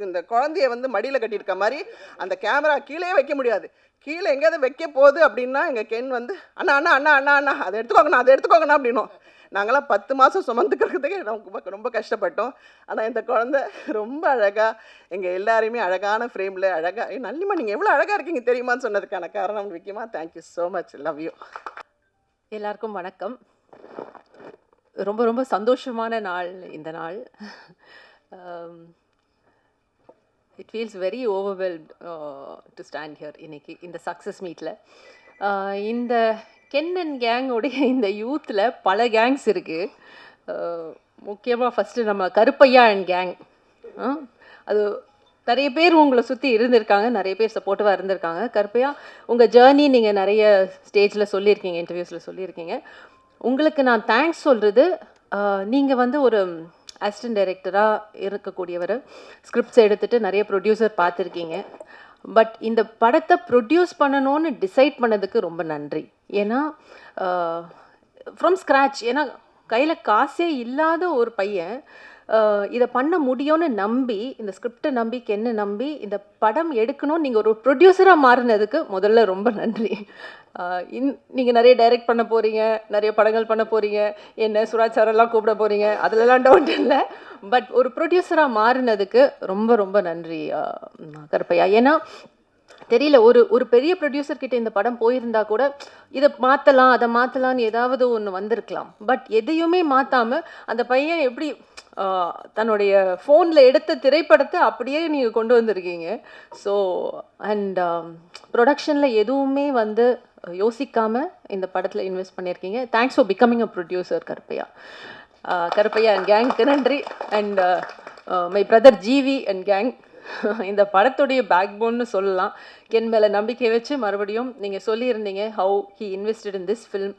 இந்த குழந்தைய வந்து மடியில் கட்டியிருக்க மாதிரி அந்த கேமரா கீழே வைக்க முடியாது. கீழே எங்கேயாவது வைக்க போகுது அப்படின்னா எங்கள் கென் வந்து அண்ணா அண்ணா அண்ணா அண்ணா அண்ணா அதை எடுத்துக்கோங்கண்ணா அப்படின்னும். நாங்களாம் 10 மாதம் சுமந்துக்கிறதுக்கே ரொம்ப கஷ்டப்பட்டோம். ஆனால் இந்த குழந்தை ரொம்ப அழகாக எங்கள் எல்லாரையுமே அழகான ஃப்ரேமில் அழகாக நல்லிமா நீங்கள் எவ்வளோ அழகாக இருக்கீங்க தெரியுமான்னு சொன்னதுக்கான காரணம் விக்கிமா. Thank you so much, love you. எல்லாருக்கும் வணக்கம். ரொம்ப சந்தோஷமான நாள் இந்த நாள். It feels very overwhelmed to stand here இன்னைக்கு இந்த சக்ஸஸ் மீட்டில். இந்த கென் அண்ட் கேங்கோடைய இந்த யூத்தில் பல கேங்ஸ் இருக்குது. முக்கியமாக ஃபஸ்ட்டு நம்ம கருப்பையா அண்ட் கேங், அது நிறைய பேர் உங்களை சுற்றி இருந்திருக்காங்க, நிறைய பேர் சப்போர்ட்டிவாக இருந்திருக்காங்க. கருப்பையா உங்கள் ஜேர்னி நீங்கள் நிறைய ஸ்டேஜில் சொல்லியிருக்கீங்க, இன்டர்வியூஸில் சொல்லியிருக்கீங்க. உங்களுக்கு நான் தேங்க்ஸ் சொல்கிறது, நீங்கள் வந்து ஒரு அசிஸ்டன்ட் டைரக்டராக இருக்கக்கூடியவர், ஸ்கிரிப்ட்ஸ் எடுத்துகிட்டு நிறைய ப்ரொடியூசர் பார்த்துருக்கீங்க. பட் இந்த படத்தை ப்ரொடியூஸ் பண்ணணும்னு டிசைட் பண்ணதுக்கு ரொம்ப நன்றி. ஏன்னா ஃப்ரம் ஸ்க்ராட்ச், ஏன்னா கையில் காசே இல்லாத ஒரு பையன் இதை பண்ண முடியும்னு நம்பி, இந்த ஸ்கிரிப்டை நம்பி, கென்னை நம்பி இந்த படம் எடுக்கணும்னு நீங்கள் ஒரு ப்ரொடியூசராக மாறினதுக்கு முதல்ல ரொம்ப நன்றி. நீங்கள் நிறைய டைரக்ட் பண்ண போகிறீங்க, நிறைய படங்கள் பண்ண போகிறீங்க, என்ன சுராஜ் சாரெல்லாம் கூப்பிட போகிறீங்க, அதிலலாம் டவுட் இல்லை. பட் ஒரு ப்ரொடியூசராக மாறினதுக்கு ரொம்ப நன்றி கருப்பையா. ஏன்னா தெரியல, ஒரு பெரிய ப்ரொடியூசர் கிட்ட இந்த படம் போயிருந்தா கூட இதை மாற்றலாம் அதை மாற்றலான்னு ஏதாவது ஒன்று வந்திருக்கலாம். பட் எதையுமே மாற்றாம அந்த பையன் எப்படி தன்னுடைய ஃபோனில் எடுத்த திரைப்படத்தை அப்படியே நீங்கள் கொண்டு வந்திருக்கீங்க. ஸோ அண்ட் ப்ரொடக்ஷனில் எதுவுமே வந்து யோசிக்காமல் இந்த படத்தில் இன்வெஸ்ட் பண்ணியிருக்கீங்க. Thanks for becoming a producer Karuppaiya. Karuppaiya and கேங்க்கு நன்றி. And my brother GV and gang. இந்த படத்துடைய பேக்போன்னு சொல்லலாம். கென் மேலே நம்பிக்கை வச்சு மறுபடியும் நீங்கள் சொல்லியிருந்தீங்க how he invested in this film.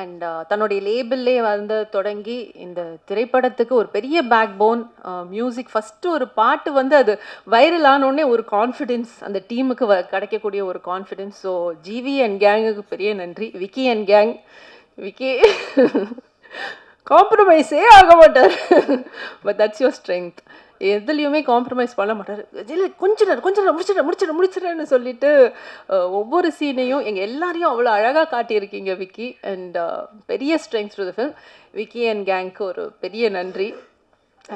And தன்னுடைய லேபிள்லே வந்து தொடங்கி இந்த திரைப்படத்துக்கு ஒரு பெரிய பேக்போன். மியூசிக் ஃபஸ்ட்டு ஒரு பாட்டு வந்து அது வைரல் ஆனோடனே ஒரு கான்ஃபிடென்ஸ் அந்த டீமுக்கு கிடைக்கக்கூடிய ஒரு கான்ஃபிடென்ஸ். ஸோ ஜிவி அண்ட் கேங்குக்கு பெரிய நன்றி. Vicky and gang. விக்கி காம்ப்ரமைஸே ஆக மாட்டார். But that's your strength. எதுலேயுமே காம்ப்ரமைஸ் பண்ண மாட்டார். இல்லை கொஞ்ச நேரம் முடிச்சிடறேன்னு சொல்லிட்டு ஒவ்வொரு சீனையும் எங்கள் எல்லாரையும் அவ்வளோ அழகாக காட்டியிருக்கீங்க விக்கி. அண்ட் பெரிய strength to the film. Vicky and கேங்க்கு ஒரு பெரிய நன்றி.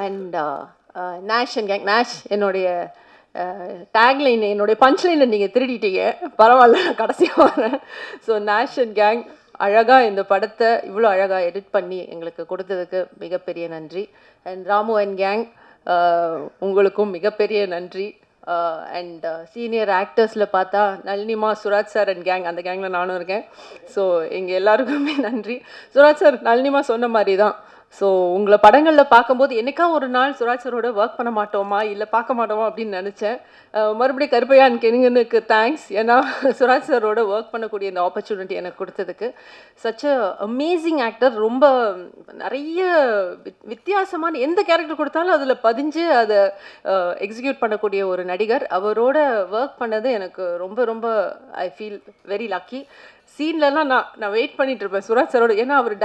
And Nesh and gang. Nesh என்னுடைய டேக்லைன் என்னுடைய பஞ்ச்லைனை நீங்கள் திருடிட்டீங்க. பரவாயில்ல, நான் கடைசியாக வரேன். ஸோ நேஷ் அண்ட் கேங் அழகாக இந்த படத்தை இவ்வளோ அழகாக எடிட் பண்ணி எங்களுக்கு கொடுத்ததுக்கு மிகப்பெரிய நன்றி. அண்ட் ராமு அண்ட் கேங் உங்களுக்கும் மிகப்பெரிய நன்றி. அண்ட் சீனியர் ஆக்டர்ஸில் பார்த்தா நளினிமா, சுராஜ் சார் அண்ட் கேங், அந்த கேங்கில் நானும் இருக்கேன். ஸோ எங்கள் எல்லாருக்குமே நன்றி. சுராஜ் சார் நளினிமா சொன்ன மாதிரி தான். ஸோ உங்களை படங்களில் பார்க்கும்போது என்னைக்கா ஒரு நாள் சுராஜ் சாரோட ஒர்க் பண்ண மாட்டோமா இல்லை பார்க்க மாட்டோமா அப்படின்னு நினச்சேன். மறுபடியும் கருப்பையான் கெனிங்கனுக்கு தேங்க்ஸ். ஏன்னா சுராஜ் சாரோட ஒர்க் பண்ணக்கூடிய இந்த ஆப்பர்ச்சுனிட்டி எனக்கு கொடுத்ததுக்கு. Such a amazing actor. ரொம்ப நிறைய வித்தியாசமான எந்த கேரக்டர் கொடுத்தாலும் அதில் பதிஞ்சு அதை எக்ஸிக்யூட் பண்ணக்கூடிய ஒரு நடிகர். அவரோட ஒர்க் பண்ணது எனக்கு ரொம்ப ரொம்ப ஐ ஃபீல் வெரி லக்கி. சீன்லலாம் நான் வெயிட் பண்ணிட்டு இருப்பேன் சுராஜ் சாரோட. ஏன்னா அவர்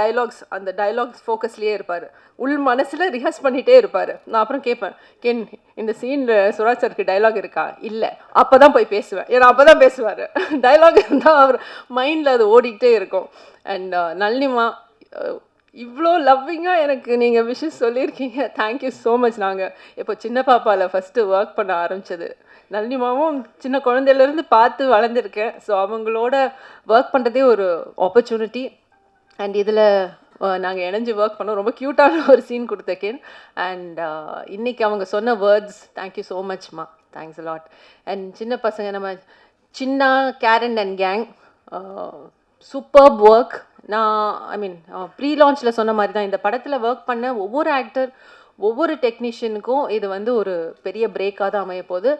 அந்த டைலாக்ஸ் ஃபோக்கஸ்லேயே இருப்பார். உள் மனசில் ரிஹர்ஸ் பண்ணிகிட்டே இருப்பார். நான் அப்புறம் கேட்பேன், கென் இந்த சீனில் சுராஜ் சாருக்கு டைலாக் இருக்கா? இல்லை, அப்போ தான் போய் பேசுவேன். ஏன்னா அப்போ தான் பேசுவார். டைலாக் இருந்தால் அவர் மைண்டில் அது ஓடிக்கிட்டே இருக்கும். அண்ட் நளினிமா இவ்வளோ லவ்விங்காக எனக்கு நீங்கள் விஷஸ் சொல்லியிருக்கீங்க. Thank you so much. நாங்கள் இப்போ சின்ன பாப்பாவில் ஃபஸ்ட்டு ஒர்க் பண்ண ஆரம்பித்தது. நளினிமாவும் சின்ன குழந்தையிலேருந்து பார்த்து வளர்ந்துருக்கேன். ஸோ அவங்களோட ஒர்க் பண்ணுறதே ஒரு ஆப்பர்ச்சுனிட்டி. அண்ட் இதில் நாங்கள் இணைஞ்சு ஒர்க் பண்ணோம். ரொம்ப க்யூட்டான ஒரு சீன் கொடுத்தேன். அண்ட் இன்றைக்கி அவங்க சொன்ன வேர்ட்ஸ் தேங்க்யூ ஸோ மச்மா. Thanks a lot. அண்ட் சின்ன பசங்க நம்ம சின்ன Karan and gang superb work. நான் ஐ மீன் ப்ரீ லான்ச்சில் சொன்ன மாதிரி தான் இந்த படத்தில் ஒர்க் பண்ண ஒவ்வொரு ஆக்டர் ஒவ்வொரு டெக்னீஷியனுக்கும் இது வந்து ஒரு பெரிய பிரேக்காக தான் அமைய போகுது.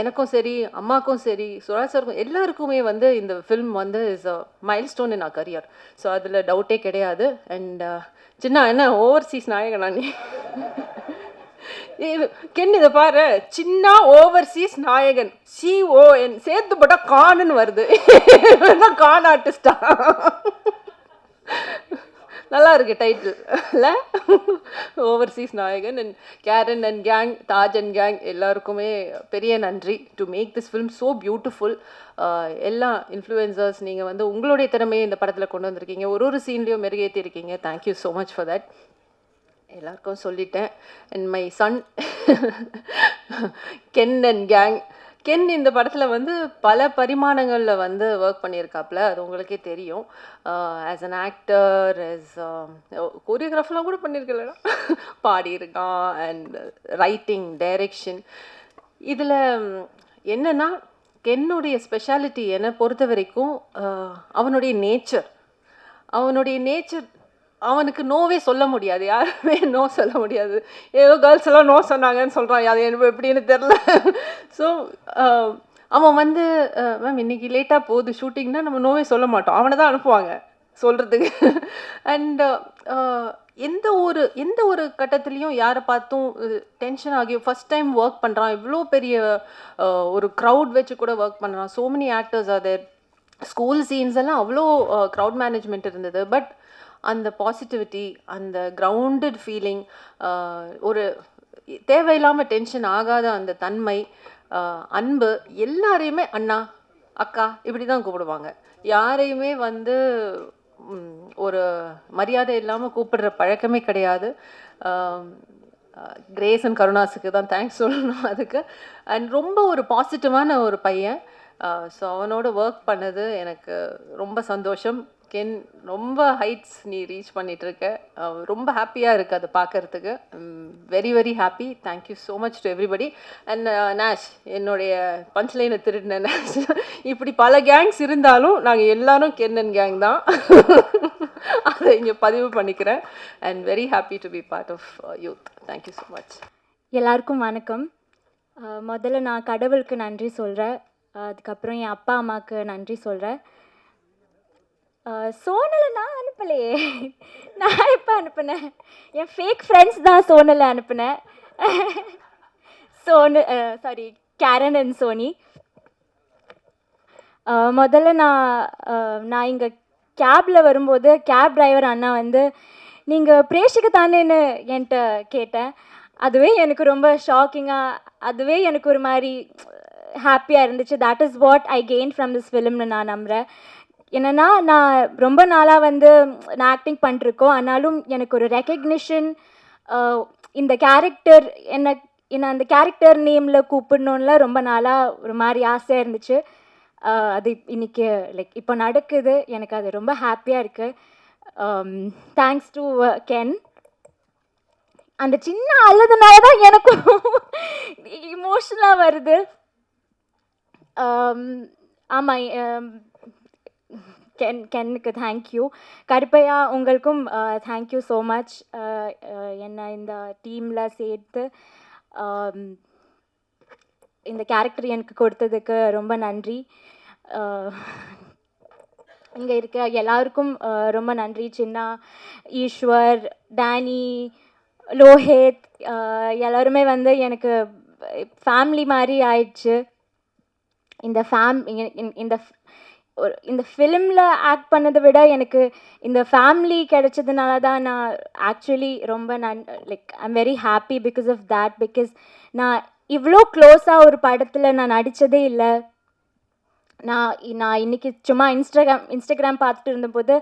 எனக்கும் சரி, அம்மாக்கும் சரி, சுராஜ் சாருக்கும் எல்லாருக்குமே வந்து இந்த ஃபில்ம் வந்து is a milestone in our career. So அதில் டவுட்டே கிடையாது. அண்ட் சின்ன என்ன ஓவர்சீஸ் நாயகனா நீ கென் இதை பாரு, சின்ன ஓவர்சீஸ் நாயகன் CON சேர்த்து போட்டால் கான்னு வருது. கான் ஆர்டிஸ்டா? நல்லா இருக்கு டைட்டில் இல்லை? ஓவர்சீஸ் நாயகன். And Karan and gang, Taj and gang எல்லாருக்குமே பெரிய நன்றி to make this film so beautiful. எல்லா இன்ஃப்ளூயன்சர்ஸ் நீங்கள் வந்து உங்களுடைய திறமையை இந்த படத்தில் கொண்டு வந்திருக்கீங்க. ஒரு சீன்லேயும் மெருகேற்றி இருக்கீங்க. Thank you so much for that. எல்லாருக்கும் சொல்லிட்டேன். And my son Ken and gang. Ken இந்த படத்தில் வந்து பல பரிமாணங்களில் வந்து ஒர்க் பண்ணியிருக்காப்புல, அது உங்களுக்கே தெரியும். ஆஸ் அன் ஆக்டர், ஆஸ் கோரியோகிராஃபர்லாம் கூட பண்ணியிருக்கல, பாடியிருக்கான். And writing, direction. இதில் என்னென்னா கென்னுடைய ஸ்பெஷாலிட்டி என்னை பொறுத்த வரைக்கும் அவனுடைய நேச்சர். அவனுக்கு நோவே சொல்ல முடியாது. யாருமே நோ சொல்ல முடியாது. ஏதோ கேர்ள்ஸ் எல்லாம் நோ சொன்னாங்கன்னு சொல்கிறான். அது எனக்கு எப்படின்னு தெரில. ஸோ அவன் வந்து மேம் இன்னைக்கு லேட்டாக போகுது ஷூட்டிங்னா நம்ம நோவே சொல்ல மாட்டோம். அவனை தான் அனுப்புவாங்க சொல்கிறதுக்கு. அண்ட் எந்த ஒரு கட்டத்துலேயும் யாரை பார்த்தும் டென்ஷன் ஆகி ஃபஸ்ட் டைம் ஒர்க் பண்ணுறான். இவ்வளோ பெரிய ஒரு க்ரௌட் வச்சு கூட ஒர்க் பண்ணுறான். ஸோ மெனி ஆக்டர்ஸ் அது ஸ்கூல் சீன்ஸ் எல்லாம் அவ்வளோ க்ரௌட் மேனேஜ்மெண்ட் இருந்தது. பட் அந்த பாசிட்டிவிட்டி, அந்த கிரவுண்டட் ஃபீலிங், ஒரு தேவையில்லாமல் டென்ஷன் ஆகாத அந்த தன்மை, அன்பு, எல்லாரையுமே அண்ணா அக்கா இப்படி தான் கூப்பிடுவாங்க. யாரையுமே வந்து ஒரு மரியாதை இல்லாமல் கூப்பிடுற பழக்கமே கிடையாது. கிரேஸ் அண்ட் கருணாஸுக்கு தான் தேங்க்ஸ் சொல்லணும் அதுக்கு. அண்ட் ரொம்ப ஒரு பாசிட்டிவான ஒரு பையன். ஸோ அவனோட ஒர்க் பண்ணது எனக்கு ரொம்ப சந்தோஷம். கென் ரொம்ப ஹைட்ஸ் நீ ரீச் பண்ணிகிட்ருக்க. ரொம்ப ஹாப்பியாக இருக்குது அதை பார்க்குறதுக்கு. Very very happy. Thank you so much to everybody. And Nesh, என்னுடைய பஞ்ச்லைனை திருடின நேஷ். இப்படி பல கேங்ஸ் இருந்தாலும் நாங்கள் எல்லாரும் கென்னன் கேங் தான். அதை இங்கே பதிவு பண்ணிக்கிறேன். And very happy to be part of Youth. Thank you so much. எல்லாருக்கும் வணக்கம். முதல்ல நான் கடவுளுக்கு நன்றி சொல்கிறேன். அதுக்கப்புறம் என் அப்பா அம்மாவுக்கு நன்றி சொல்கிறேன். சோனலை நான் அனுப்பலையே. நான் எப்போ அனுப்புனேன்? என் ஃபேக் ஃப்ரெண்ட்ஸ் தான் சோனலை அனுப்புனேன். Sorry, Karan and Soni. முதல்ல நான் இங்கே கேபில் வரும்போது கேப் டிரைவர் அண்ணா வந்து நீங்கள் பிரேஷுக்கு தானேன்னு என்கிட்ட கேட்டேன். அதுவே எனக்கு ரொம்ப ஷாக்கிங்காக, அதுவே எனக்கு ஒரு மாதிரி ஹாப்பியாக இருந்துச்சு. That is what I gain from this ஃபிலிம்னு நான் நம்புகிறேன். என்னென்னா, நான் ரொம்ப நாளாக வந்து நான் ஆக்டிங் பண்ணிருக்கோம். ஆனாலும் எனக்கு ஒரு ரெக்கக்னிஷன், இந்த கேரக்டர் என்னை அந்த கேரக்டர் நேமில் கூப்பிடணுன்ல ரொம்ப நாளாக ஒரு மாதிரி ஆசையாக இருந்துச்சு. அது இன்னைக்கு இப்போ நடக்குது. எனக்கு அது ரொம்ப ஹாப்பியாக இருக்குது. Thanks to Ken. அந்த சின்ன அழுதுனால தான் எனக்கும் இமோஷனலாக வருது. ஆமாம், கென்னுக்கு தேங்க்யூ. கருப்பையா, உங்களுக்கும் தேங்க்யூ ஸோ மச். என்னை இந்த டீமில் சேர்த்து இந்த கேரக்டர் எனக்கு கொடுத்ததுக்கு ரொம்ப நன்றி. இங்கே இருக்க எல்லாருக்கும் ரொம்ப நன்றி. சின்னா, ஈஸ்வர், டேனி, லோஹித், எல்லாருமே வந்து எனக்கு ஃபேமிலி மாதிரி ஆயிடுச்சு. இந்த ஃபிலிமில் ஆக்ட் பண்ணதை விட எனக்கு இந்த ஃபேமிலி கிடைச்சதுனால தான் நான் ஆக்சுவலி ரொம்ப I'm very happy because of that. Because நான் இவ்வளோ க்ளோஸாக ஒரு படத்தில் நான் நடித்ததே இல்லை. நான் இன்னைக்கு சும்மா இன்ஸ்டாகிராம் பார்த்துட்டு இருந்தபோது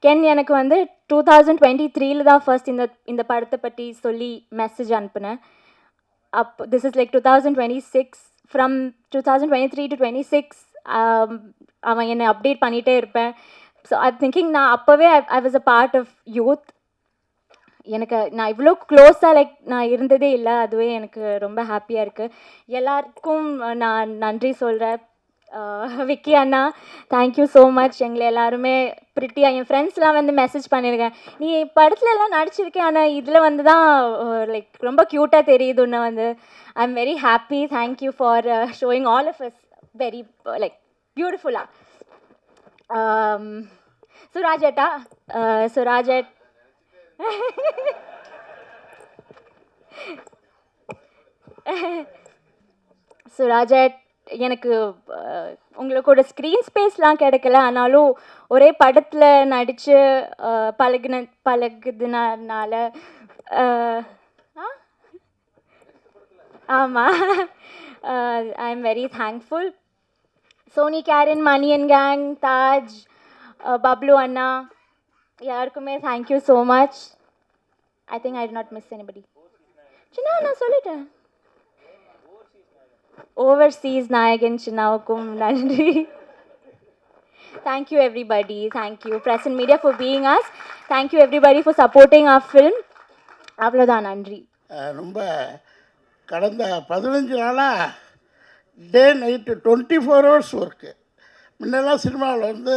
கென் எனக்கு வந்து 2023 தான் ஃபர்ஸ்ட் இந்த படத்தை பற்றி சொல்லி மெசேஜ் அனுப்புனேன். This is 2026. ஃப்ரம் 2023 to 26 அவன் என்னை அப்டேட் பண்ணிகிட்டே இருப்பேன். ஸோ ஐ திங்கிங் நான் அப்போவே I was a part of Youth. நான் இவ்வளோ க்ளோஸாக நான் இருந்ததே இல்லை. அதுவே எனக்கு ரொம்ப ஹாப்பியாக இருக்குது. எல்லாருக்கும் நான் நன்றி சொல்கிறேன். விக்கி அண்ணா, தேங்க்யூ ஸோ மச். எங்களை எல்லாருமே ப்ரிட்டியாக என் ஃப்ரெண்ட்ஸ்லாம் வந்து மெசேஜ் பண்ணியிருக்கேன், நீ படத்துல எல்லாம் நடிச்சிருக்கேன், ஆனால் இதில் வந்து தான் ரொம்ப க்யூட்டாக தெரியுது உன்னை வந்து. I am very happy. Thank you for showing all of us very பியூட்டிஃபுல்லாக. சுராஜேட்டா, சுராஜேட் சுராஜேட் எனக்கு உங்களோட ஸ்க்ரீன் ஸ்பேஸ்லாம் கிடைக்கல. ஆனாலும் ஒரே படத்தில் நடித்து பழகுதுனால ஆமாம், I am very thankful. Soni, Karan, Maniyan gang, Taj, Bablu அண்ணா, யாருக்குமே thank you so much. I think I did not miss anybody. சின்ன நான் சொல்லிட்டேன். ஓவர்சீஸ் நாயகன் சின்னாவுக்கும் நன்றி. Thank you everybody. Thank you press and media for being us. Thank you everybody for supporting our film. அவ்வளோதான், நன்றி. ரொம்ப கடந்த 15 நாளாக டே நைட்டு 24 hours ஒர்க்கு. முன்னெல்லாம் சினிமாவில் வந்து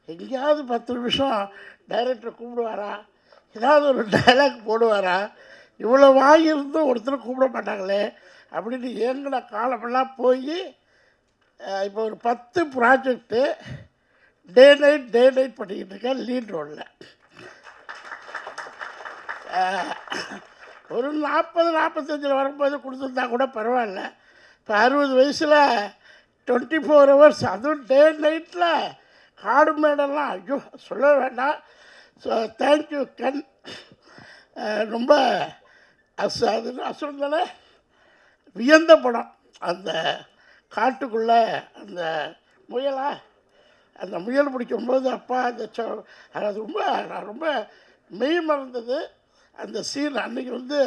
எங்கேயாவது 10 நிமிஷம் டைரக்டர் கூப்பிடுவாரா, ஏதாவது ஒரு டைலாக் போடுவாரா, இவ்வளோ வாங்கியிருந்தும் ஒருத்தர் கூப்பிட மாட்டாங்களே அப்படின்னு ஏங்கின காலமெல்லாம் போய் இப்போ ஒரு 10 ப்ராஜெக்டு டே நைட் பண்ணிக்கிட்டு இருக்கேன் லீட் ரோலில். ஒரு 40-45 வரும்போது கொடுத்துருந்தா கூட பரவாயில்ல. இப்போ 60 வயசில் 24 hours, அதுவும் டே நைட்டில் காடு மேடெல்லாம் ஐயோ சொல்ல வேண்டாம். ஸோ தேங்க்யூ கண். ரொம்ப அசுரந்தனை வியந்த படம். அந்த காட்டுக்குள்ளே அந்த முயல் பிடிக்கும்போது அப்பா அது நான் ரொம்ப மெய் மறந்தது அந்த சீன். அன்றைக்கி வந்து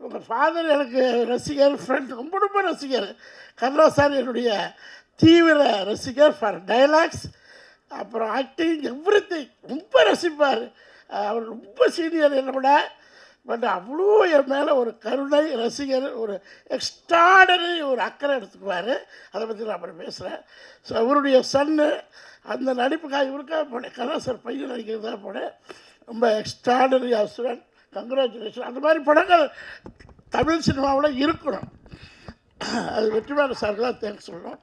உங்கள் ஃபாதர் எனக்கு ரசிகர், ஃப்ரெண்ட், ரொம்ப ரசிகர். கருணா சார் என்னுடைய தீவிர ரசிகர் ஃபார் டைலாக்ஸ், அப்புறம் ஆக்டிங், எவ்ரிதிங் ரொம்ப ரசிப்பார். அவர் ரொம்ப சீனியர் என்னை விட. பட் அவ்வளோ என் மேலே ஒரு கருணை, ரசிகர், ஒரு எக்ஸ்ட்ராடனரி ஒரு அக்கறை எடுத்துக்குவார். அதை பற்றி நான் அப்புறம் பேசுகிறேன். ஸோ அவருடைய சன்னு அந்த நடிப்புக்காக இவருக்காக போனேன். கலாசார் பையன் நடிக்கிறதுக்காக போனேன். ரொம்ப எக்ஸ்ட்ராடனரி ஸ்டூடெண்ட், கங்க்ராச்சுலேஷன். அந்த மாதிரி படங்கள் தமிழ் சினிமாவில் இருக்கணும். அது வெற்றிமாறன் சாருக்கு தான் தேங்க்ஸ் சொல்லணும்.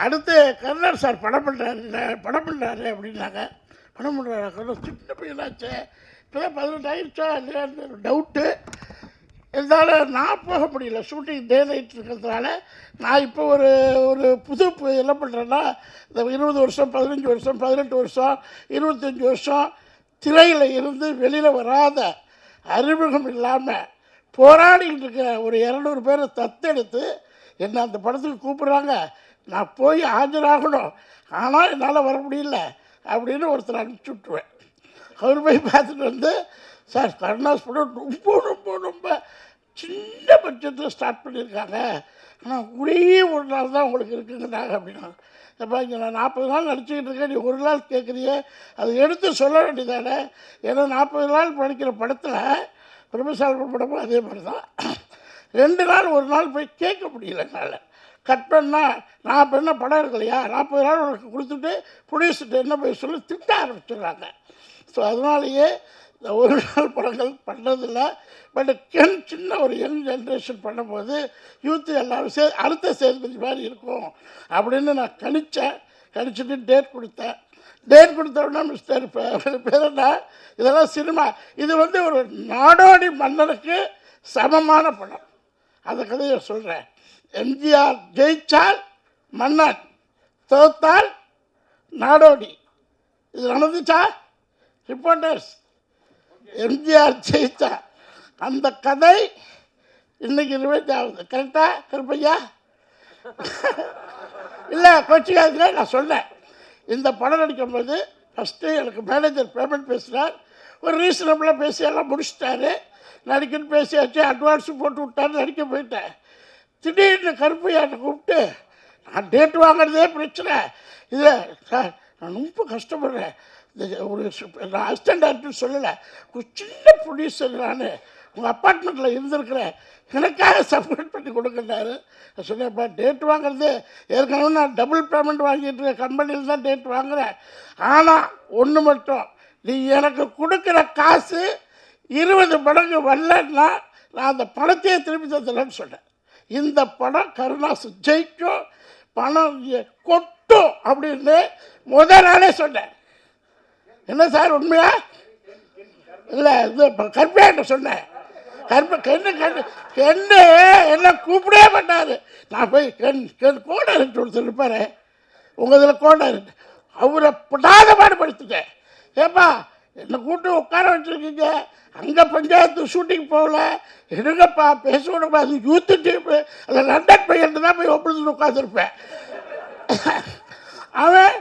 அடுத்து கருணார் சார் படம் பண்ணுறாரு அப்படின்னாங்க. படம் பண்ணுறாரு, சின்ன பையனாச்சே, இப்போ தான் 18 ஆயிடுச்சா இல்லையான்னு ஒரு டவுட்டு. இருந்தாலும் நான் போக முடியல, ஷூட்டிங் டே நைட் இருக்கிறதுனால. நான் இப்போ ஒரு புது என்ன பண்ணுறேன்னா, இந்த 20 வருஷம் 15 வருஷம் 18 வருஷம் 25 வருஷம் திரையில் இருந்து வெளியில் வராத, அறிமுகம் இல்லாமல் போராடிக்கிட்டு இருக்கிற ஒரு 200 பேரை தத்தெடுத்து என்னை அந்த படத்துக்கு கூப்பிட்றாங்க. நான் போய் ஆஜராகணும், ஆனால் என்னால் வர முடியல அப்படின்னு ஒருத்தர் அனுப்பிச்சி விட்ருவேன். அவர் போய் பார்த்துட்டு வந்து, சார் கருணாஸ் படம் ரொம்ப ரொம்ப ரொம்ப சின்ன பட்ஜெட்டில் ஸ்டார்ட் பண்ணியிருக்காங்க, ஆனால் ஒரே ஒரு நாள் தான் உங்களுக்கு இருக்குங்கிறாங்க அப்படின்னா. அப்போ இங்கே நான் 40 நாள் நடிச்சுக்கிட்டு இருக்கேன், நீ ஒரு நாள் கேட்குறியே, அதை எடுத்து சொல்ல வேண்டியதானே. ஏன்னா 40 நாள் படிக்கிற படத்தில் பிரபுசால்வன் படமும் அதே மாதிரி தான். 2 நாள் ஒரு நாள் போய் கேட்க முடியல என்னால். கட் பண்ணால் நான் இப்போ என்ன படம் இருக்கலையா, 40 நாள் உனக்கு கொடுத்துட்டு ப்ரொடியூசர்கிட்ட என்ன போய் சொல்லி திட்ட ஆரம்பிச்சிடுறாங்க. ஸோ அதனாலேயே இந்த ஒரு நாள் படங்கள் பண்ணுறதில்ல. பட் சின்ன ஒரு யங் ஜென்ரேஷன் பண்ணும்போது யூத்து எல்லோரும் அடுத்த சேதுபதி மாதிரி இருக்கும் அப்படின்னு நான் கணிச்சிட்டு டேட் கொடுத்தேன். டேட் கொடுத்தோன்னா மிஸ்டர் பேர் என்ன, இதெல்லாம் சினிமா, இது வந்து ஒரு நாடோடி மன்னனுக்கு சமமான படம். அந்த கதையை சொல்கிறேன். எம்ஜிஆர் ஜெயிச்சால் மன்னன், தோத்தால் நாடோடி. இது நடந்துச்சா? ரிப்போர்ட்டர்ஸ், எம்ஜிஆர் ஜெயிச்சா அந்த கதை இன்னைக்கு 20 கரெக்டா கருப்பையா? இல்லை கொச்சிக்காதுங்க, நான் சொன்னேன். இந்த படம் நடிக்கும்போது ஃபஸ்ட்டு எனக்கு மேனேஜர் பேமெண்ட் பேசுகிறார். ஒரு ரீசனபிளாக பேசி எல்லாம் முடிச்சிட்டாரு. நடிக்கணும்னு பேசியாச்சு, அட்வான்ஸும் போட்டு விட்டாரு, நடிக்க போயிட்டேன். திடீர்னு கருப்பையாட்ட கூப்பிட்டு, நான் டேட் வாங்குறதே பிரச்சனை, இல்லை சார் நான் ரொம்ப கஷ்டப்படுறேன், ஒரு நான் அசிஸ்டண்ட் டேரக்டர் சொல்லலை, ஒரு சின்ன ப்ரொடியூசர், நான் உங்கள் அப்பார்ட்மெண்ட்டில் இருந்திருக்கிறேன், எனக்காக சப்மிட் பண்ணி கொடுக்குறாரு. நான் சொன்னேன்ப்பா டேட் வாங்குறது ஏற்கனவே நான் டபுள் பேமெண்ட் வாங்கிட்டு இருக்கேன், கம்பெனியில் தான் டேட் வாங்குகிறேன். ஆனால் ஒன்று மட்டும், நீ எனக்கு கொடுக்குற காசு 20 மடங்கு வரலன்னா நான் அந்த பணத்தையே திருப்பி தந்துடுறேன்னு சொன்னேன். இந்த படம் கருணாஸ் ஜெயிக்கும், பணம் கொட்டும் அப்படின்னு முதல் நாளே சொன்னேன். என்ன சார் உண்மையா? இல்லை இது கருப்பையாட்ட சொன்னேன். கென்னு என்ன கூப்பிடவே மாட்டார். நான் போய் கோடாரிட்டு ஒருத்தர் இருப்பார், உங்கள் இதில் கோடாரிட்டு, அவரை படாத பாடுபடுத்திட்டேன். ஏப்பா என்னை கூப்பிட்டு உட்கார வச்சுருக்கீங்க, அங்கே பஞ்சாயத்து ஷூட்டிங் போகல, எடுங்கப்பா பேச விடப்பா, அது யூத்து டீமு, அதில் லண்டன் பையன் தான் போய் ஒப்பிட்டு உட்காந்துருப்பேன். அவன்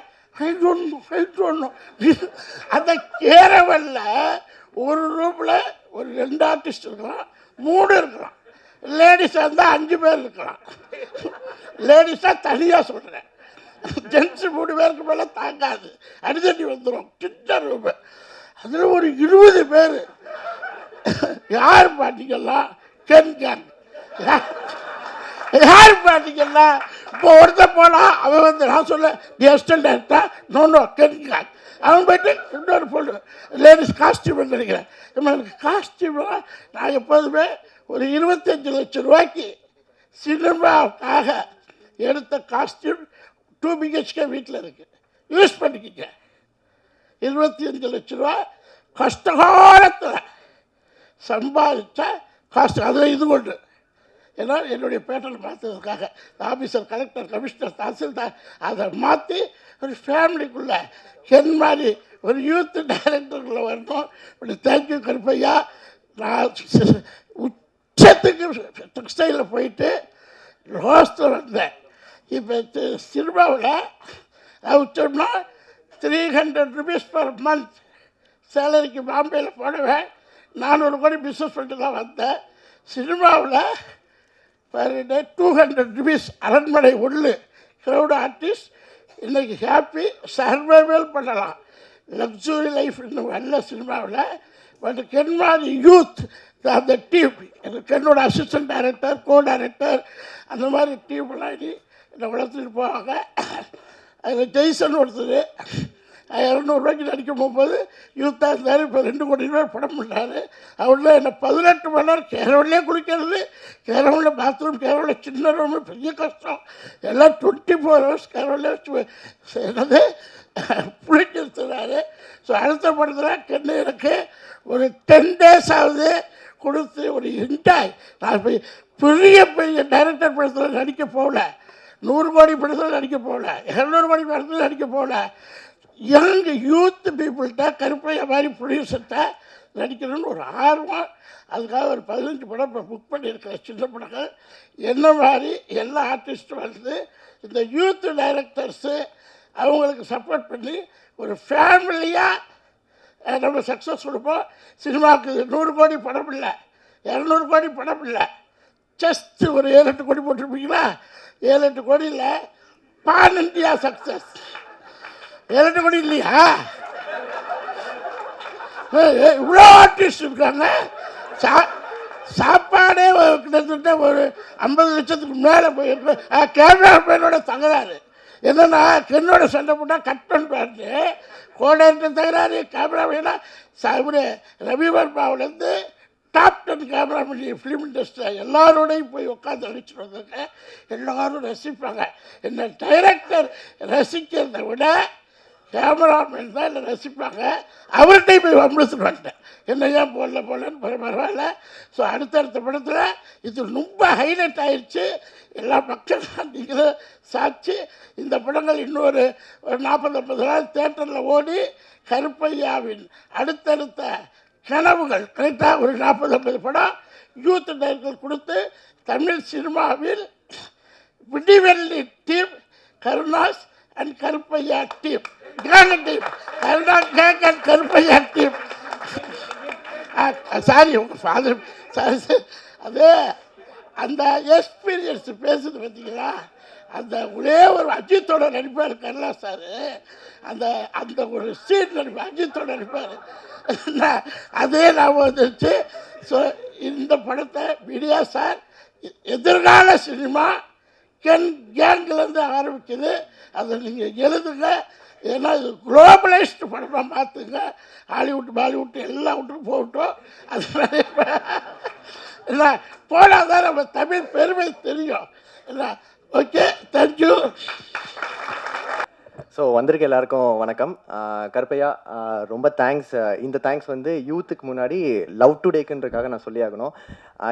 ஒன்றும் அந்த கேரவல்ல ஒரு ரூமில் ஒரு 2 ஆர்டிஸ்ட் இருக்கலாம், 3 இருக்கலாம். லேடிஸாக இருந்தால் 5 பேர் இருக்கலாம். லேடிஸாக தனியாக சொல்கிறேன், ஜென்ஸு 3 பேருக்கு மேலே தாங்காது, அடிதடி வந்துடும். சின்ன ரூமு, அதில் ஒரு 20 பேர். யார் பார்த்தீங்கன்னா கென் கேங். யார் பார்த்தீங்கன்னா இப்போ ஒருத்தர் போனால் அவன் வந்து, நான் சொல்ல the assistant director, no Ken gang. அவன் போய்ட்டு இன்னொரு பொண்ணு லேடிஸ் காஸ்டியூம்னு நினைக்கிறேன். எனக்கு காஸ்டியூம்னா நான் எப்போதுமே ஒரு 25 லட்சம் ரூபாய்க்கு சினிமாவுக்காக எடுத்த காஸ்டியூம் 2 BHK வீட்டில் இருக்குது, யூஸ் பண்ணிக்கிங்க. 25 லட்ச ரூபா கஷ்டகாலத்தில் சம்பாதிச்ச காஸ்ட், அதில் இது கொண்டு. ஏன்னா என்னுடைய பேட்டர்ன் மாற்றுறதுக்காக ஆஃபீஸர், கலெக்டர், கமிஷனர், தாசில்தார் அதை மாற்றி ஒரு ஃபேமிலிக்குள்ளே கென் மாதிரி ஒரு யூத்து டைரக்டருக்குள்ளே வரணும். இப்படி தேங்க்யூ கருப்பையா. நான் உச்சத்துக்கு டெக்ஸ்டைலில் போயிட்டு ரோஸ்டில் வந்தேன். இப்போ சினிமாவில் உச்சம்னா 300 rupees பர் மந்த் சேலரிக்கு பாம்பேயில் போடுவேன். 400 கோடி பிஸ்னஸ் பண்ணிட்டு தான் வந்தேன். சினிமாவில் பர் டே 200 rupees அரண்மனை உள்ளு க்ரௌட் ஆர்டிஸ்ட் இன்றைக்கி ஹாப்பி சர்வைவல் பண்ணலாம். லக்ஸுரி லைஃப் இன்னும் நல்ல சினிமாவில். பட் கென் மாதிரி யூத் அந்த டீம், கென்னோட அசிஸ்டன்ட் டைரக்டர், கோ டைரக்டர், அந்த மாதிரி டீம்லாம் என்னை வளர்த்துட்டு போவாங்க. அதில் ஜெய்சன் ஒருத்தர் 200 நடிக்க போகும்போது யூத்தாக இருந்தார். இப்போ 2 கோடி ரூபாய் படம் பண்ணார். அவரில் என்னை 18 மணி நேரம் கேரவன்லேயே குளிக்கிறது, கேரவனில் பாத்ரூம், கேரவனில் சின்ன ரூமு, பெரிய கஷ்டம். எல்லாம் 24 ஹவர்ஸ் கேரவன்லேயே வச்சு என்னது புளிச்சிருத்துறாரு. ஸோ அடுத்த படத்தில் கென்னு எனக்கு ஒரு 10 days ஆகுது கொடுத்து ஒரு என்ஜாய். நான் இப்போ பெரிய பெரிய டைரக்டர் படத்தில் நடிக்க போகல, 100 கோடி படத்தில் நடிக்க போகல, 200 கோடி படத்தில் நடிக்க போகல. யங் யூத் பீப்புள்கிட்ட கருப்பையா மாதிரி ப்ரொடியூசர்கிட்ட நடிக்கணும்னு ஒரு ஆர்வம். அதுக்காக ஒரு 15 படம் இப்போ புக் பண்ணியிருக்கிறேன், சின்ன படங்கள். என்ன மாதிரி எல்லா ஆர்டிஸ்ட்டும் வந்து இந்த யூத் டைரக்டர்ஸு அவங்களுக்கு சப்போர்ட் பண்ணி ஒரு ஃபேமிலியாக நம்ம சக்ஸஸ் கொடுப்போம். சினிமாவுக்கு 100 கோடி படம் இல்லை, 200 கோடி படம் இல்லை, ஜஸ்ட் ஒரு 7-8 கோடி போட்டிருப்பீங்களா? 7-8 கோடியில் பான் இந்தியா சக்ஸஸ். 7-8 கோடி இல்லையா? இவ்வளோ ஆர்டிஸ்ட் இருக்காங்க. சாப்பாடே கிட்டத்தட்ட ஒரு 50 லட்சத்துக்கு மேலே போயிருக்கு. கேமரா பேனோட தகராறு என்னென்னா, கென்னோட சண்டை போட்டால் கட் பண்ணிட்டு கோடைட்டு தகராறு. கேமரா வேணா இவர் ரவிவர்மாவிலேருந்து டாப் 10 கேமராமேன் ஃபிலிம் இண்டஸ்ட்ரியில் எல்லாரோடையும் போய் உட்காந்து அடிச்சுட்டு வந்தாங்க. எல்லோரும் ரசிப்பாங்க. என்ன டைரக்டர் ரசிக்கிறத விட கேமராமேன் தான் என்னை ரசிப்பாங்க. அவர்கிட்டையும் போய் வம்பிழுத்துட்டு வந்துட்டேன், என்ன ஏன் போடலன்னு. பரவாயில்ல. ஸோ அடுத்தடுத்த படத்தில் இது ரொம்ப ஹைலைட் ஆயிடுச்சு. எல்லா மக்களும் நீங்களும் சாட்சி. இந்த படங்கள் இன்னொரு 40-50 நாள் தேட்டரில் ஓடி கருப்பையாவின் அடுத்தடுத்த கனவுகள் கரெக்டாக ஒரு 40-50 படம் யூத் டைரக்டர் கொடுத்து தமிழ் சினிமாவில் Vidivelli team, Karunas and Karuppaiya team, gang team, Karunas gang and Karuppaiya team. Sorry உங்கள் ஃபாதர் சாரி. அது அந்த எக்ஸ்பீரியன்ஸ் பேசுது பார்த்தீங்களா? அந்த ஒரே ஒரு அஜித்தோட நடிப்பார் கருணா சார். அந்த அந்த ஒரு சீன் நடிப்பார், அஜித்தோட நடிப்பார். அதே ஞாபகம் வந்துருச்சு. ஸோ இந்த படத்தை மீடியா சார் எதிர்கால சினிமா கேங்கிலேருந்து ஆரம்பிக்குது. அதை நீங்கள் எழுதுங்க. ஏன்னா இது குளோபலைஸ்டு படமாக மாற்றுங்க. ஹாலிவுட் பாலிவுட் எல்லாம் விட்டு போகட்டும். அதனால என்ன போனால் தான் நம்ம தமிழ் பெருமை தெரியும். என்ன ஓகே, தேங்க்யூ. ஸோ வந்திருக்க எல்லாருக்கும் வணக்கம். கருப்பையா ரொம்ப தேங்க்ஸ். இந்த தேங்க்ஸ் வந்து யூத்துக்கு முன்னாடி லவ் டுடேக்குன்றக்காக நான் சொல்லி ஆகணும்.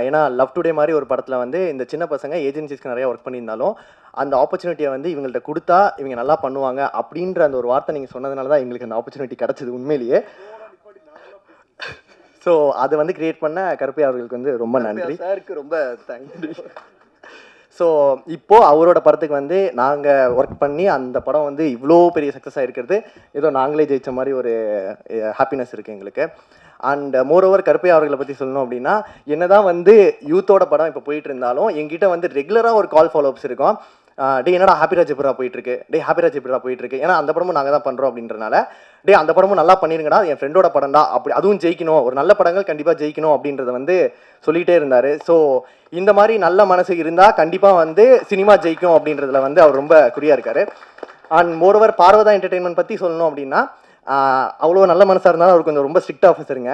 ஏன்னா லவ் டுடே மாதிரி ஒரு படத்தில் வந்து இந்த சின்ன பசங்க ஏஜென்சிஸ்க்கு நிறையா ஒர்க் பண்ணியிருந்தாலும் அந்த ஆப்பர்ச்சுனிட்டியை வந்து இவங்கள்ட்ட கொடுத்தா இவங்க நல்லா பண்ணுவாங்க அப்படின்ற அந்த ஒரு வார்த்தை நீங்கள் சொன்னதுனால தான் எங்களுக்கு அந்த ஆப்பர்ச்சுனிட்டி கிடச்சிது உண்மையிலேயே. ஸோ அதை வந்து கிரியேட் பண்ண கருப்பையா அவர்களுக்கு வந்து ரொம்ப நன்றி. சாருக்கு ரொம்ப தேங்க்யூ. ஸோ இப்போது அவரோட படத்துக்கு வந்து நாங்கள் ஒர்க் பண்ணி அந்த படம் வந்து இவ்வளோ பெரிய சக்ஸஸ் ஆகிருக்கிறது ஏதோ நாங்களே ஜெயித்த மாதிரி ஒரு ஹாப்பினஸ் இருக்குது எங்களுக்கு. அண்ட் மோரோவர் கருப்பையா அவர்களை பற்றி சொல்லணும் அப்படின்னா, என்னதான் வந்து யூத்தோட படம் இப்போ போயிட்டு இருந்தாலும் எங்கிட்ட வந்து ரெகுலராக ஒரு கால் ஃபாலோஅப்ஸ் இருக்கும். டே என்னடா ஹாப்பிராஜ் எப்படா போயிட்டுருக்கு, டே ஹாப்பிராஜ் எப்படா போயிட்டுருக்கு. ஏன்னா அந்த படமும் நாங்கள் தான் பண்ணுறோம் அப்படின்றனால, டே அந்த படமும் நல்லா பண்ணிருங்கடா, என் ஃப்ரெண்டோட படம் தான், அப்படி அதுவும் ஜெயிக்கணும், ஒரு நல்ல படங்கள் கண்டிப்பாக ஜெயிக்கணும் அப்படின்றத வந்து சொல்லிகிட்டே இருந்தார். ஸோ இந்த மாதிரி நல்ல மனசு இருந்தால் கண்டிப்பாக வந்து சினிமா ஜெயிக்கும் அப்படின்றதுல வந்து அவர் ரொம்ப குறியாக இருக்கார். அண்ட் மோரோவர் பார்வதா என்டர்டெயின்மெண்ட் பற்றி சொல்லணும் அப்படின்னா, அவ்வளோ நல்ல மனசாக இருந்தாலும் அவர் கொஞ்சம் ரொம்ப ஸ்ட்ரிக்ட் ஆஃபீஸருங்க.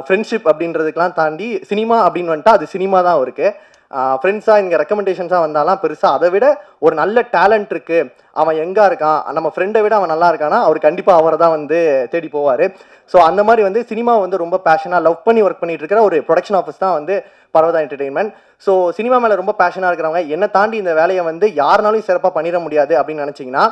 ஃப்ரெண்ட்ஷிப் அப்படின்றதுக்கெலாம் தாண்டி சினிமா அப்படின்னு வந்துட்டா அது சினிமா தான் இருக்குது. ஃப்ரெண்ட்ஸாக இங்கே ரெக்கமெண்டேஷன்ஸாக வந்தாலாம் பெருசாக, அதை விட ஒரு நல்ல டேலண்ட் இருக்குது, அவன் எங்கே இருக்கான், நம்ம ஃப்ரெண்டை விட அவன் நல்லா இருக்கானா அவர் கண்டிப்பாக அவரை தான் வந்து தேடி போவார். ஸோ அந்த மாதிரி வந்து சினிமா வந்து ரொம்ப பேஷனாக லவ் பண்ணி ஒர்க் பண்ணிட்டு இருக்கிற ஒரு ப்ரொடக்ஷன் ஆஃபீஸ் தான் வந்து பார்வதா என்டர்டெயின்மெண்ட். ஸோ சினிமா மேலே ரொம்ப பேஷனாக இருக்கிறவங்க, என்னை தாண்டி இந்த வேலையை வந்து யாருனாலும் சிறப்பாக பண்ணிட முடியாது அப்படின்னு நினச்சிங்கன்னா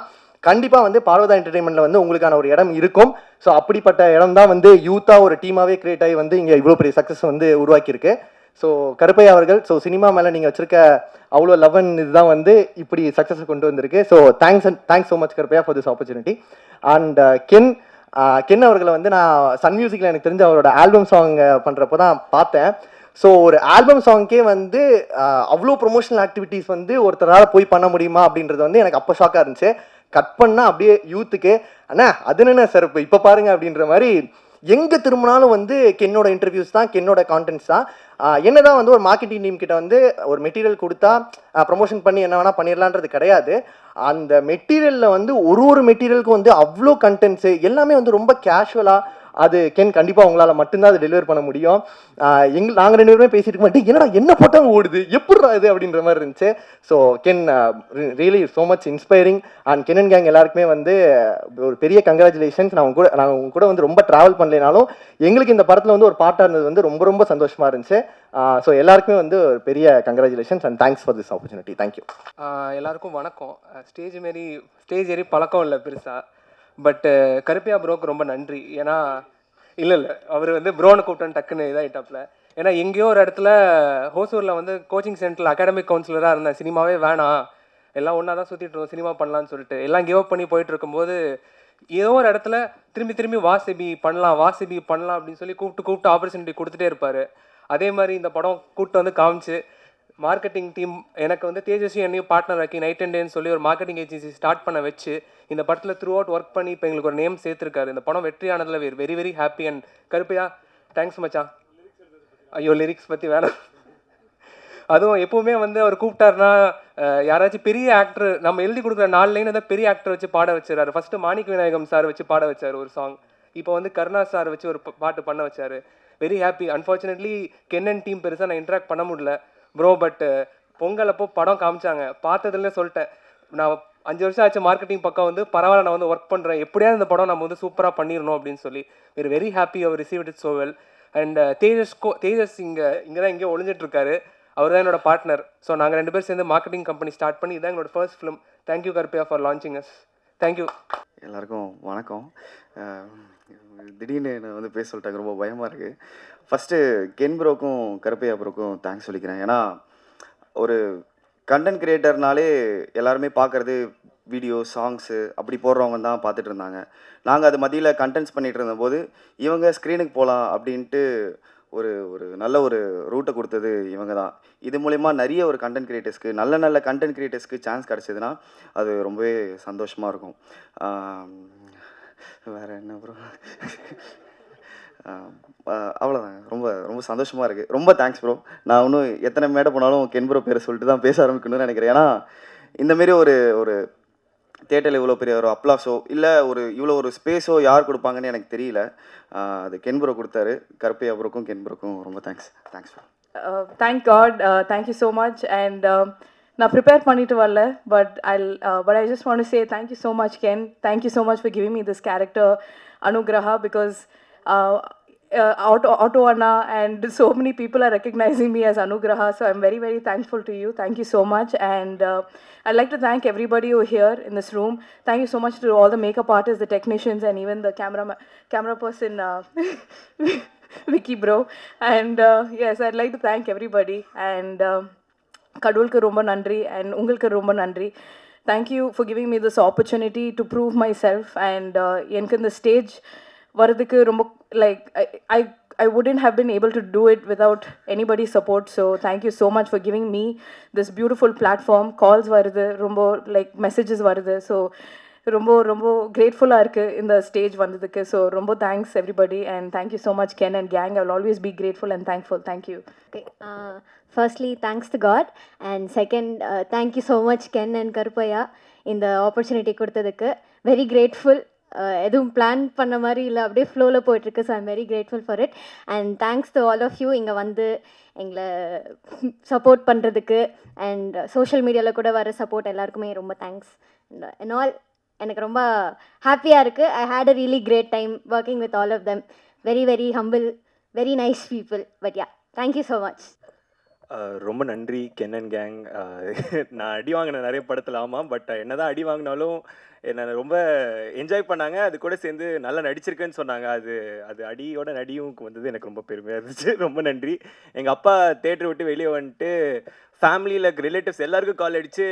கண்டிப்பாக வந்து பார்வதா என்டர்டெயின்மெண்ட்டில் வந்து உங்களுக்கான ஒரு இடம் இருக்கும். ஸோ அப்படிப்பட்ட இடம் தான் வந்து யூத்தாக ஒரு டீமாகவே கிரியேட் ஆகி வந்து இங்கே இவ்வளோ பெரிய சக்ஸஸ் வந்து உருவாக்கியிருக்கு. ஸோ கருப்பையா அவர்கள், ஸோ சினிமா மேலே நீங்கள் வச்சுருக்க அவ்வளோ லவன் இதுதான் வந்து இப்படி சக்ஸஸை கொண்டு வந்திருக்கு. So thanks so much Karuppaiya for this opportunity. And Ken அவர்களை வந்து நான் சன் மியூசிக்கில் எனக்கு தெரிஞ்ச அவரோட ஆல்பம் சாங் பண்ணுறப்போ தான் பார்த்தேன். ஸோ ஒரு ஆல்பம் சாங்க்கே வந்து அவ்வளோ ப்ரொமோஷனல் ஆக்டிவிட்டீஸ் வந்து ஒருத்தரால் போய் பண்ண முடியுமா அப்படின்றது வந்து எனக்கு அப்போ ஷாக்காக இருந்துச்சு. கட் பண்ணால் அப்படியே யூத்துக்கு அண்ணா அது என்ன சார் இப்போ பாருங்க அப்படின்ற மாதிரி எங்கே திரும்பினாலும் வந்து கென்னோட இன்டர்வியூஸ் தான், கென்னோட கான்டென்ட்ஸ் தான். என்னதான் வந்து ஒரு மார்க்கெட்டிங் டீம் கிட்ட வந்து ஒரு மெட்டீரியல் கொடுத்தா ப்ரமோஷன் பண்ணி என்ன வேணால் பண்ணிடலான்றது கிடையாது. அந்த மெட்டீரியலில் வந்து ஒரு மெட்டீரியலுக்கும் வந்து அவ்வளோ கண்டென்ட்ஸு எல்லாமே வந்து ரொம்ப கேஷுவலாக அது கென் கண்டிப்பாக உங்களால் மட்டும்தான் அது டெலிவர் பண்ண முடியும். நாங்கள் 2 பேருமே பேசிட்டு மாட்டேன் என்னடா என்ன போட்டாலும் ஓடுது எப்படிடா இது அப்படின்ற மாதிரி இருந்துச்சு. So Ken really so much inspiring. And Ken and gang எல்லாருக்குமே வந்து ஒரு பெரிய கங்க்ராச்சுலேஷன்ஸ். நாங்கள் உங்க கூட வந்து ரொம்ப ட்ராவல் பண்ணலைனாலும் எங்களுக்கு இந்த படத்தில் வந்து ஒரு பாட்டாக இருந்தது வந்து ரொம்ப ரொம்ப சந்தோஷமாக இருந்துச்சு. ஸோ எல்லாருக்குமே வந்து ஒரு பெரிய congratulations and thanks for this opportunity. Thank you. எல்லாருக்கும் வணக்கம். ஸ்டேஜ் ஏறி பழக்கம் இல்லை பெருசாக. பட்டு கருப்பியா ப்ரோக்கு ரொம்ப நன்றி. ஏன்னா இல்லை அவர் வந்து ப்ரோனை கூப்பிட்டேன்னு டக்குன்னு இதாகிட்டாப்புல. ஏன்னா எங்கேயோ ஒரு இடத்துல ஹோசூரில் வந்து கோச்சிங் சென்டரில் அகாடமிக் கவுன்சிலராக இருந்தேன். சினிமாவே வேணாம், எல்லாம் ஒன்றா தான் சுற்றிட்டு இருக்கோம், சினிமா பண்ணலான்னு சொல்லிட்டு எல்லாம் கிவ் அப் பண்ணி போயிட்டு இருக்கும்போது ஏதோ ஒரு இடத்துல திரும்பி வாசிபி பண்ணலாம் அப்படின்னு சொல்லி கூப்பிட்டு ஆப்பர்ச்சுனிட்டி கொடுத்துட்டே இருப்பார். அதே மாதிரி இந்த படம் கூப்பிட்டு வந்து காமிச்சு மார்க்கெட்டிங் டீம் எனக்கு வந்து தேஜஸ்வி என்னையும் பார்ட்னர் ஆக்கி நைட் அண்ட் டேன்னு சொல்லி ஒரு மார்க்கெட்டிங் ஏஜென்சி ஸ்டார்ட் பண்ண வச்சு இந்த படத்தில் த்ரூ அவுட் ஒர்க் பண்ணி இப்போ எங்களுக்கு ஒரு நேம் சேர்த்துருக்காரு. இந்த படம் வெற்றியானதில் very very happy. And Karuppaiya thanks மச்சான். ஐயோ லிரிக்ஸ் பற்றி வேணாம். அதுவும் எப்போவுமே வந்து அவர் கூப்பிட்டாருன்னா யாராச்சும் பெரிய ஆக்டர் நம்ம எழுதி கொடுக்குற 4 லைன் ஏதாவது பெரிய ஆக்டர் வச்சு பாட வச்சாரு. ஃபஸ்ட்டு மாணிக்க விநாயகம் சார் வச்சு பாட வச்சார் ஒரு சாங். இப்போ வந்து கருணா சார் வச்சு ஒரு பாட்டு பண்ண வச்சார். Very happy. Unfortunately Ken and team பெருசாக நான் இன்ட்ராக்ட் பண்ண முடியல ப்ரோ. பட் பொங்கல் அப்போ படம் காமிச்சாங்க, பார்த்ததுலேயே சொல்லிட்டேன் நான் 5 வருஷம் ஆச்சு மார்க்கெட்டிங் பக்கம் வந்து பரவாயில்ல நான் வந்து ஒர்க் பண்ணுறேன், எப்படியாவது இந்த படம் நம்ம வந்து சூப்பராக பண்ணிடணும் அப்படின்னு சொல்லி வெரி ஹாப்பி அவர் received it so well. And Tejas இங்கே தான் எங்கேயோ ஒளிஞ்சிட்ருக்காரு. அவர் தான் என்னோட பார்ட்னர். ஸோ நாங்கள் 2 பேர் சேர்ந்து மார்க்கெட்டிங் கம்பெனி ஸ்டார்ட் பண்ணி இதான் எங்களோட first film. Thank you Karuppaiya for launching us. Thank you. எல்லாருக்கும் வணக்கம். திடீர்னு என்னை வந்து பேச சொல்லிட்டாங்க, ரொம்ப பயமாக இருக்குது. ஃபஸ்ட்டு கென் ப்ரோக்கும் கருப்பையா ப்ரோக்கும் தேங்க்ஸ் சொல்லிக்கிறேன். ஏன்னா ஒரு கண்டென்ட் கிரியேட்டர்னாலே எல்லாருமே பார்க்குறது வீடியோ சாங்ஸு அப்படி போடுறவங்க தான் பார்த்துட்டு இருந்தாங்க. நாங்கள் அது மத்தியில் கண்டென்ட்ஸ் பண்ணிகிட்டு இருந்தபோது இவங்க ஸ்க்ரீனுக்கு போகலாம் அப்படின்ட்டு ஒரு நல்ல ஒரு ரூட்டை கொடுத்தது இவங்க தான். இது மூலயமா நிறைய ஒரு கண்டென்ட் கிரியேட்டர்ஸ்க்கு நல்ல கண்டென்ட் கிரியேட்டர்ஸ்க்கு சான்ஸ் கிடச்சிதுன்னா அது ரொம்பவே சந்தோஷமாக இருக்கும். வேறு என்ன ப்ரோ, அவ்வளோதாங்க. ரொம்ப ரொம்ப சந்தோஷமாக இருக்குது. ரொம்ப தேங்க்ஸ் ப்ரோ. நான் இன்னும் எத்தனை மேடை போனாலும் கென் ப்ரோ பேரை சொல்லிட்டு தான் பேச ஆரம்பிக்கணும்னு நினைக்கிறேன். ஏன்னா இந்தமாரி ஒரு தேட்டரில் இவ்வளோ பெரிய ஒரு அப்ளாஸோ இல்லை இவ்வளோ ஒரு ஸ்பேஸோ யார் கொடுப்பாங்கன்னு எனக்கு தெரியல. அது கென் ப்ரோ கொடுத்தாரு. கருப்பையா ப்ரோக்கும் கென் ப்ரோக்கும் ரொம்ப thanks bro. Thank God. Thank you so much. And நான் ப்ரிப்பேர் பண்ணிட்டு வரல, but I just want to say thank you so much Ken. Thank you so much for giving me this character Anugraha, because Auto Anna and so many people are recognizing me as Anugraha, so I'm very very thankful to you. Thank you so much. And I'd like to thank everybody who here in this room. Thank you so much to all the makeup artists, the technicians, and even the camera person Vicky bro. And yes, I'd like to thank everybody. And கடவுளுக்கு ரொம்ப நன்றி and உங்களுக்கு ரொம்ப நன்றி. Thank you for giving me this opportunity to prove myself. And எனக்கு இந்த ஸ்டேஜ் வரதுக்கு ரொம்ப like I wouldn't have been able to do it without anybody's support. So thank you so much for giving me this beautiful platform. Calls வருது, ரொம்ப like messages வருது. So ரொம்ப ரொம்ப grateful-ஆ இருக்கு இந்த ஸ்டேஜ் வந்ததுக்கு. So ரொம்ப thanks everybody and thank you so much Ken and gang. I will always be grateful and thankful. Thank you. Okay. Firstly, thanks to God. And second, thank you so much Ken and Karupaya இந்த ஆப்பர்ச்சுனிட்டி கொடுத்ததுக்கு. Very grateful. எதுவும் பிளான் பண்ண மாதிரி இல்லை, அப்படியே ஃப்ளோவில் போயிட்டுருக்கு. So I'm very grateful for it. And thanks to all of you இங்கே வந்து எங்களை சப்போர்ட் பண்ணுறதுக்கு. அண்ட் சோஷியல் மீடியாவில் கூட வர சப்போர்ட் எல்லாருக்குமே ரொம்ப தேங்க்ஸ். அண்ட் ஆல் எனக்கு ரொம்ப ஹாப்பியாக இருக்குது. I had a really great time working with all of them. Very very humble, very nice people. But yeah, thank you so much. ரொம்ப நன்றி கென் அண்ட் கேங். நான் அடி வாங்கினேன் நிறைய படத்தில், ஆமாம். பட் என்ன தான் அடி வாங்கினாலும் என்னை ரொம்ப என்ஜாய் பண்ணாங்க. அது கூட சேர்ந்து நல்லா நடிச்சிருக்கேன்னு சொன்னாங்க. அது அடியோட நடியும் வந்தது எனக்கு ரொம்ப பெருமையாக இருந்துச்சு. ரொம்ப நன்றி. எங்கள் அப்பா தேட்டரை விட்டு வெளியே வந்துட்டு ஃபேமிலியில் ரிலேட்டிவ்ஸ் எல்லாருக்கும் கால் அடித்து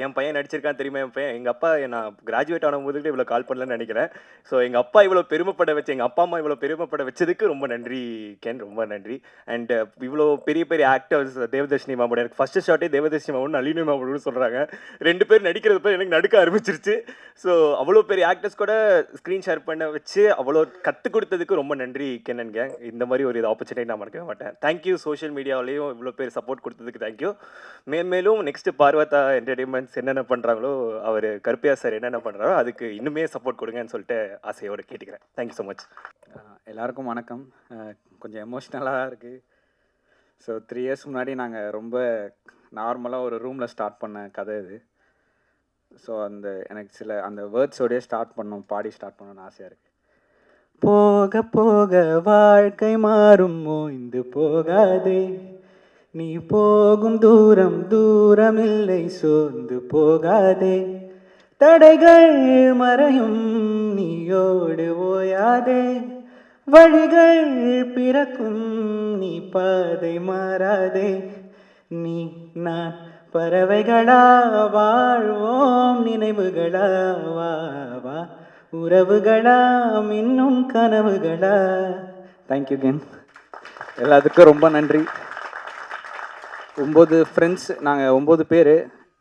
என் பையன் நடிச்சிருக்கான் தெரியுமா, என் பையன் எங்கள் அப்பா நான் கிராஜுவேட் ஆனபோது இவ்வளோ கால் பண்ணலன்னு நினைக்கிறேன். ஸோ எங்கள் அப்பா இவ்வளோ பெருமைப்பட வச்சு, எங்கள் அப்பா அம்மா இவ்வளோ பெருமைப்பட வச்சதுக்கு ரொம்ப நன்றி கென், ரொம்ப நன்றி. அண்ட் இவ்வளோ பெரிய பெரிய ஆக்டர்ஸ், தேவதர்ஷினி மாமோட எனக்கு ஃபஸ்ட்டு ஷாட்டே தேவதர்ஷினி மாமோட நளினி மாமோன்னு சொல்கிறாங்க. 2 பேர் நடிக்கிறது போய் எனக்கு நடுக்க ஆரம்பிச்சிருச்சு. ஸோ அவ்வளோ பெரிய ஆக்டர்ஸ் கூட ஸ்க்ரீன் ஷேர் பண்ண வச்சு அவ்வளோ கற்றுக் கொடுத்ததுக்கு ரொம்ப நன்றி கென் அண்ட் கேங். இந்த மாதிரி ஒரு ஆப்பர்ச்சுனிட்டி நான் மறக்கவே மாட்டேன். தேங்க்யூ. சோஷியல் மீடியாவிலையும் இவ்வளோ பேர் சப்போர்ட் கொடுத்ததுக்கு தேங்க்யூ. மேலும் நெக்ஸ்ட்டு பார்வதா என்டர்டெயின்மெண்ட்ஸ் என்னென்ன பண்ணுறாங்களோ, அவர் கருப்பையா சார் என்னென்ன பண்ணுறாரோ அதுக்கு இன்னுமே சப்போர்ட் கொடுங்கன்னு சொல்லிட்டு ஆசையோடு கேட்டுக்கிறேன். Thank you so much. எல்லாருக்கும் வணக்கம். கொஞ்சம் எமோஷ்னலாக இருக்குது. ஸோ 3 இயர்ஸ் முன்னாடி நாங்கள் ரொம்ப நார்மலாக ஒரு ரூமில் ஸ்டார்ட் பண்ண கதை இது. ஸோ எனக்கு அந்த வேர்ட்ஸோடய ஸ்டார்ட் பண்ணணும், பாடி ஸ்டார்ட் பண்ணணும்னு ஆசையாக இருக்குது. போக போக வாழ்க்கை மாறும், ஓய்ந்து போகாதே, நீ போகும் தூரம் தூரமில்லை, சோர்ந்து போகாதே, தடைகள் மறையும், நீயோடு ஓயாதே, வழிகள் பிறக்கும், நீ பாதை மாறாதே, நீ நான் பறவைகளா வாழ்வோம், நினைவுகளா வா வா, உறவுகளா இன்னும் கனவுகளா. Thank you can. எல்லாத்துக்கும் ரொம்ப நன்றி. 9 ஃப்ரெண்ட்ஸ், நாங்கள் 9 பேர்.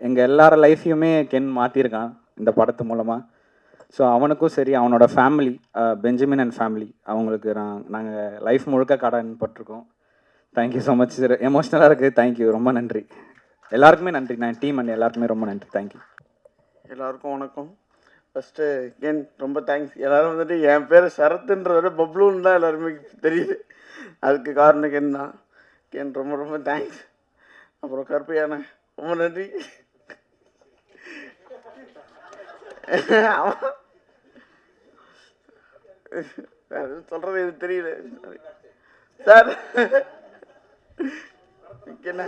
எங்கள் எல்லார லைஃப்பையுமே கென் மாற்றிருக்கான் இந்த படத்து மூலமாக. ஸோ அவனுக்கும் சரி, அவனோட ஃபேமிலி, பெஞ்சமின் அண்ட் ஃபேமிலி, அவங்களுக்கு நாங்கள் லைஃப் முழுக்க கடன் பட்டிருக்கோம். Thank you so much sir. எமோஷ்னலாக இருக்குது. தேங்க்யூ, ரொம்ப நன்றி. எல்லாருக்குமே நன்றி. நான் டீம் அண்ட் எல்லாருக்குமே ரொம்ப நன்றி. தேங்க்யூ. எல்லாருக்கும் வணக்கம். ஃபஸ்ட்டு கேன் ரொம்ப தேங்க்ஸ். எல்லோரும் வந்துட்டு என் பேர் சரத்துன்றத பப்ளூன்னு தான் எல்லாருமே தெரியுது. அதுக்கு காரணம் கேன் தான். கேன் ரொம்ப ரொம்ப தேங்க்ஸ். அப்புறம் கருப்பையான ரொம்ப நன்றி. சொல்கிறது எனக்கு தெரியல சார். என்ன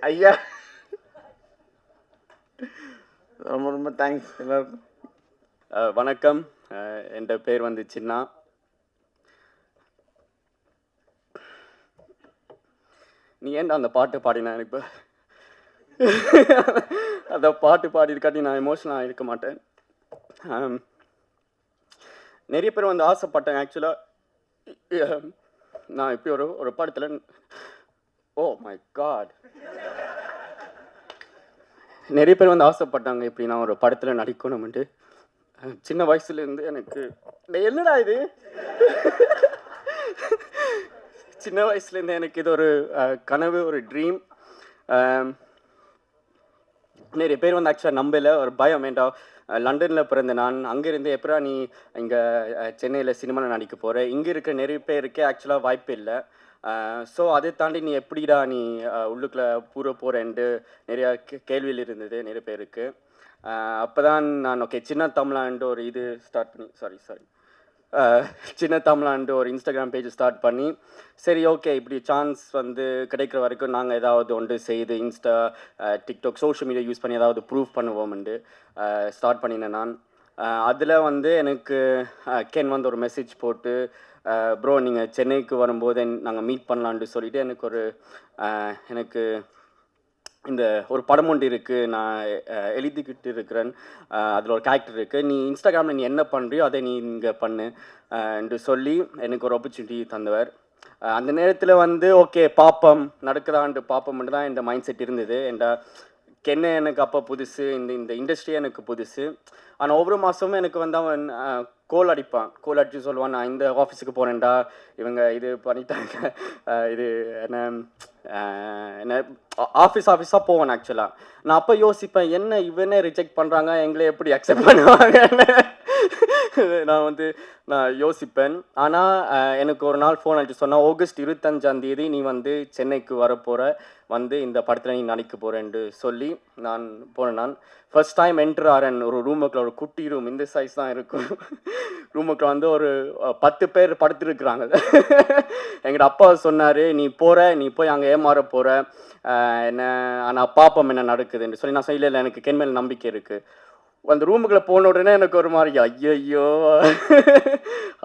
ஐயா, ரொம்ப ரொம்ப தேங்க்ஸ் எல்லாருக்கும். வணக்கம். என் பேர் வந்து சின்னா. நீ ஏன்டா அந்த பாட்டு பாடினா? எனக்கு இப்போ அந்த பாட்டு பாடிருக்காட்டி நான் எமோஷனலாக இருக்க மாட்டேன். நிறைய பேர் வந்து ஆசைப்பட்டேன். ஆக்சுவலாக நான் இப்படி ஒரு படத்தில், ஓ மை காட், நிறைய பேர் வந்து ஆசைப்பட்டாங்க இப்படி நான் ஒரு படத்தில் நடிக்கணும்ட்டு. சின்ன வயசுலேருந்து எனக்கு என்னடா இது, சின்ன வயசுலேருந்து எனக்கு இது ஒரு கனவு, ஒரு ட்ரீம். நிறைய பேர் வந்து ஆக்சுவலாக நம்பல, ஒரு பயம். வேண்டாம், லண்டனில் பிறந்த நான், அங்கேருந்து எப்படா நீ இங்கே சென்னையில் சினிமாவில் நடிக்க போகிற, இங்கே இருக்கிற நிறைய பேருக்கு ஆக்சுவலாக வாய்ப்பு இல்லை. ஸோ அதை தாண்டி நீ எப்படிடா நீ உள்ளுக்குள்ளே போகிறேன்ட்டு நிறையா கேள்வியில் இருந்தது நிறைய பேருக்கு. அப்போ தான் நான் ஓகே சின்ன தமிழான்ட்டு ஒரு இது ஸ்டார்ட் பண்ணி சின்ன தமிழான்ட்டு ஒரு இன்ஸ்டாகிராம் பேஜ் ஸ்டார்ட் பண்ணி, சரி ஓகே இப்படி சான்ஸ் வந்து கிடைக்கிற வரைக்கும் நாங்கள் ஏதாவது ஒன்று செய்து Insta, TikTok, social media use பண்ணி ஏதாவது ப்ரூவ் பண்ணுவோம்ண்டு ஸ்டார்ட் பண்ணினேன் நான். அதில் வந்து எனக்கு கென் வந்து ஒரு மெசேஜ் போட்டு, ப்ரோ நீங்கள் சென்னைக்கு வரும்போது நாங்கள் மீட் பண்ணலான்ட்டு சொல்லிவிட்டு எனக்கு இந்த ஒரு படம் ஒன்று இருக்குது, நான் எழுதிக்கிட்டு இருக்கிறேன், அதில் ஒரு கேரக்டர் இருக்குது, நீ இன்ஸ்டாகிராமில் நீ என்ன பண்ணுறியோ அதை நீ இங்கே பண்ணு என்று சொல்லி எனக்கு ஒரு ஆப்பர்ச்சுனிட்டி தந்தவர். அந்த நேரத்தில் வந்து ஓகே பார்ப்போம் நடக்குதான்ட்டு பார்ப்போம்ட்டு தான் இந்த மைண்ட் செட் இருந்தது. கென்னை எனக்கு அப்போ புதுசு, இந்த இண்டஸ்ட்ரியே எனக்கு புதுசு. ஆனால் ஒவ்வொரு மாதமும் எனக்கு வந்து அவன் கோல் அடித்து சொல்லுவான், நான் இந்த ஆஃபீஸுக்கு போகிறேன்டா, இவங்க இது பண்ணிட்டாங்க, இது என்ன ஆஃபீஸாக போவேன். ஆக்சுவலாக நான் அப்போ யோசிப்பேன், என்ன இவனே ரிஜெக்ட் பண்ணுறாங்க, எங்களை எப்படி அக்செப்ட் பண்ணுவாங்கன்னு நான் யோசிப்பேன். ஆனால் எனக்கு ஒரு நாள் ஃபோன் அடிச்சு சொன்னால், ஆகஸ்ட் 25 நீ வந்து சென்னைக்கு வரப்போகிற, வந்து இந்த படத்தில் நீ நடிக்க போகிறேன்னு சொல்லி நான் போனேன். நான் ஃபர்ஸ்ட் டைம் என்ட்ரு ஆறேன் ஒரு ரூமுக்குள்ள, ஒரு குட்டி ரூம், இந்த சைஸ் தான் இருக்கும். ரூமுக்குள்ள வந்து ஒரு 10 பேர் படுத்துருக்குறாங்க. எங்கள் அப்பா சொன்னார், நீ போய் அங்கே ஏமாற போகிற, என்ன ஆனால் பாப்பம் என்ன நடக்குதுன்னு சொல்லி நான் இல்லை எனக்கு கென் மேல் நம்பிக்கை இருக்குது. அந்த ரூமுக்குள்ளே போன உடனே எனக்கு ஒரு மாதிரி ஐயோ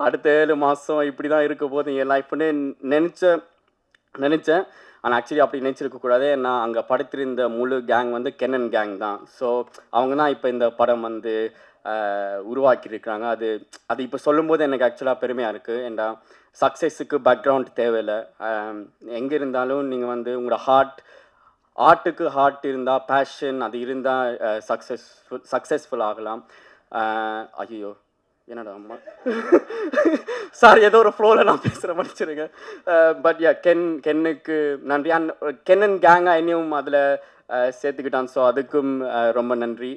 அடுத்த 7 மாதம் இப்படி தான் இருக்க போது என் லைஃப்னு நினச்ச நினச்சேன். ஆனால் ஆக்சுவலி அப்படி நினச்சிருக்கக்கூடாது. நான் அங்கே படுத்திருந்த முழு கேங் வந்து கென்னன் கேங் தான். ஸோ அவங்க தான் இப்போ இந்த படம் வந்து உருவாக்கியிருக்கிறாங்க. அது இப்போ சொல்லும்போது எனக்கு ஆக்சுவலாக பெருமையாக இருக்குது. ஏன்டா சக்ஸஸுக்கு பேக்ரவுண்ட் தேவையில்லை. எங்கே இருந்தாலும் நீங்கள் வந்து உங்களோட ஆர்ட்டுக்கு ஹார்ட் இருந்தால், பேஷன் அது இருந்தால் சக்ஸஸ்ஃபுல் ஆகலாம். ஐயோ என்னடா அம்மா சாரி, ஏதோ ஒரு ஃப்ளோவில் நான் பேசுகிற மன்னிச்சிருங்க. பட் கென்னுக்கு நன்றி. அண்ட் கென்னன் கேங்காக என்னையும் அதில் சேர்த்துக்கிட்டான். ஸோ அதுக்கும் ரொம்ப நன்றி.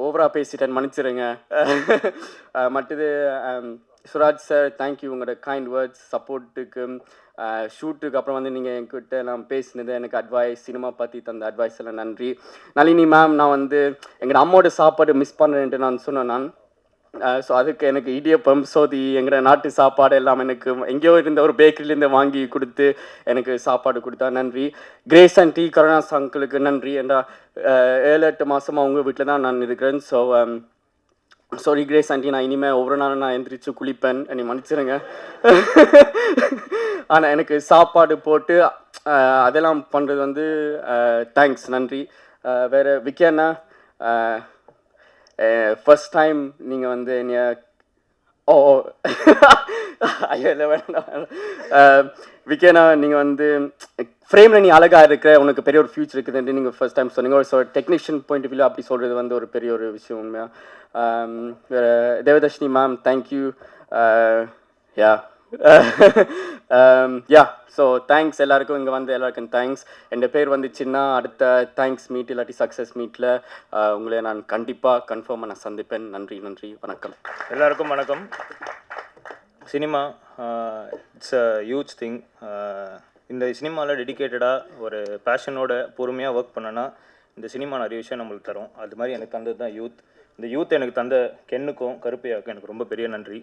ஓவராக பேசிட்டேன், மன்னிச்சிருங்க. மற்றது சுராஜ் சார், தேங்க்யூ உங்களோட கைண்ட் வேர்ட்ஸ், சப்போர்ட்டுக்கு. ஷூட்டுக்கு அப்புறம் வந்து நீங்கள் என்கிட்ட நான் பேசினது, எனக்கு அட்வைஸ், சினிமா பற்றி தந்த அட்வைஸ் எல்லாம் நன்றி. நளினி மேம், நான் வந்து எங்களோட அம்மோட சாப்பாடு மிஸ் பண்ணுறேன்ட்டு நான் சொன்னேன். ஸோ அதுக்கு எனக்கு இடியப்பம், சோதி, எங்களோட நாட்டு சாப்பாடு எல்லாம் எனக்கு எங்கேயோ இருந்த ஒரு பேக்கரியிலேருந்து வாங்கி கொடுத்து எனக்கு சாப்பாடு கொடுத்தா நன்றி. கிரேஸ் அண்ட் டி கருணாஸ் அங்கிளுக்கு நன்றி. ஏன்னா 7-8 மாதமாக அவங்க வீட்டில் தான் நான் இருக்கிறேன். ஸோ சாரி கிரேஸ் ஆண்டி, நான் இனிமேல் ஒவ்வொரு நாளும் நான் எந்திரிச்சு குளிப்பேன், என்னை மன்னிச்சிருங்க. ஆனால் எனக்கு சாப்பாடு போட்டு அதெல்லாம் பண்ணுறது வந்து தேங்க்ஸ், நன்றி. வேறு விக்கேண்ணா, ஃபர்ஸ்ட் டைம் நீங்கள் வந்து என்னைய ஐயோ இல்லை வேண்டாம். விக்கேண்ணா, நீங்கள் வந்து ஃப்ரேமில் நீ அழகாக இருக்கிற, உனக்கு பெரிய ஒரு ஃபியூச்சர் இருக்குதுன்ட்டு நீங்கள் ஃபர்ஸ்ட் டைம் சொன்னீங்க. ஒரு டெக்னீஷியன் பாயிண்ட் ஆஃப் வியூ அப்படி சொல்கிறது வந்து ஒரு பெரிய ஒரு விஷயம் உண்மையாக. வேறு Devadarshini ma'am, thank you. So thanks எல்லாருக்கும், இங்கே வந்து எல்லாருக்கும் தேங்க்ஸ். என் பேர் வந்து சின்ன. அடுத்த தேங்க்ஸ் மீட் இல்லாட்டி சக்ஸஸ் மீட்டில் உங்களை நான் கண்டிப்பாக கன்ஃபார்மாக நான் சந்திப்பேன். நன்றி, வணக்கம். எல்லாருக்கும் வணக்கம். Cinema it's a huge thing. இந்த சினிமாவில் டெடிக்கேட்டடாக ஒரு பேஷனோட பொறுமையாக ஒர்க் பண்ணனா இந்த சினிமா நிறைய விஷயம் நம்மளுக்கு தரும். அது மாதிரி எனக்கு தந்தது தான் யூத். இந்த யூத் எனக்கு தந்த கென்னுக்கும் கருப்பையாவுக்கும் எனக்கு ரொம்ப பெரிய நன்றி.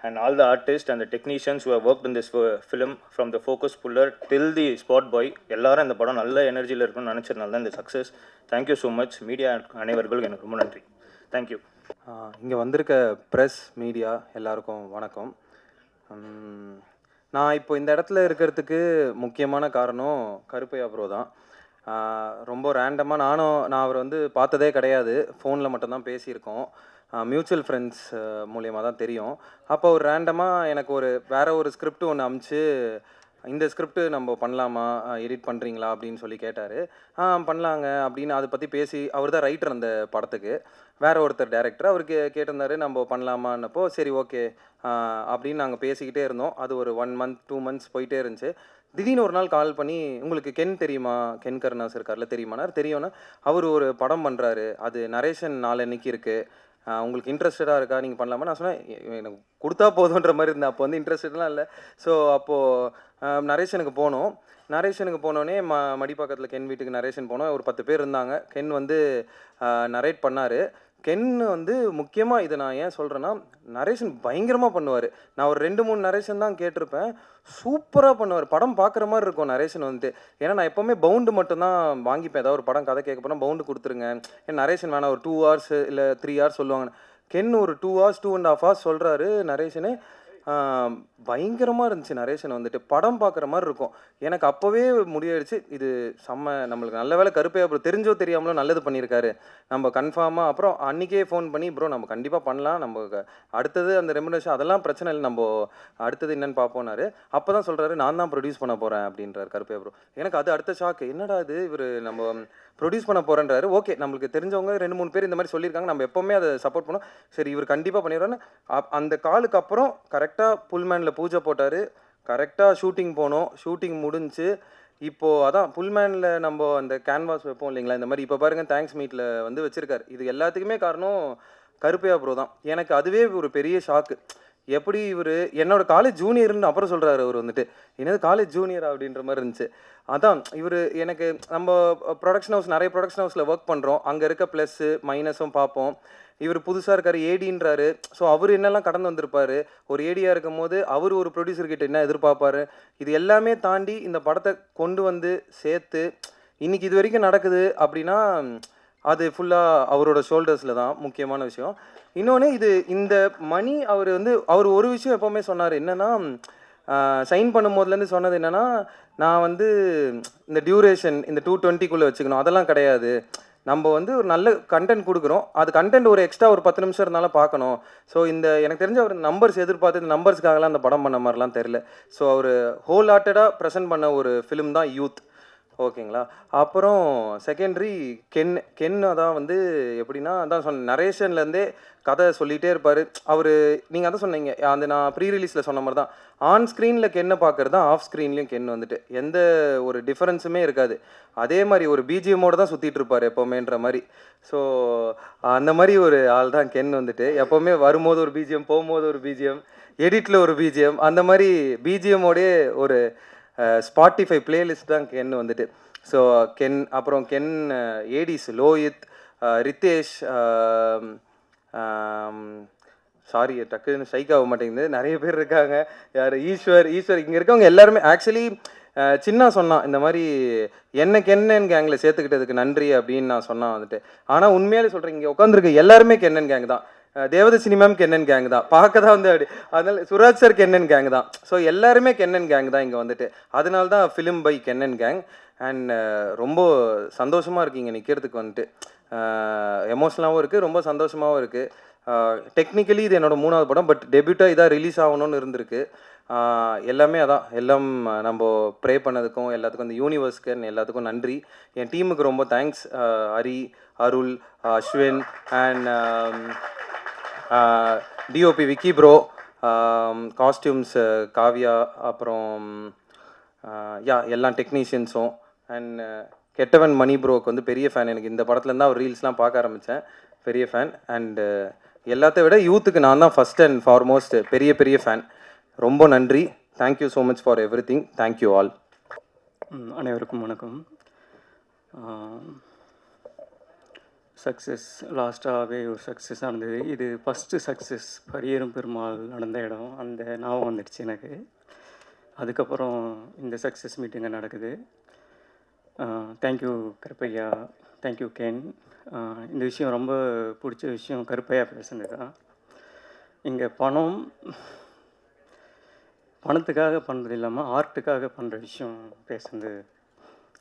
And all the artists and the technicians who have worked in this film, from the focus puller till the spot boy, எல்லாரும் இந்த படம் நல்ல எனர்ஜியில் இருக்குன்னு நினச்சதுனால தான் இந்த success. Thank you so much. Media அனைவர்களும் எனக்கு ரொம்ப நன்றி. தேங்க்யூ. இங்கே வந்திருக்க ப்ரெஸ், மீடியா எல்லாருக்கும் வணக்கம். நான் இப்போ இந்த இடத்துல இருக்கிறதுக்கு முக்கியமான காரணம் கருப்பையா ப்ரோ தான். ரொம்ப ரேண்டமாக நான் அவர் வந்து பார்த்ததே கிடையாது, ஃபோனில் மட்டும்தான் பேசியிருக்கோம். மியூச்சுவல் ஃப்ரெண்ட்ஸ் மூலியமாக தான் தெரியும். அப்போ ஒரு ரேண்டமாக எனக்கு வேறு ஒரு ஸ்கிரிப்ட் ஒன்று அமுச்சு, இந்த ஸ்கிரிப்ட் நம்ம பண்ணலாமா, எடிட் பண்ணுறீங்களா அப்படின்னு சொல்லி கேட்டார். பண்ணலாங்க அப்படின்னு அதை பற்றி பேசி, அவர் தான் ரைட்டர் அந்த படத்துக்கு, வேறு ஒருத்தர் டேரக்டர், அவருக்கு கேட்டிருந்தாரு நம்ம பண்ணலாமான்னப்போ சரி ஓகே அப்படின்னு நாங்கள் பேசிக்கிட்டே இருந்தோம். அது ஒரு 1 month 2 months போயிட்டே இருந்துச்சு. திடீர்னு ஒரு நாள் கால் பண்ணி, உங்களுக்கு கென் தெரியுமா, கென் கருணாஸ் இருக்கார்ல தெரியுமானார். தெரியும்னா, அவர் ஒரு படம் பண்ணுறாரு, அது நரேஷன் நாளன்னைக்கு இருக்குது, உங்களுக்கு இன்ட்ரெஸ்டடாக இருக்கா, நீங்கள் பண்ணலாமா? நான் சொன்னேன் எனக்கு கொடுத்தா போதுன்ற மாதிரி இருந்தேன். அப்போ வந்து இன்ட்ரெஸ்டட்லாம் இல்லை. ஸோ அப்போது நரேஷனுக்கு போனோடனே மடிப்பாக்கத்தில் கென் வீட்டுக்கு நரேஷன் போனோம். ஒரு 10 பேர் இருந்தாங்க. கென் வந்து நரேட் பண்ணார். கென் வந்து முக்கியமாக இதை நான் ஏன் சொல்கிறேன்னா, நரேஷன் பயங்கரமாக பண்ணுவார். நான் ஒரு 2-3 நரேஷன் தான் கேட்டிருப்பேன், சூப்பராக பண்ணுவார். படம் பார்க்குற மாதிரி இருக்கும் நரேஷன் வந்துட்டு. ஏன்னா நான் எப்போவுமே பவுண்டு மட்டும்தான் வாங்கிப்பேன். ஏதாவது ஒரு படம் கதை கேட்க போனால் பவுண்டு கொடுத்துருங்க, ஏன் நரேஷன் வேணாம், ஒரு 2 hours இல்லை 3 hours சொல்லுவாங்க. கென் ஒரு 2 hours 2.5 hours சொல்கிறாரு நரேஷனு. பயங்கரமாக இருந்துச்சு நரேஷன் வந்துட்டு. படம் பார்க்குற மாதிரி இருக்கும். எனக்கு அப்போவே முடியாயிடுச்சு, இது நம்மளுக்கு நல்ல வேலை கருப்பையா ப்ரோ தெரிஞ்சோ தெரியாமலோ நல்லது பண்ணியிருக்காரு. நம்ம கன்ஃபார்மாக அப்புறம் அன்றைக்கே ஃபோன் பண்ணி, ப்ரோ நம்ம கண்டிப்பாக பண்ணலாம், நம்ம அடுத்தது அந்த ரெமுனேஷன் அதெல்லாம் பிரச்சனை இல்லை, நம்ம அடுத்தது என்னென்னு பார்ப்போனாரு. அப்போ தான் சொல்கிறாரு நான் தான் ப்ரொடியூஸ் பண்ண போகிறேன் அப்படின்றார் கருப்பையா ப்ரோ. எனக்கு அது அடுத்த ஷாக்கு, என்னடா இது இவர் நம்ம ப்ரொடியூஸ் பண்ண போகிறேன்றாரு. ஓகே, நம்மளுக்கு தெரிஞ்சவங்க 2-3 பேர் இந்த மாதிரி சொல்லியிருக்காங்க, நம்ம எப்போவுமே அதை சப்போர்ட் பண்ணோம். சரி இவர் கண்டிப்பாக பண்ணிடுறோன்னு அந்த காலுக்கு அப்புறம் கரெக்டாக புல்மேனில் பூஜை போட்டார். கரெக்டாக ஷூட்டிங் போனோம். ஷூட்டிங் முடிஞ்சு இப்போது அதான் புல்மேனில் நம்ம அந்த கேன்வாஸ் வைப்போம் இல்லைங்களா, இந்த மாதிரி இப்போ பாருங்கள் தேங்க்ஸ் மீட்டில் வந்து வச்சுருக்காரு. இது எல்லாத்துக்குமே காரணம் கருப்பையா ப்ரோ தான். எனக்கு அதுவே ஒரு பெரிய ஷாக்கு. எப்படி இவர் என்னோட காலேஜ் ஜூனியர்னு அப்புறம் சொல்கிறாரு. அவர் வந்துட்டு என்னது காலேஜ் ஜூனியர் அப்படின்ற மாதிரி இருந்துச்சு. அதான் இவர் எனக்கு, நம்ம ப்ரொடக்ஷன் ஹவுஸ் நிறைய ப்ரொடக்ஷன் ஹவுஸில் ஒர்க் பண்ணுறோம், அங்கே இருக்க ப்ளஸ்ஸு மைனஸும் பார்ப்போம். இவர் புதுசாக இருக்கார், ஏடின்றாரு. ஸோ அவர் என்னெல்லாம் கடந்து வந்திருப்பார், ஒரு ஏடியாக இருக்கும் போது அவர் ஒரு ப்ரொடியூசர்கிட்ட என்ன எதிர்பார்ப்பார், இது எல்லாமே தாண்டி இந்த படத்தை கொண்டு வந்து சேர்த்து இன்றைக்கி இது வரைக்கும் நடக்குது அப்படின்னா அது ஃபுல்லாக அவரோட ஷோல்டர்ஸில் தான் முக்கியமான விஷயம். இன்னொன்று இந்த மணி அவர் ஒரு விஷயம் எப்போவுமே சொன்னார், என்னென்னா சைன் பண்ணும்போதுலேருந்து சொன்னது என்னென்னா, நான் வந்து இந்த டியூரேஷன் இந்த 220க்குள்ளே வச்சுக்கணும், அதெல்லாம் கிடையாது. நம்ம வந்து ஒரு நல்ல கண்டென்ட் கொடுக்குறோம், அது கண்டென்ட் ஒரு எக்ஸ்ட்ரா ஒரு 10 நிமிஷம் இருந்தாலும் பார்க்கணும். ஸோ இந்த எனக்கு தெரிஞ்ச ஒரு நம்பர்ஸ் எதிர்பார்த்து இந்த நம்பர்ஸ்க்காகலாம் அந்த படம் பண்ண மாதிரிலாம் தெரில. ஸோ அவர் ஹோல் ஹார்ட்டடாக ப்ரெசென்ட் பண்ண ஒரு ஃபிலிம் தான் யூத். ஓகேங்களா. அப்புறம் செகண்டரி கென் தான் வந்து எப்படின்னா, அதான் சொன்ன நரேஷன்லேருந்தே கதை சொல்லிகிட்டே இருப்பார் அவர். நீங்கள் அதான் சொன்னீங்க, அந்த நான் ப்ரீ ரிலீஸில் சொன்ன மாதிரி தான் ஆன் ஸ்க்ரீனில் கென்னை பார்க்குறது தான் ஆஃப் ஸ்க்ரீன்லேயும் கென் வந்துட்டு எந்த ஒரு டிஃப்ரென்ஸுமே இருக்காது. அதே மாதிரி ஒரு பிஜிஎம்மோடு தான் சுற்றிட்டு இருப்பார் எப்போவுமேன்ற மாதிரி. ஸோ அந்த மாதிரி ஒரு ஆள் தான் கென் வந்துட்டு. எப்போவுமே வரும்போது ஒரு பிஜிஎம், போகும்போது ஒரு பிஜிஎம், எடிட்டில் ஒரு பிஜிஎம், அந்த மாதிரி பிஜிஎம்மோடே ஒரு ஸ்பாட்டிஃபை பிளேலிஸ்ட் தான் கென் வந்துட்டு. ஸோ கென், அப்புறம் Ken ADs Lohith, Ritesh, sorry டக்குன்னு ஸ்ட்ரைக் ஆக மாட்டேங்குது, நிறைய பேர் இருக்காங்க. யார் ஈஸ்வர் இங்கே இருக்கவங்க எல்லாருமே ஆக்சுவலி சின்ன சொன்னான் இந்த மாதிரி என்ன கென்னன் கேங்கில் சேர்த்துக்கிட்டதுக்கு நன்றி அப்படின்னு நான் சொன்னான் வந்துட்டு. ஆனால் உண்மையாலே சொல்கிறேன், இங்கே உட்காந்துருக்க எல்லாருமே கென்னன் கேங் தான். தேவத சினிமாவும் கென்னன் கேங் தான், பார்க்க தான் வந்து அப்படி. அதனால சுராஜ் சார் கென்னன் கேங் தான். ஸோ எல்லாருமே கென்னன் கேங் தான் இங்கே வந்துட்டு. அதனால தான் ஃபிலிம் பை கென்னன் கேங். அண்ட் ரொம்ப சந்தோஷமாக இருக்கீங்க நிற்கிறதுக்கு வந்துட்டு. எமோஷ்னலாகவும் இருக்குது, ரொம்ப சந்தோஷமாகவும் இருக்குது. டெக்னிக்கலி இது என்னோடய 3வது படம், பட் டெபியூட்டாக இதாக ரிலீஸ் ஆகணும்னு இருந்திருக்கு. எல்லாமே அதான், எல்லாம் நம்ம ப்ரே பண்ணதுக்கும் எல்லாத்துக்கும் இந்த யூனிவர்ஸ்க்கு எல்லாத்துக்கும் நன்றி. என் டீமுக்கு ரொம்ப thanks. Hari, Arul, Ashwin and DOP Vicky bro, costumes Kavya, அப்புறம் எல்லா டெக்னீஷியன்ஸும். அண்ட் கெட்டவன் மணி ப்ரோக்கு வந்து பெரிய ஃபேன். எனக்கு இந்த படத்துலேருந்து அவர் ரீல்ஸ்லாம் பார்க்க ஆரம்பித்தேன், பெரிய ஃபேன். அண்டு எல்லாத்த விட யூத்துக்கு நான் தான் ஃபஸ்ட் அண்ட் ஃபார்மோஸ்ட் பெரிய ஃபேன். ரொம்ப நன்றி. Thank you so much for every thing. Thank you all. அனைவருக்கும் வணக்கம். சக்ஸஸ் லாஸ்ட்டாகவே ஒரு சக்ஸஸ் ஆனது. இது ஃபஸ்ட்டு சக்ஸஸ் பரியேறும் பெருமாள் நடந்த இடம், அந்த ஞாபகம் வந்துடுச்சு எனக்கு. அதுக்கப்புறம் இந்த சக்ஸஸ் மீட்டிங்க நடக்குது. Thank you Karuppaiya, thank you Ken. இந்த விஷயம் ரொம்ப பிடிச்ச விஷயம் கருப்பையா பேசுனது தான். இங்கே பணத்துக்காக பண்ணுறது இல்லாமல் ஆர்ட்டுக்காக பண்ணுற விஷயம் பேசுனது,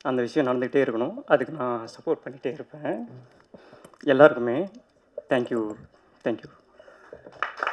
அந்த விஷயம் நடந்துகிட்டே இருக்கணும். அதுக்கு நான் சப்போர்ட் பண்ணிகிட்டே இருப்பேன். எல்லாருக்குமே தேங்க்யூ.